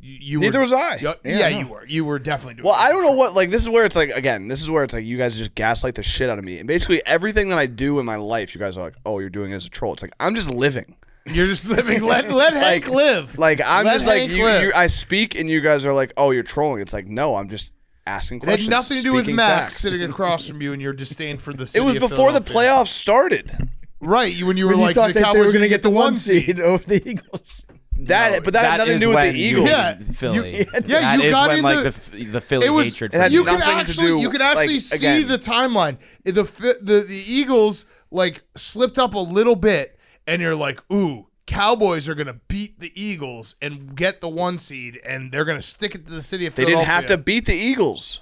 Neither was I. You were. You were definitely doing it. Well, I don't know what, like, this is where it's like you guys just gaslight the shit out of me. And basically everything that I do in my life, you guys are like, oh, you're doing it as a troll. It's like, I'm just living. You're just living. Let Hank live. Like, I'm Let just like, Hank live. I speak and you guys are like, oh, you're trolling. It's like, no, I'm just asking It questions. had nothing to do with speaking Max facts. sitting across from you and your disdain for the It city was of before the Philadelphia. playoffs started. Right, when you were When you like, thought the that Cowboys they were going going to to get the 1 seed over the Eagles. That had nothing to do with the Eagles. Yeah. Philly. Yeah, That you is got when in like the Philly hatred. it had for You you. can nothing to actually, do- you can actually like, see again- the timeline. The Eagles like slipped up a little bit, and you're like, ooh, Cowboys are gonna beat the Eagles and get the 1 seed, and they're gonna stick it to the city of They Philadelphia. didn't have to beat the Eagles.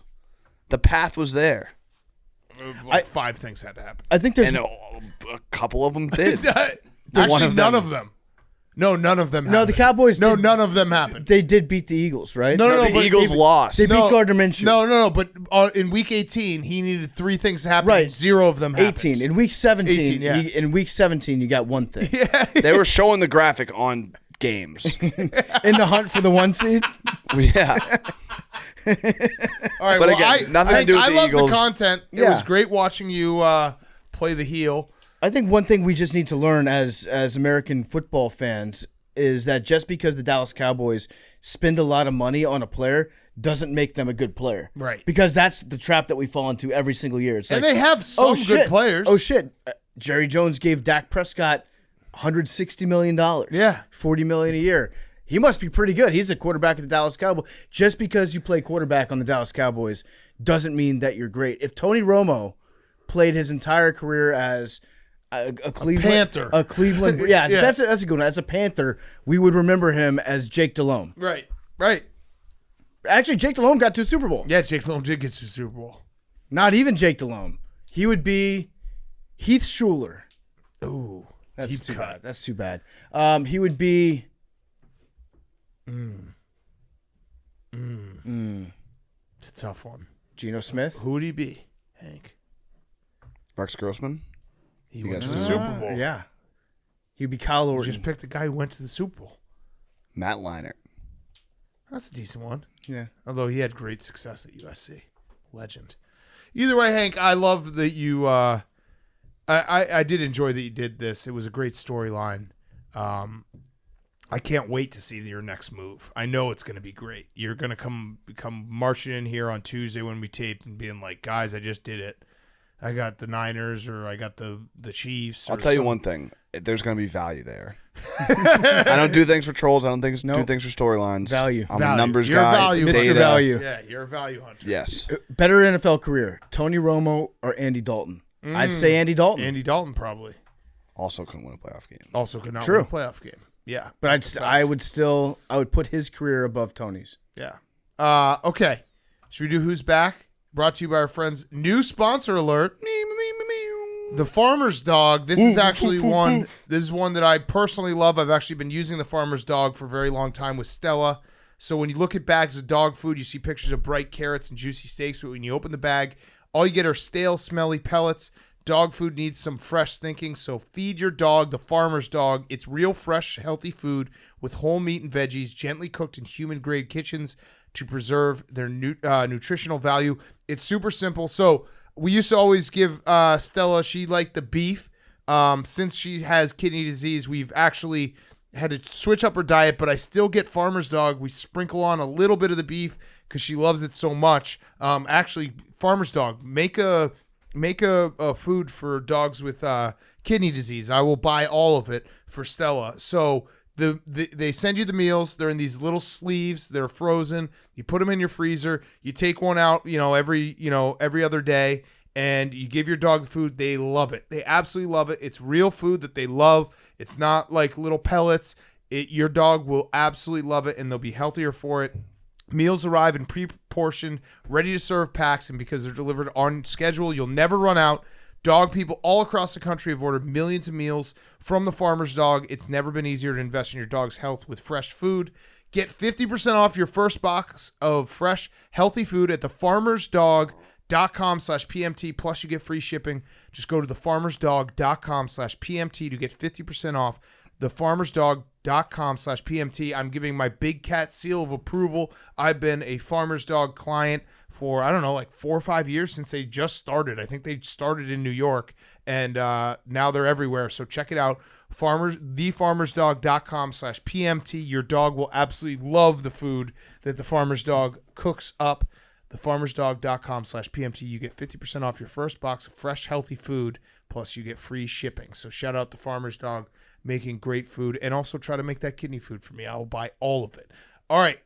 The path was there. Like, 5 things had to happen. I think there's And a couple of them did. Actually, of none them. of them. No, none of them. No, happened. the Cowboys No, did- none of them happened. they did beat the Eagles, right? No, the but Eagles lost. They beat Gardner Minshew. No. But in week 18, he needed 3 things to happen. Right. 0 of them happened. 18 in week 17. 18, yeah. In week 17, you got one thing. They were showing the graphic on games. In the hunt for the 1 seed. Yeah. All right, But again, nothing to do with I the love Eagles. the content. It Yeah. was great watching you play the heel. I think one thing we just need to learn as American football fans is that just because the Dallas Cowboys spend a lot of money on a player doesn't make them a good player. Right. Because that's the trap that we fall into every single year. It's And like, they have some good players. Oh, shit. Jerry Jones gave Dak Prescott $160 million. Yeah. $40 million a year. He must be pretty good. He's the quarterback of the Dallas Cowboys. Just because you play quarterback on the Dallas Cowboys doesn't mean that you're great. If Tony Romo played his entire career as a Cleveland Panther. a Cleveland, yeah, Yeah. that's a good one. As a Panther, we would remember him as Jake Delhomme. Right. Actually, Jake Delhomme got to a Super Bowl. Yeah, Jake Delhomme did get to the Super Bowl. Not even Jake Delhomme. He would be Heath Schuler. Ooh, That's deep too cut. bad. That's too bad. He would be. It's a tough one. Geno Smith. Who would he be, Hank? Rex Grossman. He went got to the to Super Bowl. Yeah. He'd be Kyle You Orton. just picked the guy who went to the Super Bowl. Matt Leinart. That's a decent one. Yeah. Although he had great success at USC. Legend. Either way, Hank, I love that you I did enjoy that you did this. It was a great storyline. I can't wait to see your next move. I know it's going to be great. You're going to come marching in here on Tuesday when we taped and being like, guys, I just did it. I got the Niners or I got the Chiefs. I'll tell you one thing. There's going to be value there. I don't do things for trolls. I don't do things for storylines. Value. I'm a numbers You're a guy. value Mr. Data. Value. Yeah, you're a value hunter. Yes. Better NFL career, Tony Romo or Andy Dalton? I'd say Andy Dalton. Andy Dalton probably. Also couldn't win a playoff game. Also could not True. win a playoff game. Yeah. But I would put his career above Tony's. Yeah. Okay. Should we do Who's Back? Brought to you by our friends. New sponsor alert. The Farmer's Dog. This is actually one. This is one that I personally love. I've actually been using the Farmer's Dog for a very long time with Stella. So when you look at bags of dog food, you see pictures of bright carrots and juicy steaks. But when you open the bag, all you get are stale, smelly pellets. Dog food needs some fresh thinking, so feed your dog the Farmer's Dog. It's real, fresh, healthy food with whole meat and veggies, gently cooked in human-grade kitchens to preserve their nutritional value. It's super simple. So we used to always give Stella, she liked the beef. Since she has kidney disease, we've actually had to switch up her diet, but I still get Farmer's Dog. We sprinkle on a little bit of the beef because she loves it so much. Actually, Farmer's Dog, make a food for dogs with kidney disease. I will buy all of it for Stella. So they send you the meals. They're in these little sleeves. They're frozen. You put them in your freezer. You take one out, every other day, and you give your dog the food. They love it. They absolutely love it. It's real food that they love. It's not like little pellets. Your dog will absolutely love it, and they'll be healthier for it. Meals arrive in pre-portioned, ready-to-serve packs, and because they're delivered on schedule, you'll never run out. Dog people all across the country have ordered millions of meals from the Farmer's Dog. It's never been easier to invest in your dog's health with fresh food. Get 50% off your first box of fresh, healthy food at thefarmersdog.com/PMT, plus you get free shipping. Just go to thefarmersdog.com/PMT to get 50% off. thefarmersdog.com/PMT. I'm giving my big cat seal of approval. I've been a Farmer's Dog client for, I don't know, like 4 or 5 years since they just started. I think they started in New York, and now they're everywhere. So check it out. thefarmersdog.com/PMT. Your dog will absolutely love the food that the Farmer's Dog cooks up. thefarmersdog.com/PMT. You get 50% off your first box of fresh, healthy food, plus you get free shipping. So shout out to Farmer's Dog making great food, and also try to make that kidney food for me. I will buy all of it. All right,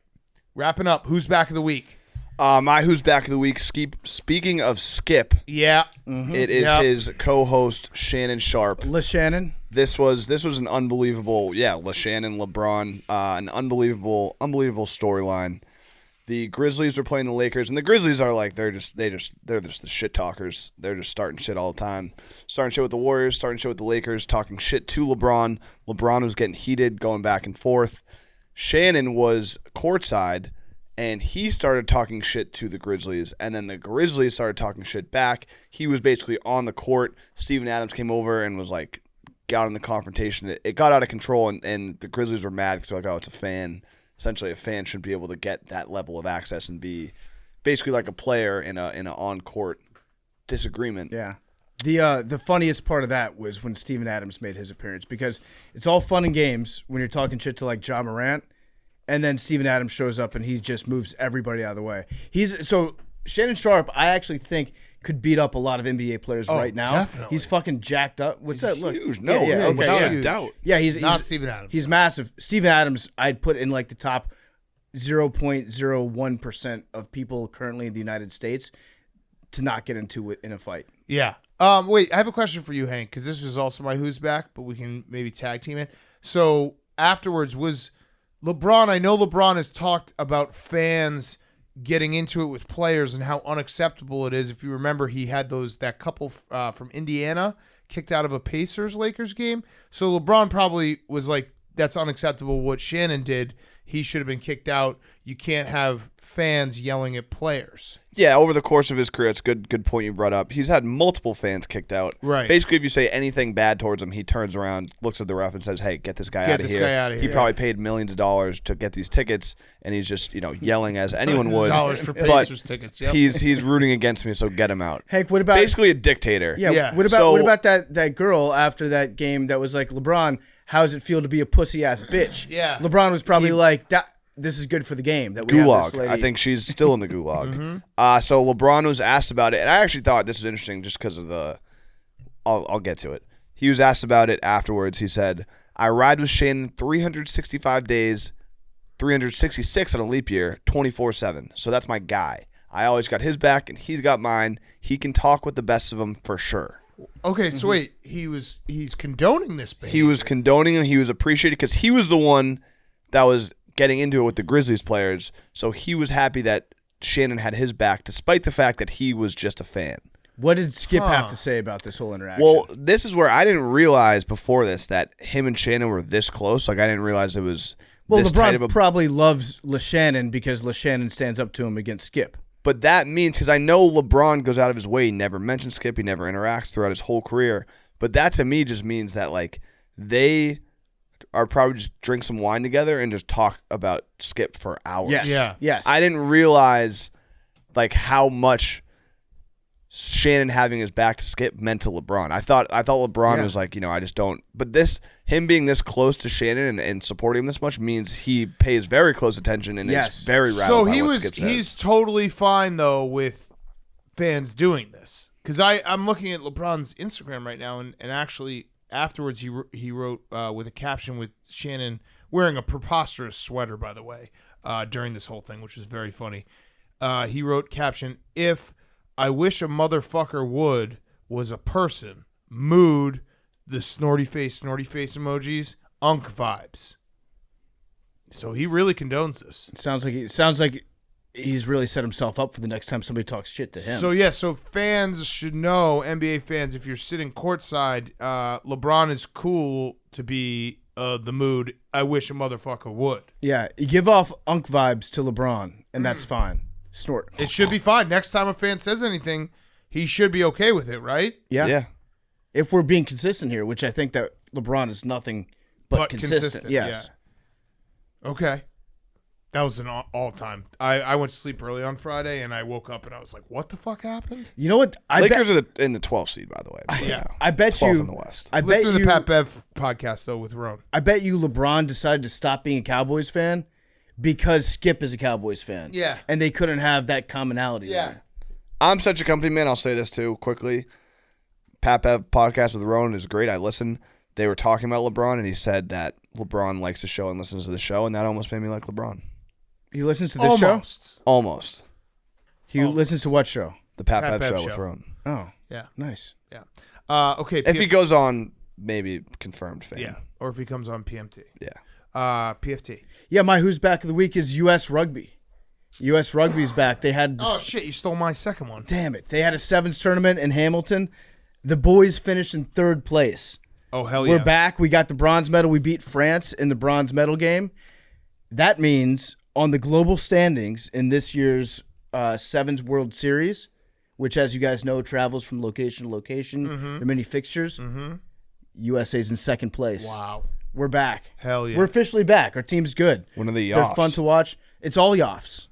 wrapping up. Who's back of the week? My Who's Back of the Week. Speaking of Skip, Yeah. it is his co-host Shannon Sharp. LeShannon. This was an unbelievable, LeShannon, LeBron, an unbelievable storyline. The Grizzlies were playing the Lakers, and the Grizzlies are like they're just the shit talkers. They're just starting shit all the time, starting shit with the Warriors, starting shit with the Lakers, talking shit to LeBron. LeBron was getting heated, going back and forth. Shannon was courtside, and he started talking shit to the Grizzlies, and then the Grizzlies started talking shit back. He was basically on the court. Steven Adams came over and was like, got in the confrontation. It got out of control, and the Grizzlies were mad because they're like, oh, it's a fan. Essentially, a fan shouldn't be able to get that level of access and be basically like a player in an on-court disagreement. Yeah. The funniest part of that was when Steven Adams made his appearance, because it's all fun and games when you're talking shit to like Ja Morant, and then Steven Adams shows up and he just moves everybody out of the way. So Shannon Sharp, I actually think, could beat up a lot of NBA players right now. Definitely. He's fucking jacked up. What's that? Look, Huge. No, without a doubt. Yeah, he's Not Steven Adams. He's massive. Steven Adams, I'd put in like the top 0.01% of people currently in the United States to not get into it in a fight. Yeah. Wait, I have a question for you, Hank, because this was also my Who's Back, but we can maybe tag team it. So afterwards was LeBron. I know LeBron has talked about fans getting into it with players and how unacceptable it is. If you remember, he had that couple from Indiana kicked out of a Pacers-Lakers game. So LeBron probably was like, that's unacceptable what Shannon did. He should have been kicked out. You can't have fans yelling at players. Yeah, over the course of his career, it's a good point you brought up. He's had multiple fans kicked out. Right. Basically, if you say anything bad towards him, he turns around, looks at the ref, and says, "Hey, get this guy out of here." He probably paid millions of dollars to get these tickets, and he's just yelling as anyone would. Dollars for but Pacers tickets. Yep. he's rooting against me, so get him out. Hank, what about Basically a dictator. Yeah. What about that girl after that game that was like, LeBron, how does it feel to be a pussy ass bitch? Yeah. LeBron was probably like that. This is good for the game that we have this Gulag. lady. I think she's still in the gulag. So LeBron was asked about it, and I actually thought this was interesting just because of the. I'll get to it. He was asked about it afterwards. He said, "I ride with Shannon 365 days, 366 on a leap year, 24/7. So that's my guy. I always got his back, and he's got mine. He can talk with the best of them for sure." Okay, so wait, he's condoning this behavior. He was condoning him. He was appreciated because he was the one that was getting into it with the Grizzlies players. So he was happy that Shannon had his back, despite the fact that he was just a fan. What did Skip have to say about this whole interaction? Well, this is where I didn't realize before this that him and Shannon were this close. Like, I didn't realize it was this tight of LeBron a... probably loves LeShannon because LeShannon stands up to him against Skip. But that means, because I know LeBron goes out of his way, he never mentions Skip, he never interacts throughout his whole career. But that to me just means that, like, they are probably just drink some wine together and just talk about Skip for hours. Yes. Yeah. Yes. I didn't realize, like, how much Shannon having his back to Skip meant to LeBron. I thought LeBron was like, I just don't. But him being this close to Shannon and supporting him this much means he pays very close attention and is very rattled So by what Skip says. he's totally fine though with fans doing this, because I'm looking at LeBron's Instagram right now, and actually afterwards he wrote with a caption with Shannon wearing a preposterous sweater, by the way, during this whole thing, which was very funny. He wrote caption, "If I wish a motherfucker would was a person, mood, the snorty face emojis, unk vibes." So he really condones this. It sounds like he's really set himself up for the next time somebody talks shit to him. So fans should know, NBA fans, if you're sitting courtside, LeBron is cool to be the mood. I wish a motherfucker would. Yeah, you give off unk vibes to LeBron, and that's fine. Snort. It should be fine. Next time a fan says anything, he should be okay with it, right? Yeah. Yeah. If we're being consistent here, which I think that LeBron is nothing but consistent. Yes. Yeah. Okay. That was an all-time. I went to sleep early on Friday, and I woke up, and I was like, what the fuck happened? You know what? Lakers are in the 12th seed, by the way. Yeah. I bet 12th you. in the West. I bet Listen to you. the Pat Bev podcast, though, with Ron. I bet you LeBron decided to stop being a Cowboys fan because Skip is a Cowboys fan. Yeah. And they couldn't have that commonality. there. I'm such a company man. I'll say this too quickly. Pat Bev podcast with Ronan is great. I listen. They were talking about LeBron, and he said that LeBron likes the show and listens to the show, and that almost made me like LeBron. He listens to this show? Almost. He listens to what show? The Pat Pat Bev Bev show with show. Ronan. Oh, Yeah. nice. Yeah. Okay. If he goes on, maybe confirmed fan. Yeah. Or if he comes on PMT. Yeah. PFT. Yeah, my Who's Back of the Week is U.S. Rugby. U.S. Rugby's back. They had... Oh, shit. You stole my second one. Damn it. They had a sevens tournament in Hamilton. The boys finished in third place. Oh, hell yeah. We're back. We got the bronze medal. We beat France in the bronze medal game. That means on the global standings in this year's Sevens World Series, which, as you guys know, travels from location to location. There are many fixtures. USA's in second place. Wow. We're back. Hell yeah. We're officially back. Our team's good. One of the They're Yoffs. fun to watch. It's all Yoffs.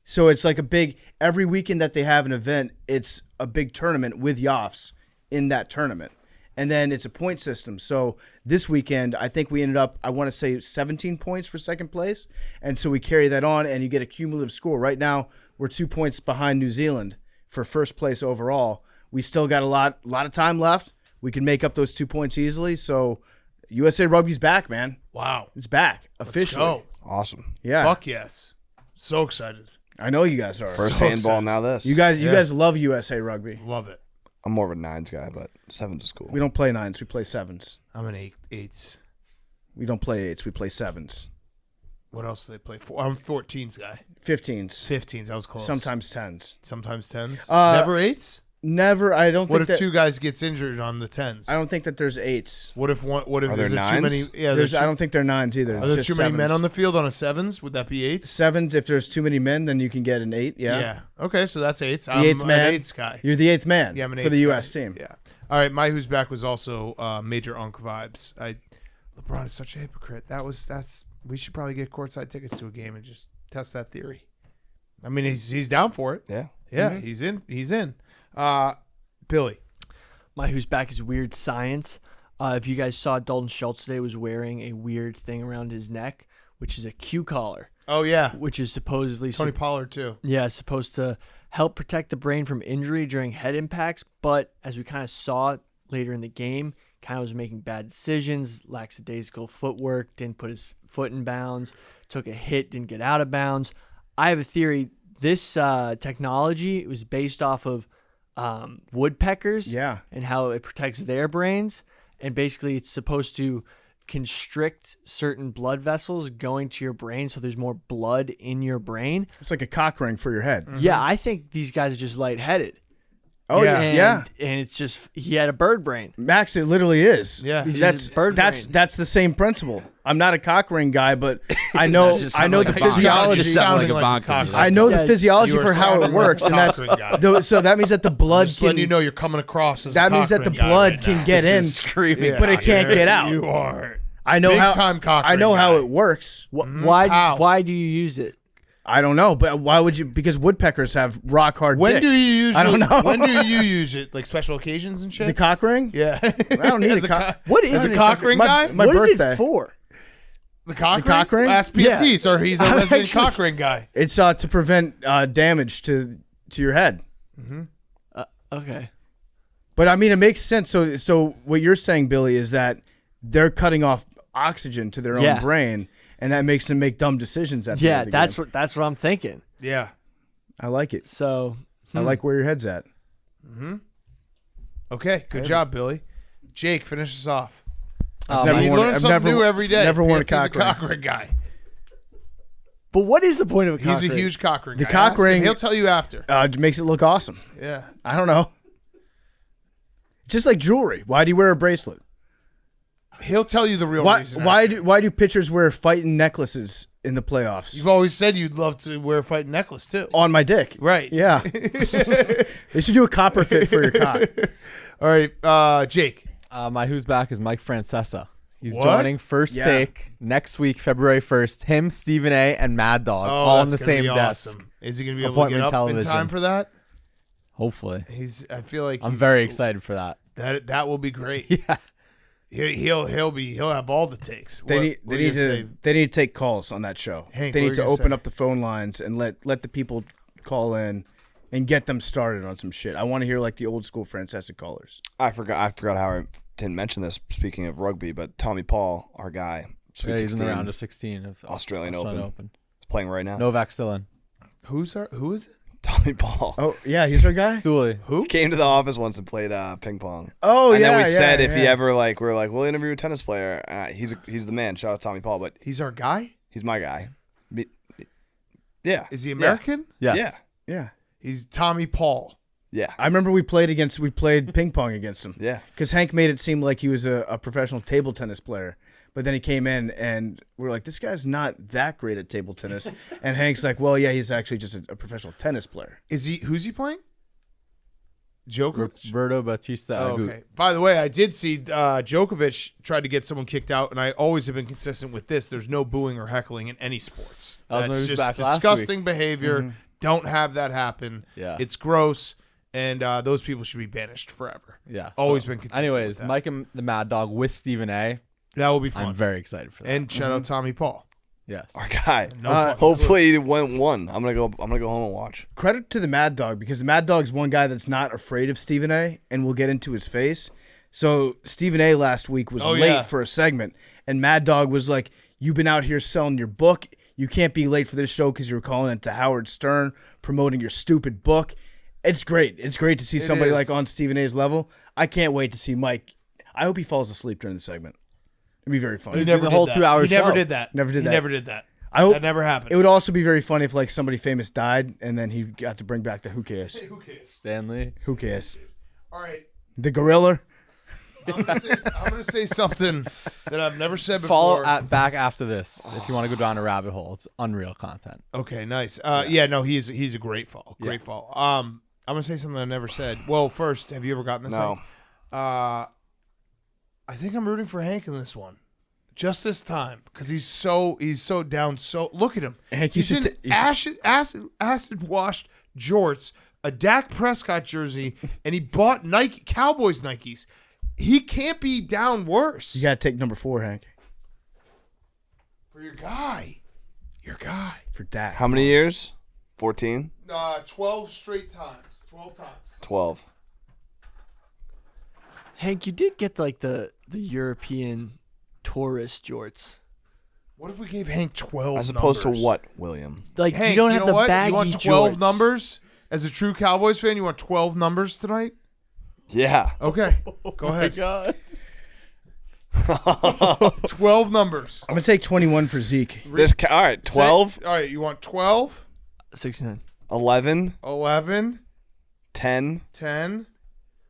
So it's like a big, every weekend that they have an event, it's a big tournament with Yoffs in that tournament. And then it's a point system. So this weekend, I think we ended up, I want to say 17 points for second place. And so we carry that on and you get a cumulative score. Right now, we're 2 points behind New Zealand for first place overall. We still got a lot of time left. We can make up those 2 points easily. So USA Rugby's back, man. Wow. It's back officially. Let's go. Awesome. Yeah. Fuck yes. So excited. I know you guys are. First So handball, excited. now this. You guys love USA Rugby. Love it. I'm more of a nines guy, but sevens is cool. We don't play nines. We play sevens. I'm an eights. We don't play eights. We play sevens. What else do they play for? I'm 14s guy. 15s. 15s. I was close. Sometimes 10s. Sometimes 10s. Uh, Never 8s. Never. I don't What think if that, 2 guys gets injured on the 10s? I don't think that there's 8s. What if one? What if Are there there's too many? 9s? Yeah, I don't think they're 9s either. Are It's there just too many men 7s. on the field on a 7s? Would that be 8s? 7s, if there's too many men, then you can get an 8. Yeah. Okay, so that's 8s. The I'm 8th man. an 8s guy. You're the 8th man Yeah, I'm an for the 8s U.S. guy. team. Yeah. All right, my who's back was also Major Unk vibes. LeBron is such a hypocrite. We should probably get courtside tickets to a game and just test that theory. I mean, he's down for it. Yeah. Yeah, he's in. He's in. Billy. My who's back is weird science. If you guys saw, Dalton Schultz today was wearing a weird thing around his neck, which is a Q collar, Oh yeah, which is supposedly Tony Pollard too. supposed to help protect the brain from injury during head impacts. But as we kind of saw later in the game, kind of was making bad decisions, lackadaisical footwork, didn't put his foot in bounds, took a hit, didn't get out of bounds. I have a theory. This technology was based off of woodpeckers, Yeah. and how it protects their brains, and basically it's supposed to constrict certain blood vessels going to your brain, so there's more blood in your brain. It's like a cock ring for your head. Yeah, I think these guys are just lightheaded. Oh yeah, and, yeah. and it's just he had a bird brain. Max, it literally is. Yeah. He's That's just bird brain. that's the same principle. I'm not a cock ring guy, but I know just I know sounded the like a bonk. physiology. Just sounded like a Sounding bonk like to a me. I know Yeah, the physiology you were for how it sounding works, like and a that's cock ring guy. so that means that the blood Just can. letting you know you're coming across as that a means cock that the ring guy blood right can now. get in, Screaming. but it can't get out. You are. I know Big how. time cock I know ring how guy. it works. Why? How? Why do you use it? I don't know, but why would you? Because woodpeckers have rock hard When dicks. do you usually? I don't know. When do you use it? Like special occasions and shit. the cock ring? Yeah. I don't need As a cock. What is As it? a cock ring My- guy? my What is birthday. it for? The cock The cock ring? Ask PFT, sir. He's a I'm resident actually- cock ring guy. It's to prevent damage to your head. Okay. But I mean, it makes sense. So what you're saying, Billy, is that they're cutting off oxygen to their own Yeah. brain, and that makes them make dumb decisions. At the end Yeah, of the that's game. what I'm thinking. Yeah. I like it. So I like where your head's at. Okay. Good job, Billy. Jake, finish us off. Never You worn- learn I've something never- new every day. never worn a PFT's cock ring. ring guy. But what is the point of a cock He's a ring? huge cock ring The guy. cock Ask him. ring- He'll tell you after. It makes it look awesome. Yeah. I don't know. Just like jewelry. Why do you wear a bracelet? He'll tell you the real Why? reason. Why after. do pitchers wear fighting necklaces in the playoffs? You've always said you'd love to wear a fighting necklace too. On my dick. Right. Yeah. They should do a copper fit for your cock. All right, Jake. My who's back is Mike Francesa. He's What? joining First Yeah. Take next week, February 1st. Him, Stephen A, and Mad Dog, all on that's the gonna same be desk. awesome. Is he going to be able to get Appointment up in television. time for that? Hopefully. I feel like I'm he's- very excited for that. That will be great. Yeah. He'll have all the takes. They What need were you gonna say? they need to take calls on that show. Hank, they what need were to you gonna open say? up the phone lines and let the people call in and get them started on some shit. I want to hear like the old school Francesa callers. I forgot how I didn't mention this. Speaking of rugby, but Tommy Paul, our guy, Sweet Yeah, he's in 16, the round of 16 of Australian Open. Open. is playing right now. Novak still in. Who is it? Tommy Paul. Oh yeah, he's our guy. Stooley. Who? Came to the office once and played ping pong. Oh and yeah, then we said yeah, if he yeah. ever we're like we'll interview a tennis player. He's the man. Shout out Tommy Paul, but He's our guy. he's my guy. Yeah. Is he American? Yes. Yeah. Yeah, He's Tommy Paul. Yeah. I remember we played ping pong against him. Yeah. Because Hank made it seem like he was a professional table tennis player. But then he came in and we're like, this guy's not that great at table tennis. And Hank's like, well, yeah, he's actually just a professional tennis player. Who's he playing? Djokovic. Roberto Batista Oh, Agut. okay. By the way, I did see Djokovic tried to get someone kicked out, and I always have been consistent with this. There's no booing or heckling in any sports. That was when That's he was just back last disgusting behavior. Don't have that happen. Yeah. It's gross, and those people should be banished forever. Yeah. Always been consistent. Anyways, with that. Mike and the Mad Dog with Stephen A. That will be fun. I'm very excited for that. And shout out Tommy Paul. yes. Our guy. No fucking Hopefully he went one. I'm gonna go home and watch. Credit to the Mad Dog, because the Mad Dog's one guy that's not afraid of Stephen A, and we'll get into his face. So Stephen A last week was late yeah. for a segment, and Mad Dog was like, you've been out here selling your book. You can't be late for this show because you're calling it to Howard Stern, promoting your stupid book. It's great. It's great to see somebody is. like on Stephen A's level. I can't wait to see Mike. I hope he falls asleep during the segment. It'd be very fun. He never the whole did 2 that. hour He never show. did that. Never did He that. never did that. I hope That never happened. it would also be very funny if like somebody famous died and then he got to bring back the who cares. Stanley. Who cares? All right. The gorilla. I'm gonna say something that I've never said before. Follow back after this if you want to go down a rabbit hole. It's unreal content. Okay, nice. Yeah, no, he's a great fall. Great fall. I'm gonna say something I never said. Well, first, have you ever gotten this? No. thing? I think I'm rooting for Hank in this one, just this time because he's so down. So look at him. Hank, you he's in should acid washed jorts, a Dak Prescott jersey, and he bought Cowboys Nikes. He can't be down worse. You gotta take number 4, Hank. For your guy. For Dak. How many years? 14? 12 straight times. 12 times. 12. Hank, you did get like the European tourist jorts. What if we gave Hank 12 As opposed numbers? to what, William? Like Hank, you don't you have know the what? baggy You want 12 jorts. numbers? As a true Cowboys fan, you want 12 numbers tonight? Yeah. Okay. Go ahead. God. 12 numbers. I'm gonna take 21 for Zeke. All right, 12, All right, you want 12, 69. 11, 11, 10, 10,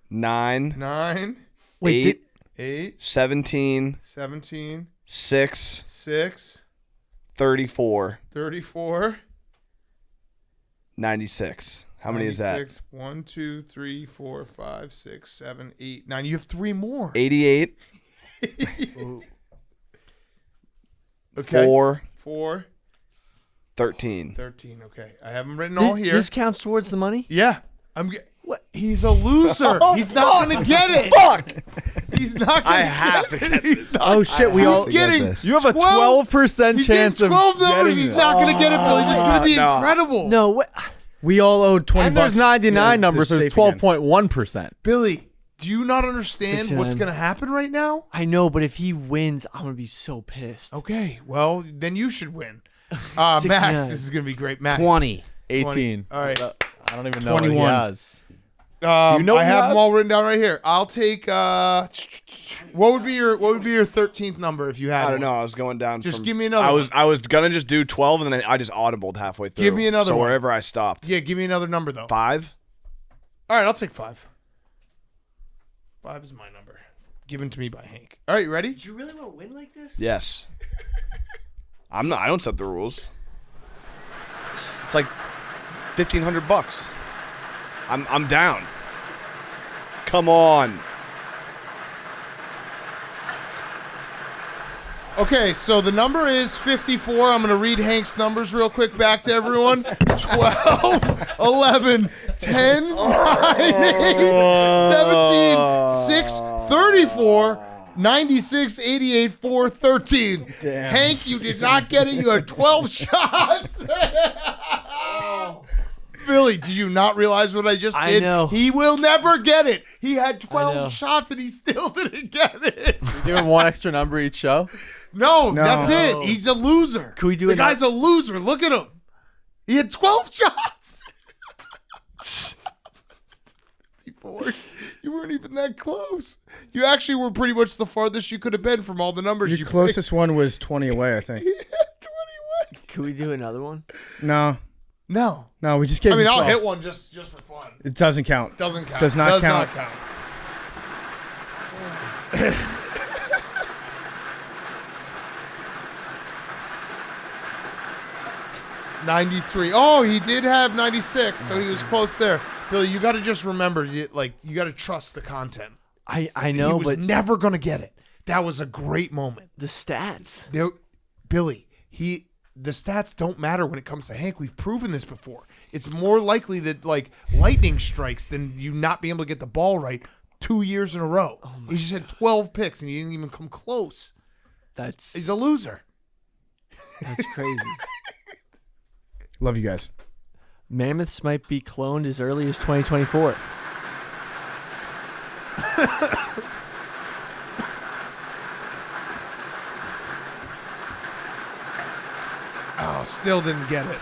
9, 9, Wait, 8, 8, 17, 17, 6, 6, 34, 34, 96. How many is that? 96, 1, 2, 3, 4, 5, 6, 7, 8, 9. You have 3 more. 88, Okay. 4, 4, 13. 13. Okay. I have them written all here. This counts towards the money? Yeah. What? He's a loser. He's not going to get it. Fuck. He's not going I have to get this. Oh shit, we all He's getting. this. You have a 12 12% He's chance getting of 12 numbers. getting He's it. not going to get it, Billy. This is going to be No. incredible. No, what? we all owed 20 And bucks. there's 99 to numbers, so it's safe again. 12.1%. Billy, do you not understand 69. what's going to happen right now? I know, but if he wins, I'm gonna be so pissed. Okay. Well, then you should win. Max, 69. this is going to be great. Max. 20. 18. All right. I don't even know what 21. he has. Do you know I you have have? them all written down right here. I'll take what would be your 13th number if you had I don't one? know. I was going down. Just from- give me another I was gonna just do 12, and then I just audibled halfway through. Give me another so one. wherever I stopped. Yeah, give me another number though. 5. All right, I'll take 5. 5 is my number. Given to me by Hank. All right, you ready? Do you really want to win like this? Yes. I'm not. I don't set the rules. It's like $1,500. I'm down. Come on. Okay, so the number is 54. I'm going to read Hank's numbers real quick back to everyone. 12, 11, 10, 9, 8, 17, 6, 34, 96, 88, 4, 13. Damn. Hank, you did not get it. You had 12 shots. Billy, did you not realize what I just I did? know. He will never get it. He had know. 12 shots and he still didn't get it. Give him one extra number each show. No, that's it. He's a loser. Can we do the it guy's a loser. Look at him. He had 12 shots. 54. You weren't even that close. You actually were pretty much the farthest you could have been from all the numbers Your you closest one was 20 away, I think. picked. 21. Can we do another one? No, No. we just gave I mean, you I'll 12. hit one just for fun. It doesn't count. Doesn't count. Does not count. Not count. '93. Oh, he did have 96, so he was close there. Billy, you got to just remember, you got to trust the content. I He know, was but never gonna get it. That was a great moment. the stats. Billy, the stats don't matter when it comes to Hank. We've proven this before. It's more likely that like lightning strikes than you not being able to get the ball right 2 years in a row. He just had 12 picks and he didn't even come close. That's He's a loser. crazy. Love you guys. Mammoths might be cloned as early as 2024. Oh, still didn't get it.